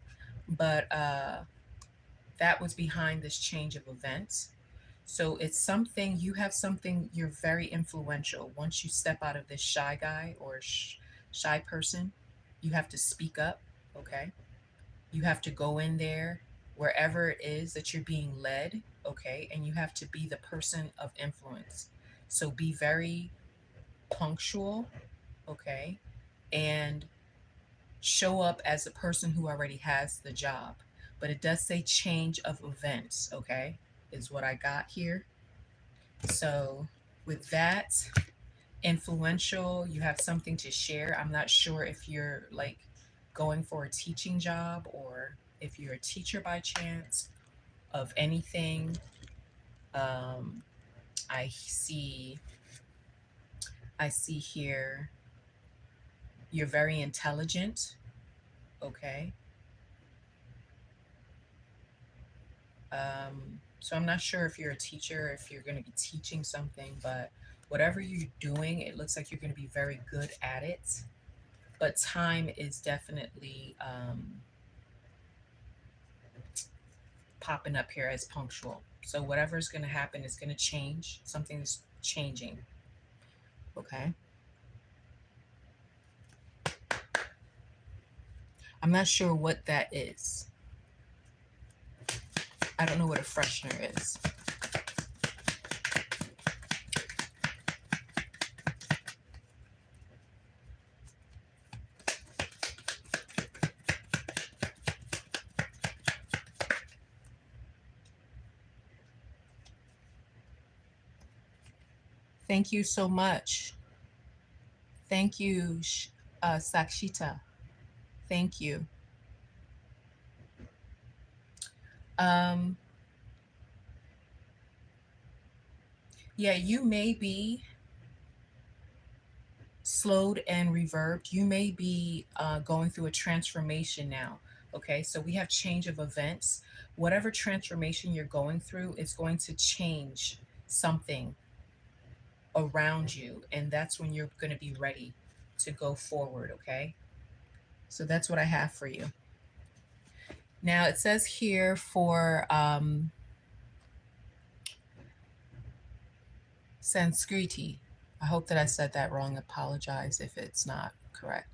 But that was behind this change of events. So it's something, you have something, you're very influential. Once you step out of this shy guy or shy person, you have to speak up, okay? You have to go in there wherever it is that you're being led, okay? And you have to be the person of influence. So be very punctual, okay? And show up as a person who already has the job. But it does say change of events, okay? Is what I got here. So with that, influential, you have something to share. I'm not sure if you're like going for a teaching job or if you're a teacher by chance of anything. Um, I see I see here you're very intelligent, okay? So I'm not sure if you're a teacher, if you're going to be teaching something, but whatever you're doing, it looks like you're going to be very good at it. But time is definitely popping up here as punctual. So whatever's going to happen is going to change. Something's changing. Okay. I'm not sure what that is. I don't know what a freshener is. Thank you so much. Thank you, Sakshita. Thank you. Um, yeah, you may be slowed and reverbed. You may be going through a transformation now. Okay, so we have change of events. Whatever transformation you're going through is going to change something around you, and that's when you're going to be ready to go forward. Okay, so that's what I have for you. Now it says here for Sanskriti. I hope that I said that wrong. Apologize if it's not correct.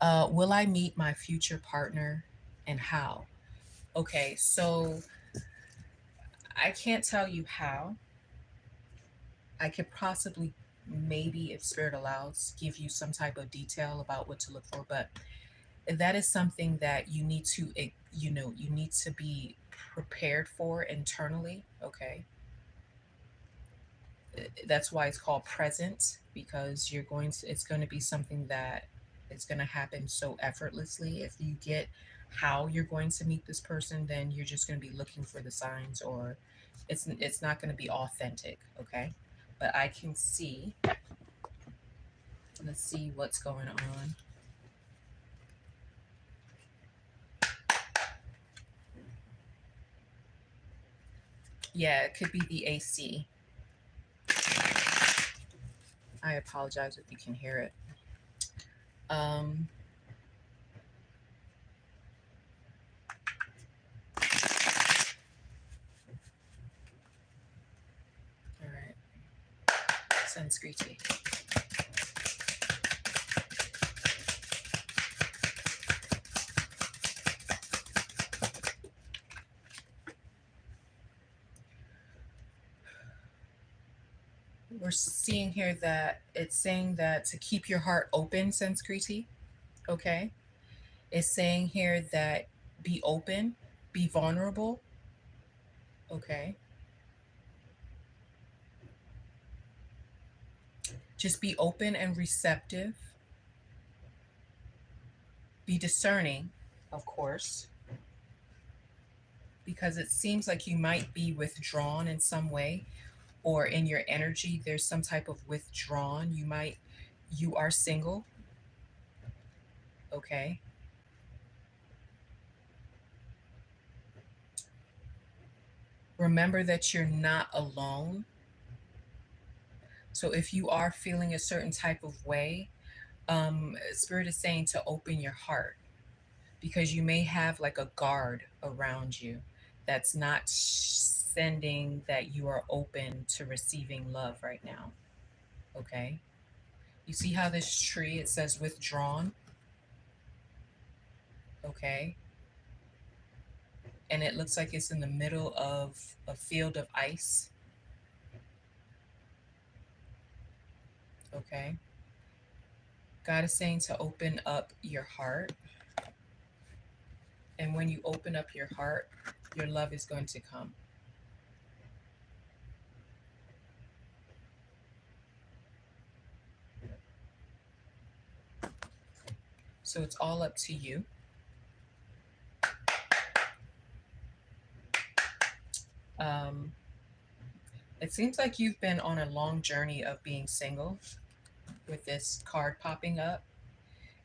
Will I meet my future partner and how? Okay, so I can't tell you how. I could possibly, maybe if Spirit allows, give you some type of detail about what to look for, but that is something that you need to, you need to be prepared for internally. Okay, that's why it's called present, because it's going to be something that it's going to happen so effortlessly. If you get how you're going to meet this person, then you're just going to be looking for the signs, or it's not going to be authentic. Okay, but I can see, let's see what's going on. Yeah, it could be the AC. I apologize if you can hear it. um all right, Sanskriti. We're seeing here that it's saying that to keep your heart open, Sanskriti. Okay, it's saying here that be open, be vulnerable. Okay, just be open and receptive. Be discerning, of course, because it seems like you might be withdrawn in some way, or in your energy there's some type of withdrawn. You are single. Okay, Remember that you're not alone. So if you are feeling a certain type of way, Spirit is saying to open your heart, because you may have like a guard around you that's not sending that you are open to receiving love right now. Okay. You see how this tree, it says withdrawn? Okay. And it looks like it's in the middle of a field of ice. Okay. God is saying to open up your heart. And when you open up your heart, your love is going to come. So it's all up to you. Um, it seems like you've been on a long journey of being single with this card popping up,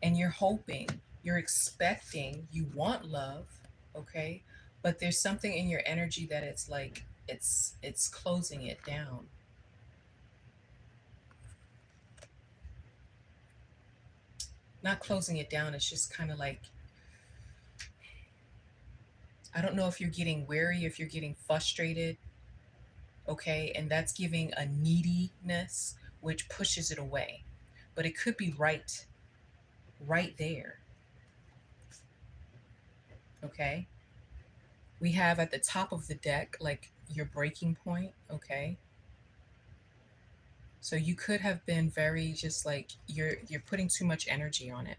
and you're hoping, you're expecting, you want love, okay? But there's something in your energy that it's like it's closing it down. Not closing it down, it's just kind of like, I don't know if you're getting weary, if you're getting frustrated, okay? And that's giving a neediness which pushes it away. But it could be right there, okay? We have at the top of the deck like your breaking point, okay? So you could have been very just like you're putting too much energy on it.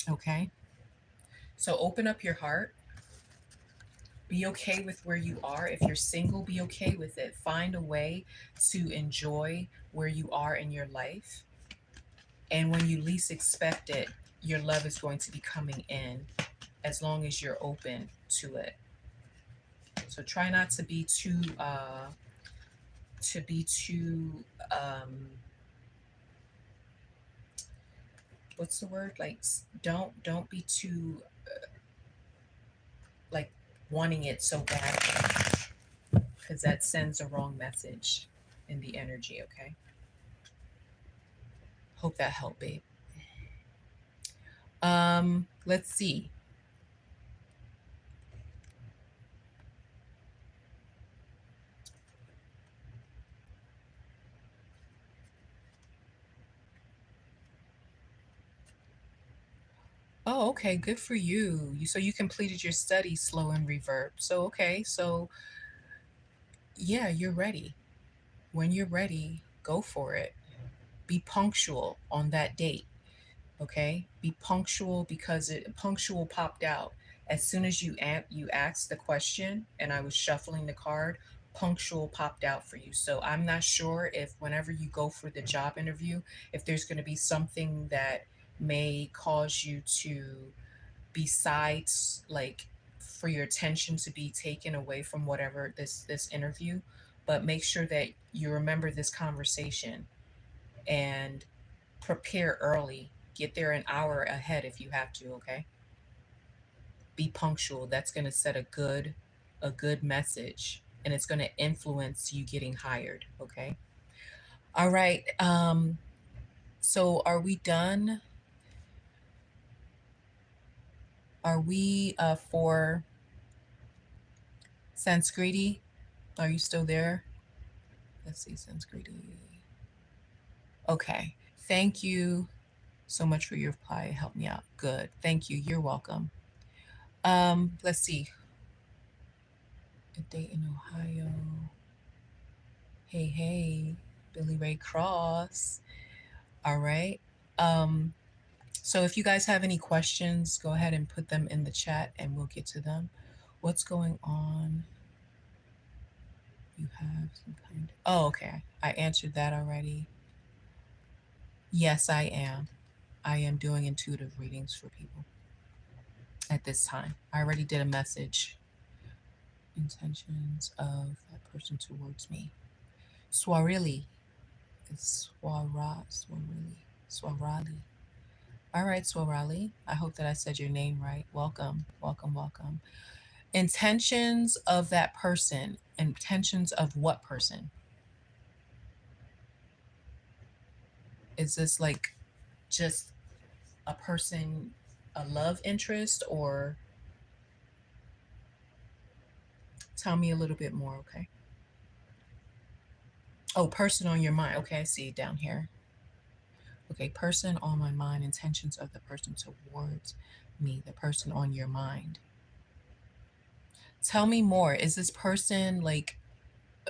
Okay? So open up your heart. Be okay with where you are. If you're single, be okay with it. Find a way to enjoy where you are in your life. And when you least expect it, your love is going to be coming in as long as you're open to it. So try not to be too what's the word, like don't be too like wanting it so bad, because that sends a wrong message in the energy. Okay, hope that helped, babe. Let's see. Oh, okay, good for you. So you completed your study, slow and reverb. So okay, so yeah, you're ready. When you're ready, go for it. Be punctual on that date. Okay, be punctual, because it punctual popped out as soon as you asked the question and I was shuffling the card. Punctual popped out for you. So I'm not sure if whenever you go for the job interview, if there's going to be something that may cause you to, besides like, for your attention to be taken away from whatever this interview. But make sure that you remember this conversation and prepare early. Get there an hour ahead if you have to, okay? Be punctual. That's going to set a good message, and it's going to influence you getting hired, okay? All right. So are we done? Are we for Sanskriti? Are you still there? Let's see, Sanskriti. Okay. Thank you so much for your reply. It helped me out. Good. Thank you. You're welcome. Let's see. A date in Ohio. Hey, hey, Billy Ray Cross. All right. Um, so if you guys have any questions, go ahead and put them in the chat and we'll get to them. What's going on? You have some kind of. Oh, okay. I answered that already. Yes, I am. I am doing intuitive readings for people at this time. I already did a message. Intentions of that person towards me. Swarili. It's Swarali. All right, Swarali. I hope that I said your name right. Welcome, welcome, welcome. Intentions of that person. Intentions of what person? Is this like just a person, a love interest, or tell me a little bit more, okay? Oh, person on your mind. Okay, I see it down here. Okay, person on my mind, intentions of the person towards me, the person on your mind. Tell me more. Is this person like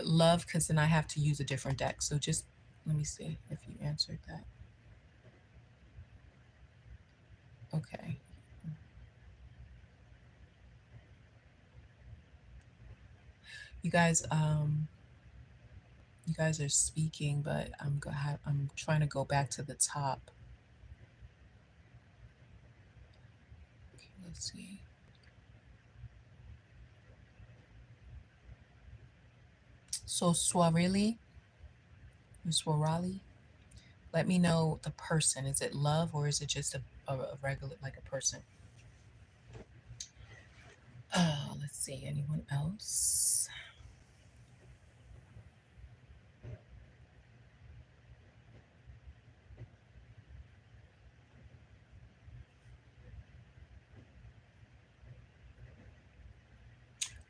love? Because then I have to use a different deck. So just let me see if you answered that. Okay. You guys, you guys are speaking, but I'm trying to go back to the top. Okay, let's see. So Swarali, let me know the person. Is it love or is it just a regular, like a person? Let's see. Anyone else?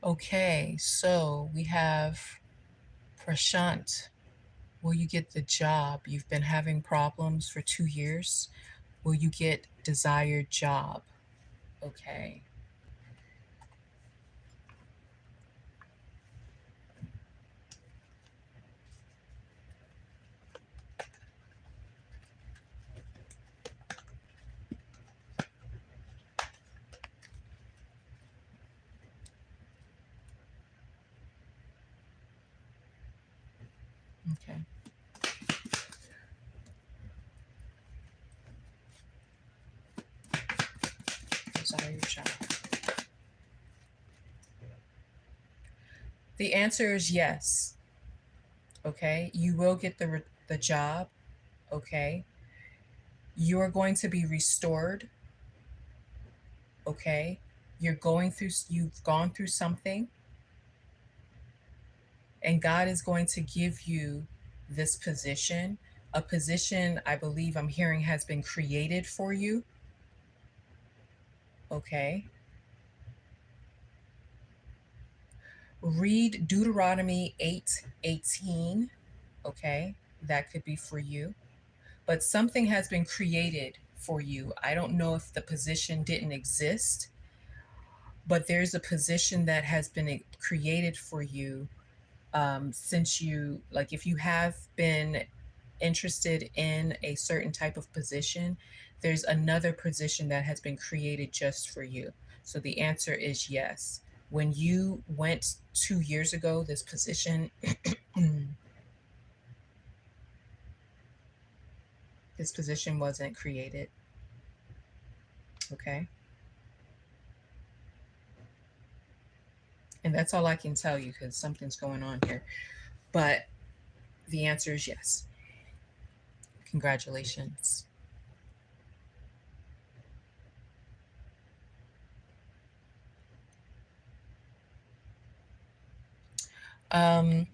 Okay, so we have Prashant. Will you get the job? You've been having problems for 2 years. Will you get desired job? Okay. Okay. Desired job. The answer is yes. Okay. You will get the job. Okay. You are going to be restored. Okay. You've gone through something, and God is going to give you this position. A position I believe I'm hearing has been created for you. Okay. Read Deuteronomy 8:18. Okay. That could be for you. But something has been created for you. I don't know if the position didn't exist, but there's a position that has been created for you, since you, like, if you have been interested in a certain type of position, there's another position that has been created just for you. So the answer is yes. When you went 2 years ago, this position, this position wasn't created. Okay. And that's all I can tell you because something's going on here. But the answer is yes. Congratulations. Um,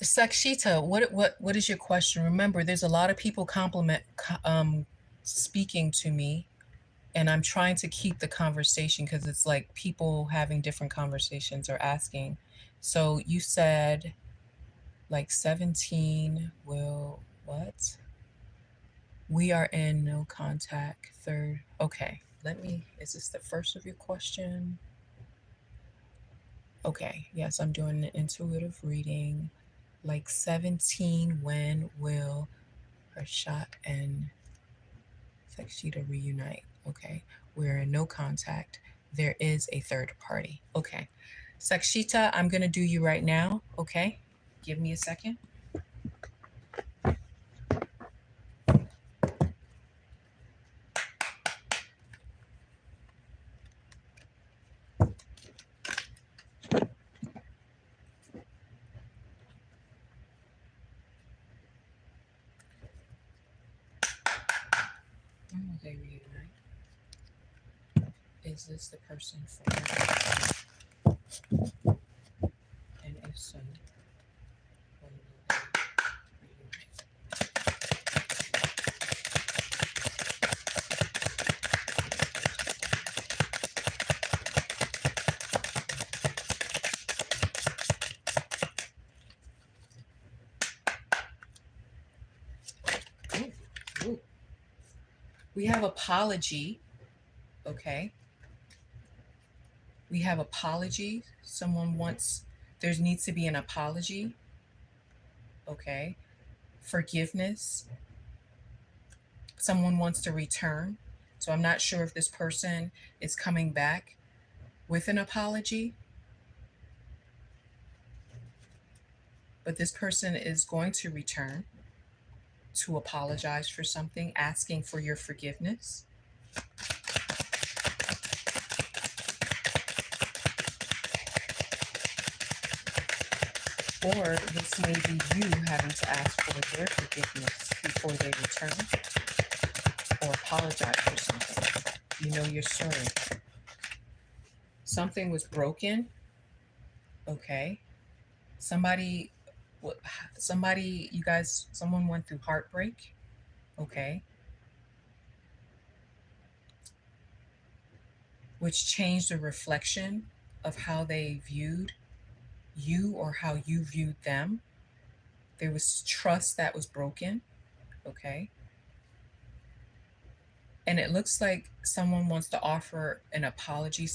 Sakshita, what is your question? Remember, there's a lot of people speaking to me, and I'm trying to keep the conversation because it's like people having different conversations or asking. So you said like 17 will what? We are in no contact. Third. Okay. Is this the first of your question? Okay. Yes, I'm doing an intuitive reading. Like 17, when will Rashad and Sakshita reunite? Okay. We're in no contact. There is a third party. Okay. Sakshita, I'm going to do you right now. Okay. Give me a second. they reunite? Is this the person forever? And if so, when will they reunite? Ooh, ooh. We have apology. Okay. We have apology. Someone wants, there needs to be an apology. Okay. Forgiveness. Someone wants to return. So I'm not sure if this person is coming back with an apology, but this person is going to return to apologize for something, asking for your forgiveness. Or this may be you having to ask for their forgiveness before they return or apologize for something. You know your story. Something was broken. Okay. Somebody, you guys, someone went through heartbreak. Okay. Which changed the reflection of how they viewed you or how you viewed them. There was trust that was broken. Okay. And it looks like someone wants to offer an apology.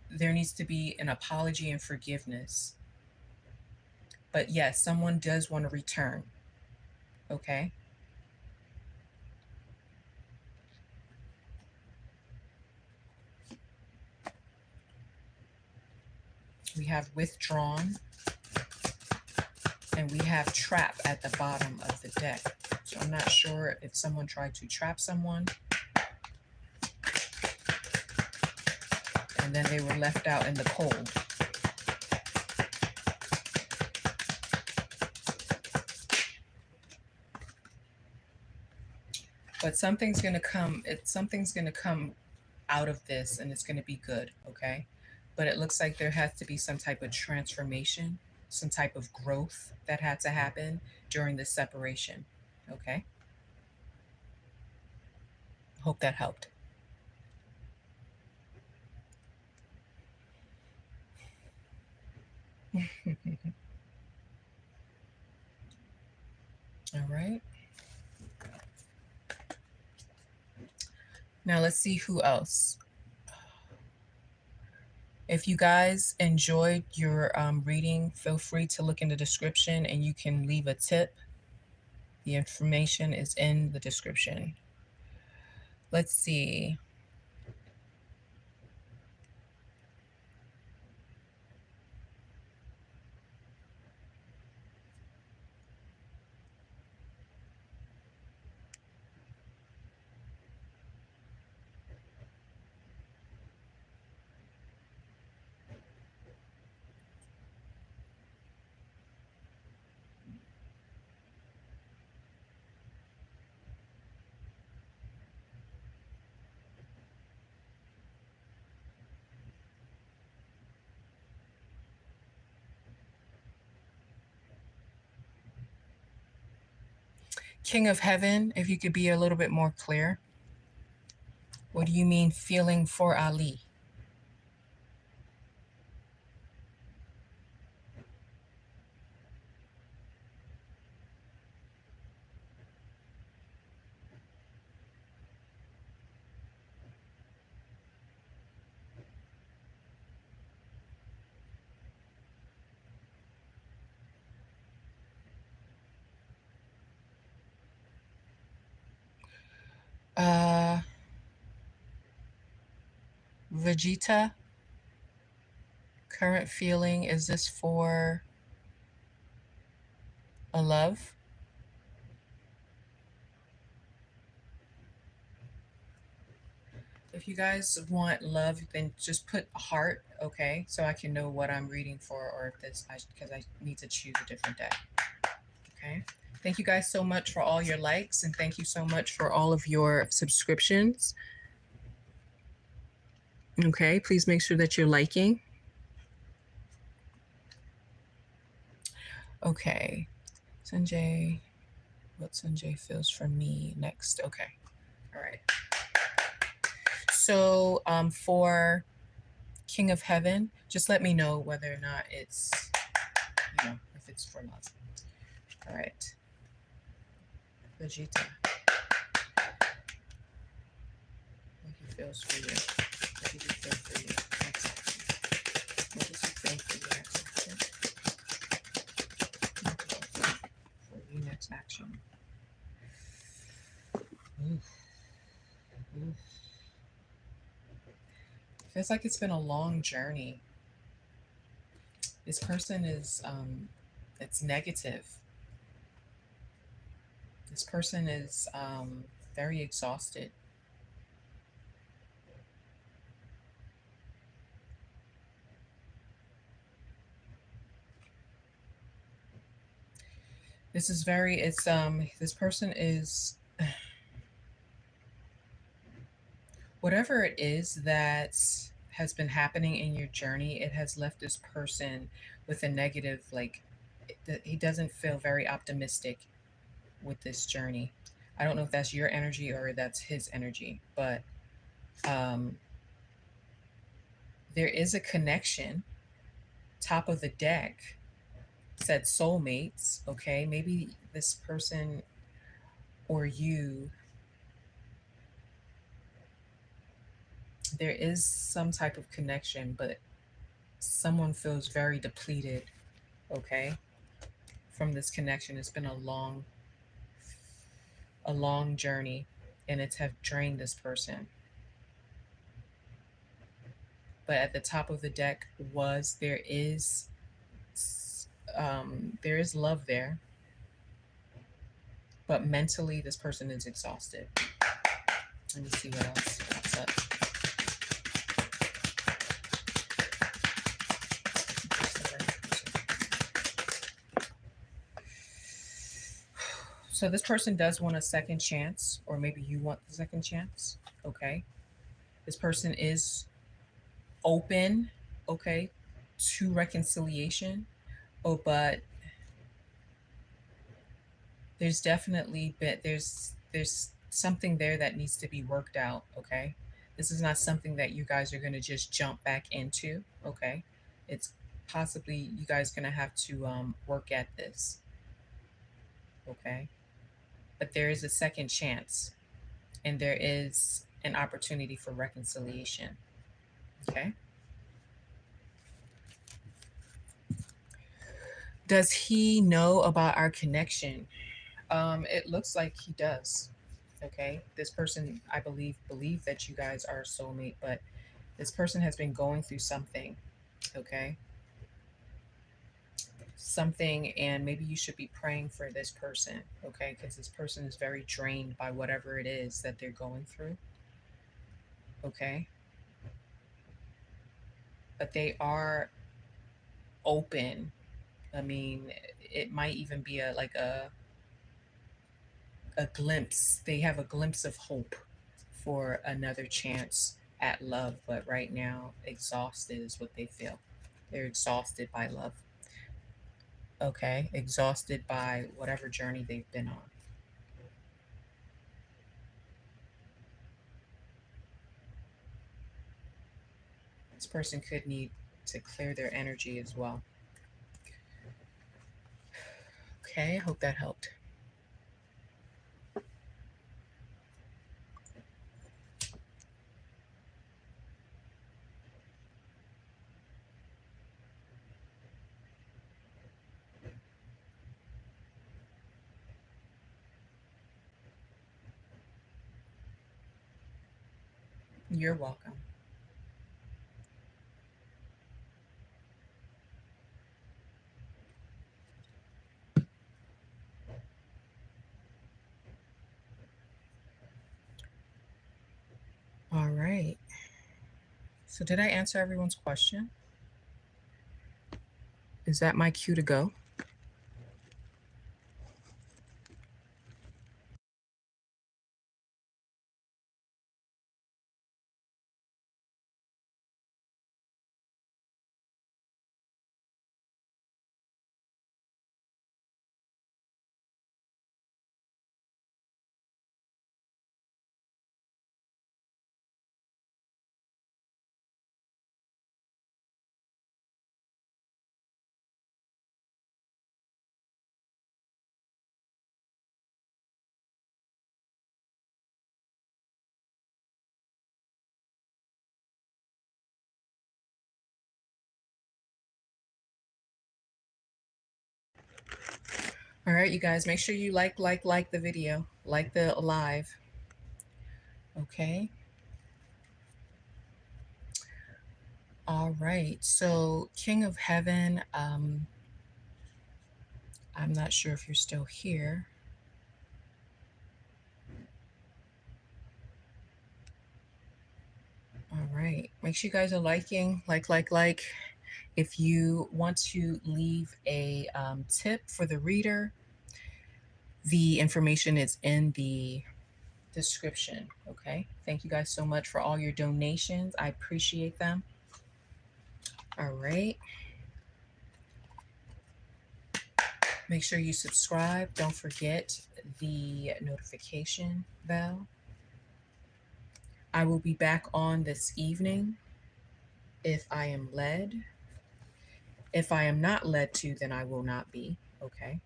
There needs to be an apology and forgiveness. But yes, someone does want to return. Okay. We have withdrawn and we have trap at the bottom of the deck. So I'm not sure if someone tried to trap someone and then they were left out in the cold. But something's going to come out of this and it's going to be good, okay? But it looks like there has to be some type of transformation, some type of growth that had to happen during this separation, okay? Hope that helped. All right. Now let's see who else. If you guys enjoyed your reading, feel free to look in the description and you can leave a tip. The information is in the description. Let's see. King of Heaven, if you could be a little bit more clear. What do you mean feeling for Ali? Uh, Vegeta, current feeling, is this for a love? If you guys want love, then just put heart, okay? So I can know what I'm reading for or if this, because I need to choose a different deck, okay? Thank you guys so much for all your likes, and thank you so much for all of your subscriptions. Okay, please make sure that you're liking. Okay, Sanjay, what Sanjay feels for me next. Okay, all right. So for King of Heaven, just let me know whether or not it's, if it's for love. All right. Vegeta, what he feels for you. What does he feel for you? Next action. What does he feel for you? Next action. For you, next action. Oof. Oof. Feels like it's been a long journey. This person is, it's negative. This person is very exhausted. This is very, this person is, whatever it is that has been happening in your journey, it has left this person with a negative, like, he doesn't feel very optimistic with this journey. I don't know if that's your energy or that's his energy, but um, there is a connection. Top of the deck said soulmates. Okay, maybe this person or you, there is some type of connection, but someone feels very depleted. Okay, from this connection, it's been a long journey, and it's have drained this person. But at the top of the deck was there is love there, but mentally this person is exhausted. Let me see what else pops up. So this person does want a second chance, or maybe you want the second chance. Okay, this person is open, okay, to reconciliation. Oh, but there's definitely been there's something there that needs to be worked out. Okay, this is not something that you guys are going to just jump back into. Okay, it's possibly you guys going to have to work at this. Okay, but there is a second chance, and there is an opportunity for reconciliation. Okay, does he know about our connection? It looks like he does. Okay, this person, I believe that you guys are a soulmate, but this person has been going through something. Okay, something, and maybe you should be praying for this person. Okay, because this person is very drained by whatever it is that they're going through. Okay, but they are open. I mean, it might even be a glimpse. They have a glimpse of hope for another chance at love, but right now, exhausted is what they feel. They're exhausted by love. Okay, exhausted by whatever journey they've been on. This person could need to clear their energy as well. Okay, I hope that helped. You're welcome. All right. So, did I answer everyone's question? Is that my cue to go? All right, you guys, make sure you like the video, like the live. Okay. All right. So, King of Heaven, I'm not sure if you're still here. All right. Make sure you guys are liking, like. If you want to leave a tip for the reader, the information is in the description. Okay. Thank you guys so much for all your donations. I appreciate them. All right. Make sure you subscribe. Don't forget the notification bell. I will be back on this evening if I am led. If I am not led to, then I will not be. Okay.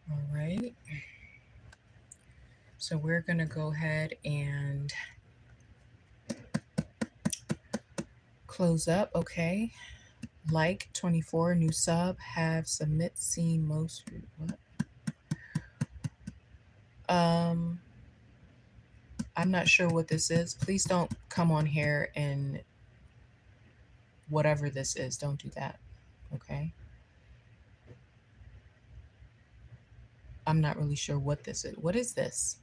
All right. So we're going to go ahead and close up. Okay. Like 24, new sub, have submit, seen most. What? I'm not sure what this is. Please don't come on here and whatever this is, don't do that. Okay. I'm not really sure what this is. What is this?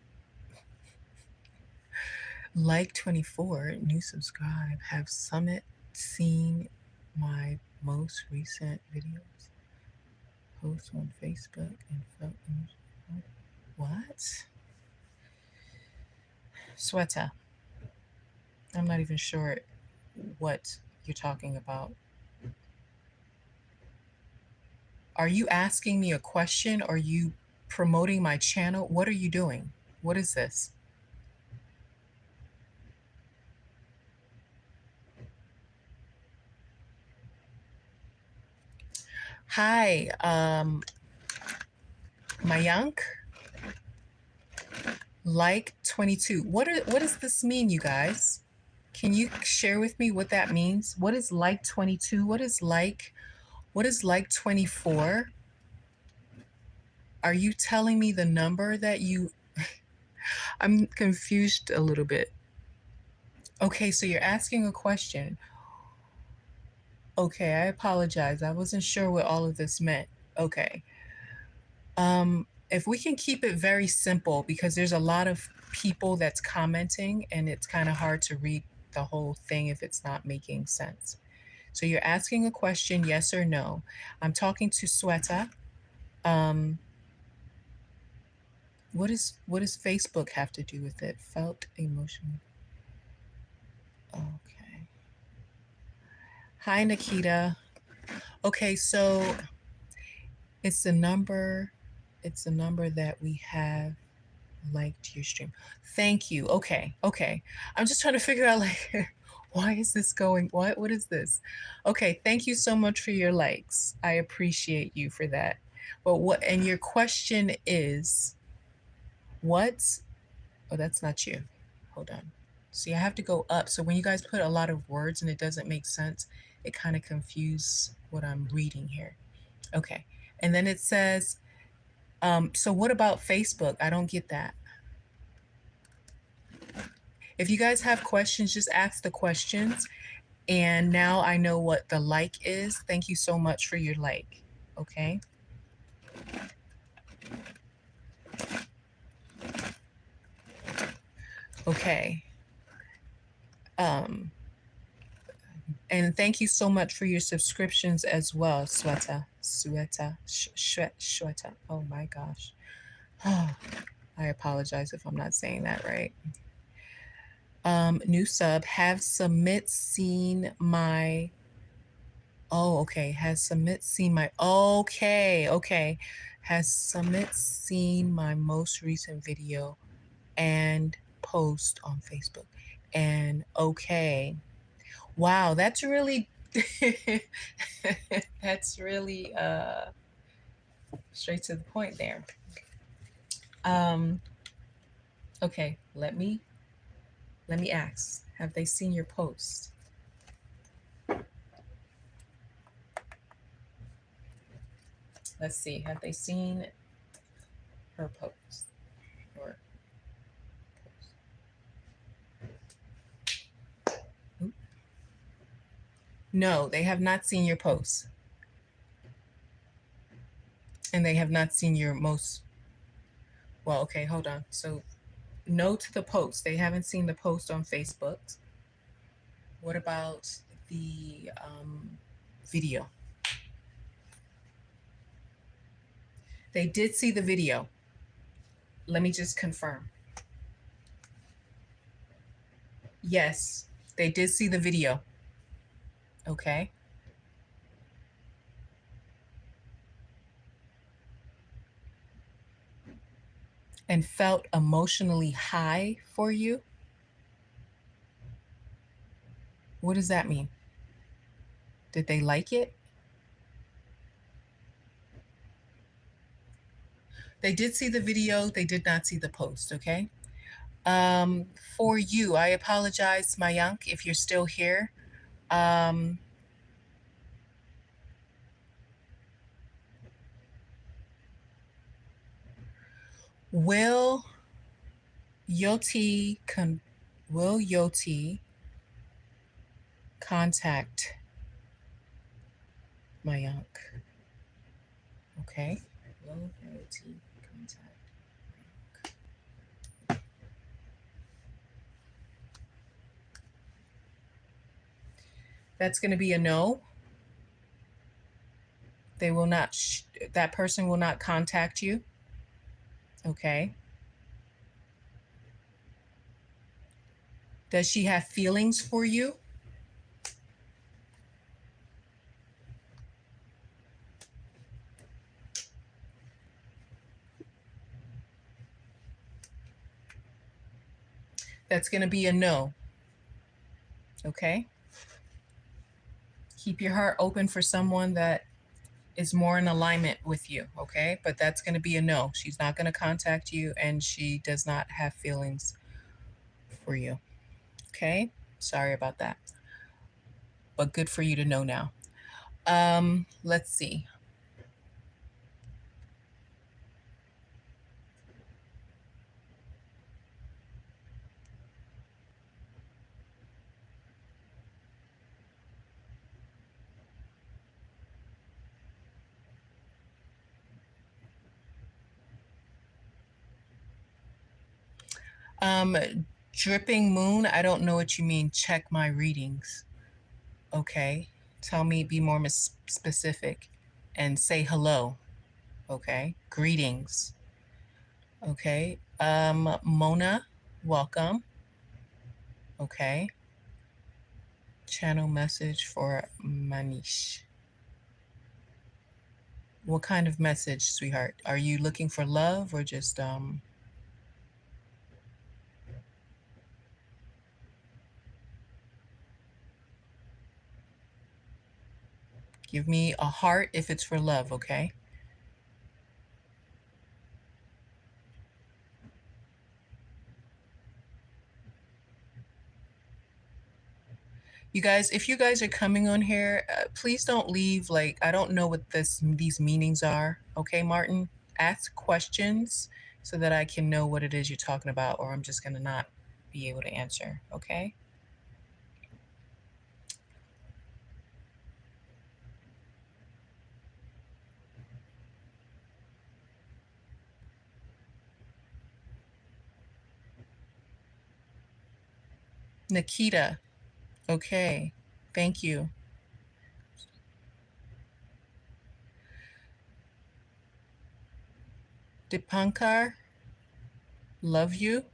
Like 24, new subscribe, have summit, seen my most recent videos, post on Facebook and felt what? Sweater. I'm not even sure what you're talking about. Are you asking me a question? Are you promoting my channel? What are you doing? What is this? Hi, Mayank. Like 22. What does this mean, you guys? Can you share with me what that means? What is like 22? What is like 24? Are you telling me the number that you I'm confused a little bit. Okay, so you're asking a question. Okay, I apologize. I wasn't sure what all of this meant. Okay. If we can keep it very simple, because there's a lot of people that's commenting and it's kind of hard to read the whole thing if it's not making sense. So you're asking a question, yes or no. I'm talking to Sweta. What does Facebook have to do with it? Felt emotional. Okay. Hi, Nikita. Okay, so it's the number that we have liked your stream. Thank you. Okay. I'm just trying to figure out like why is this going? What is this? Okay, thank you so much for your likes. I appreciate you for that. But what and your question is what? Oh, that's not you. Hold on. See, I have to go up. So when you guys put a lot of words and it doesn't make sense, it kind of confuses what I'm reading here. Okay. And then it says, so what about Facebook? I don't get that. If you guys have questions, just ask the questions. And now I know what the like is. Thank you so much for your like. Okay. Okay. And thank you so much for your subscriptions as well, Sweta. Oh my gosh. I apologize if I'm not saying that right. New sub, have submit seen my okay. Has submit seen my okay. Has submit seen my most recent video and post on Facebook. And okay. Wow, that's really that's really straight to the point there. Okay, let me ask. Have they seen your post? Let's see. Have they seen her post? Or post? No, they have not seen your post. And they have not seen your most, well, okay, hold on. So no to the post. They haven't seen the post on Facebook. What about the video? They did see the video. Let me just confirm. Yes, they did see the video. Okay. And felt emotionally high for you. What does that mean? Did they like it? They did see the video. They did not see the post. Okay. For you, I apologize, Mayank, if you're still here. Will Yoti contact Mayank? Okay. Will Yoti contact Mayank? That's going to be a no. They will not, that person will not contact you. Okay. Does she have feelings for you? That's going to be a no. Okay. Keep your heart open for someone that is more in alignment with you. Okay. But that's going to be a no. She's not going to contact you and she does not have feelings for you. Okay. Sorry about that. But good for you to know now. Let's see. Dripping moon, I don't know what you mean. Check my readings. Okay. Tell me, be more specific and say hello. Okay. Greetings. Okay. Mona, welcome. Okay. Channel message for Manish. What kind of message, sweetheart? Are you looking for love or just give me a heart if it's for love, okay? You guys, if you guys are coming on here, please don't leave. Like, I don't know what these meanings are. Okay, Martin, ask questions so that I can know what it is you're talking about, or I'm just going to not be able to answer. Okay. Nikita. Okay. Thank you. Dipankar. Love you.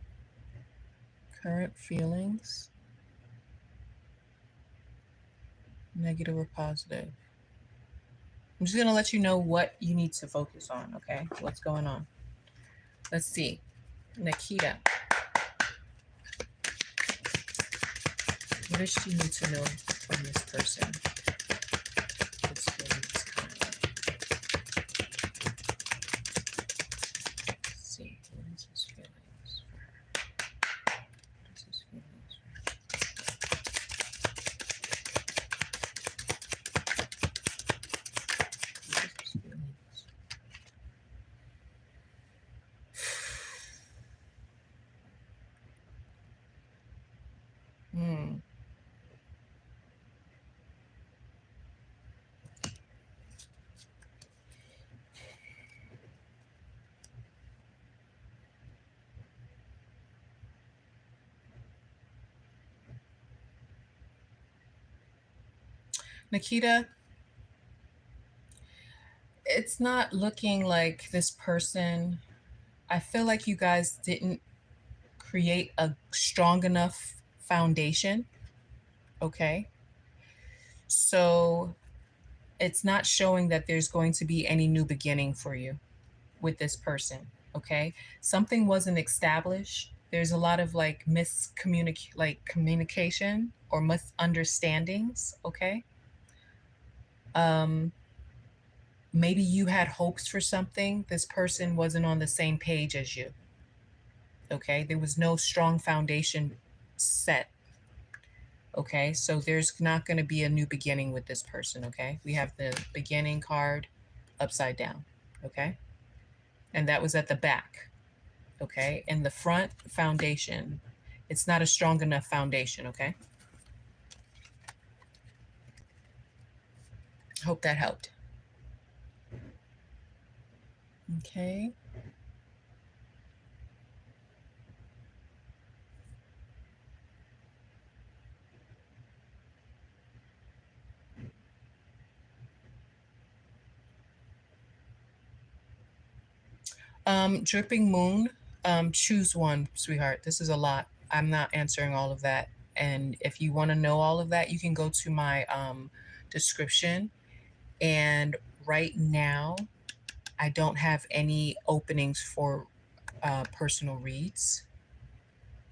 Current feelings. Negative or positive. I'm just going to let you know what you need to focus on. Okay. What's going on? Let's see. Nikita. What does she need to know from this person? This feelings kind. Let's see. What is his feelings for her? What is his feelings for her? What is his feelings? Nikita, it's not looking like this person. I feel like you guys didn't create a strong enough foundation. Okay. So it's not showing that there's going to be any new beginning for you with this person. Okay. Something wasn't established. There's a lot of like communication or misunderstandings. Okay. Um, Maybe you had hopes for something. This person wasn't on the same page as you. Okay. There was no strong foundation set. Okay. So there's not going to be a new beginning with this person. Okay. We have the beginning card upside down. Okay. And that was at the back. Okay. In the front, foundation. It's not a strong enough foundation. Okay. Hope that helped. Okay. Dripping Moon, choose one, sweetheart. This is a lot. I'm not answering all of that. And if you want to know all of that, you can go to my description. And right now, I don't have any openings for personal reads.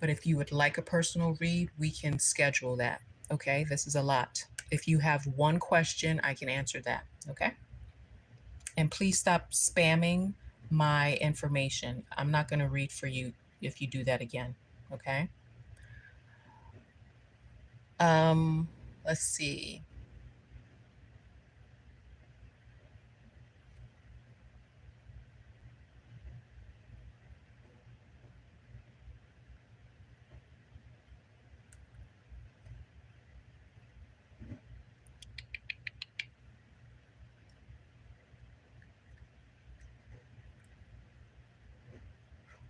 But if you would like a personal read, we can schedule that. Okay, this is a lot. If you have one question, I can answer that. Okay. And please stop spamming my information. I'm not going to read for you if you do that again. Okay. Um, let's see.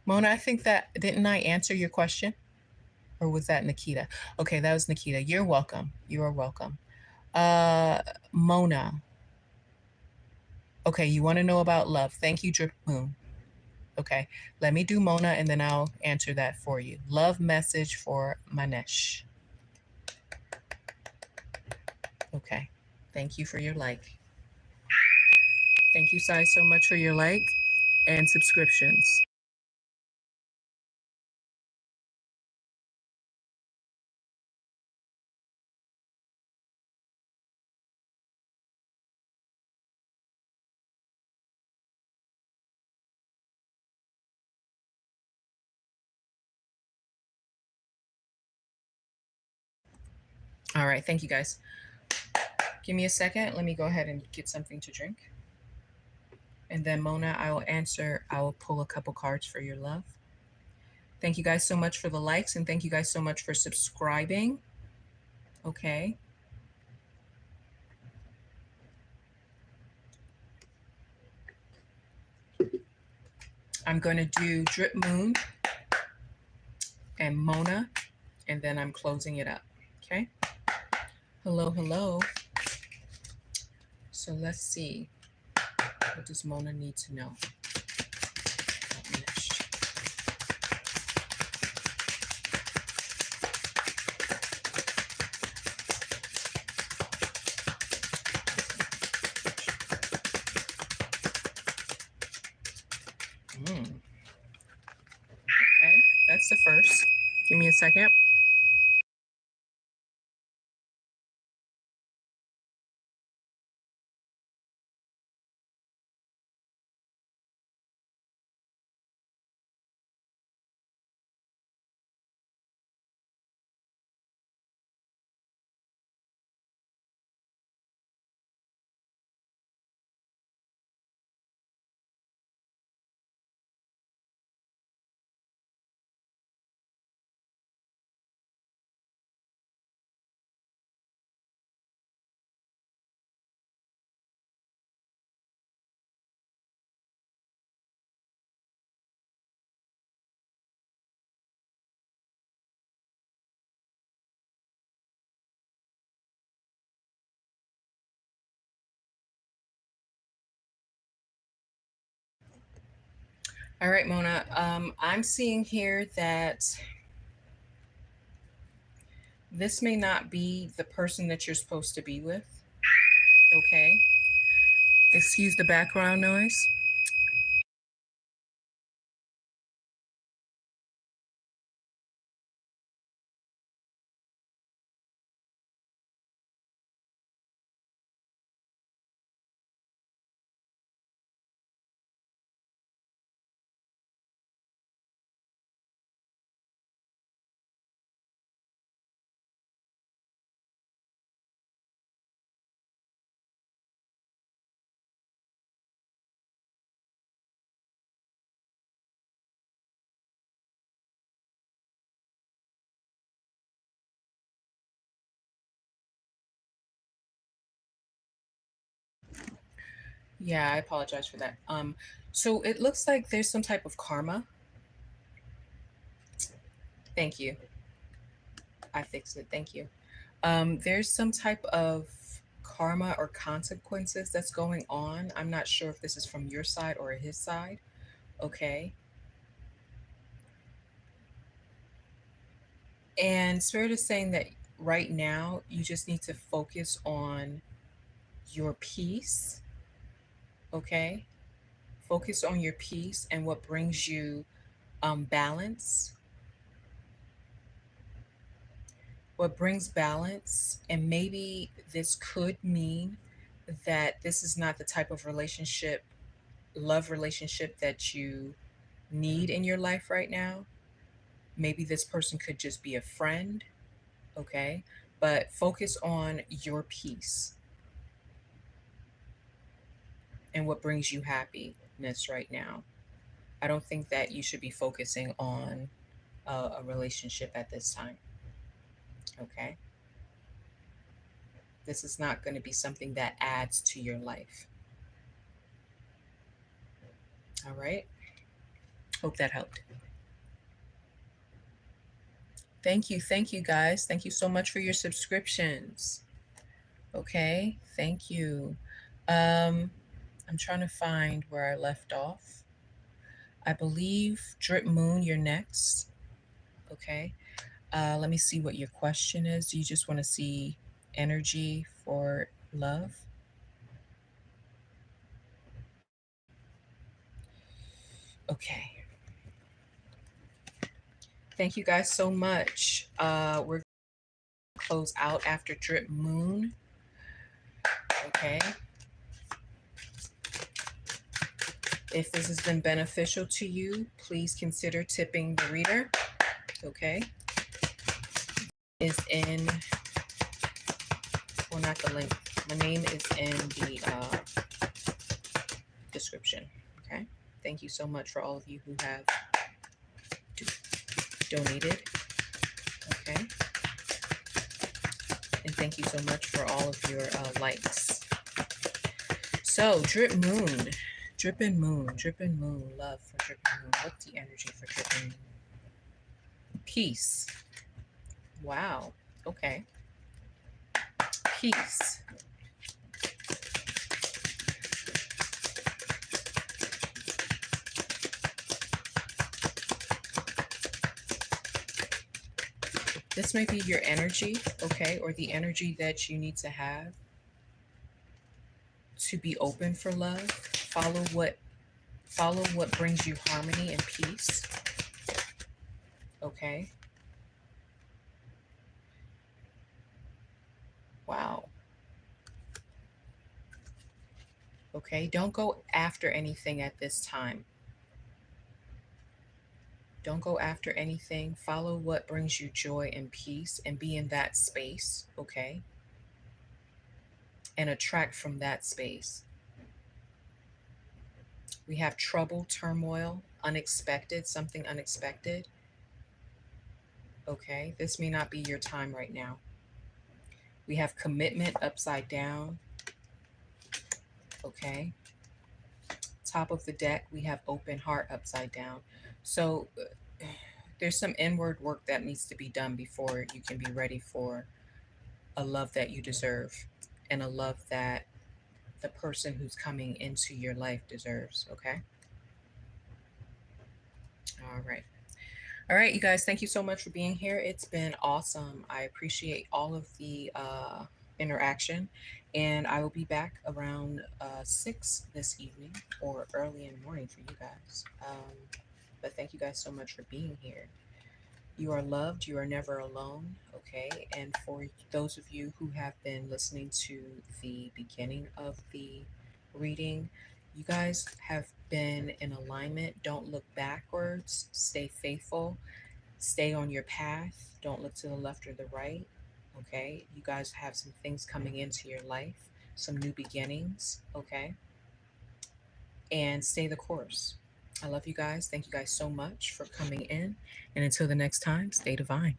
Mona, I think that didn't I answer your question? Or was that Nikita? Okay, that was Nikita. You're welcome. You are welcome. Uh Mona. Okay, you want to know about love. Thank you, Drip Moon. Okay, let me do Mona and then I'll answer that for you. Love message for Manesh. Okay, thank you for your like. Thank you, Sai, so much for your like and subscriptions. All right, thank you guys. Give me a second. Let me go ahead and get something to drink. And then, Mona, I will answer, I will pull a couple cards for your love. Thank you guys so much for the likes and thank you guys so much for subscribing. Okay. I'm going to do Drip Moon and Mona, and then I'm closing it up. Okay. Hello, hello. So let's see. What does Mona need to know? Okay, that's the first. Give me a second. All right, Mona. I'm seeing here that this may not be the person that you're supposed to be with. Okay. Excuse the background noise. Yeah, I apologize for that. So it looks like there's some type of karma. Thank you. I fixed it. Thank you. There's some type of karma or consequences that's going on. I'm not sure if this is from your side or his side. Okay. And Spirit is saying that right now you just need to focus on your peace. Okay. Focus on your peace and what brings you balance. What brings balance. And maybe this could mean that this is not the type of relationship, love relationship that you need in your life right now. Maybe this person could just be a friend, okay? But focus on your peace and what brings you happiness right now. I don't think that you should be focusing on a relationship at this time, okay? This is not going to be something that adds to your life, all right? Hope that helped. Thank you guys. Thank you so much for your subscriptions. Okay, thank you. Um, I'm trying to find where I left off. I believe Drip Moon, you're next. Okay. Let me see what your question is. Do you just want to see energy for love? Okay. Thank you guys so much. We're close out after Drip Moon. Okay. If this has been beneficial to you, please consider tipping the reader. Okay. Is in, well, not the link. My name is in the description. Okay. Thank you so much for all of you who have donated. Okay. And thank you so much for all of your likes. So, Drip Moon. Drippin' Moon. Drippin' Moon. Love for Drippin' Moon. What's the energy for Drippin' Moon? Peace. Wow. Okay. Peace. This may be your energy, okay, or the energy that you need to have to be open for love. Follow what brings you harmony and peace. Okay. Wow. Okay. Don't go after anything at this time. Don't go after anything. Follow what brings you joy and peace and be in that space. Okay. And attract from that space. We have trouble, turmoil, unexpected, something unexpected. Okay. This may not be your time right now. We have commitment upside down. Okay. Top of the deck, we have open heart upside down. So there's some inward work that needs to be done before you can be ready for a love that you deserve and a love that the person who's coming into your life deserves. Okay. All right. All right, you guys, thank you so much for being here. It's been awesome. I appreciate all of the interaction, and I will be back around 6 this evening or early in the morning for you guys. But thank you guys so much for being here. You are loved, you are never alone, okay? And for those of you who have been listening to the beginning of the reading, you guys have been in alignment. Don't look backwards, stay faithful. Stay on your path. Don't look to the left or the right. Okay. You guys have some things coming into your life, some new beginnings. Okay. And stay the course. I love you guys. Thank you guys so much for coming in. And until the next time, stay divine.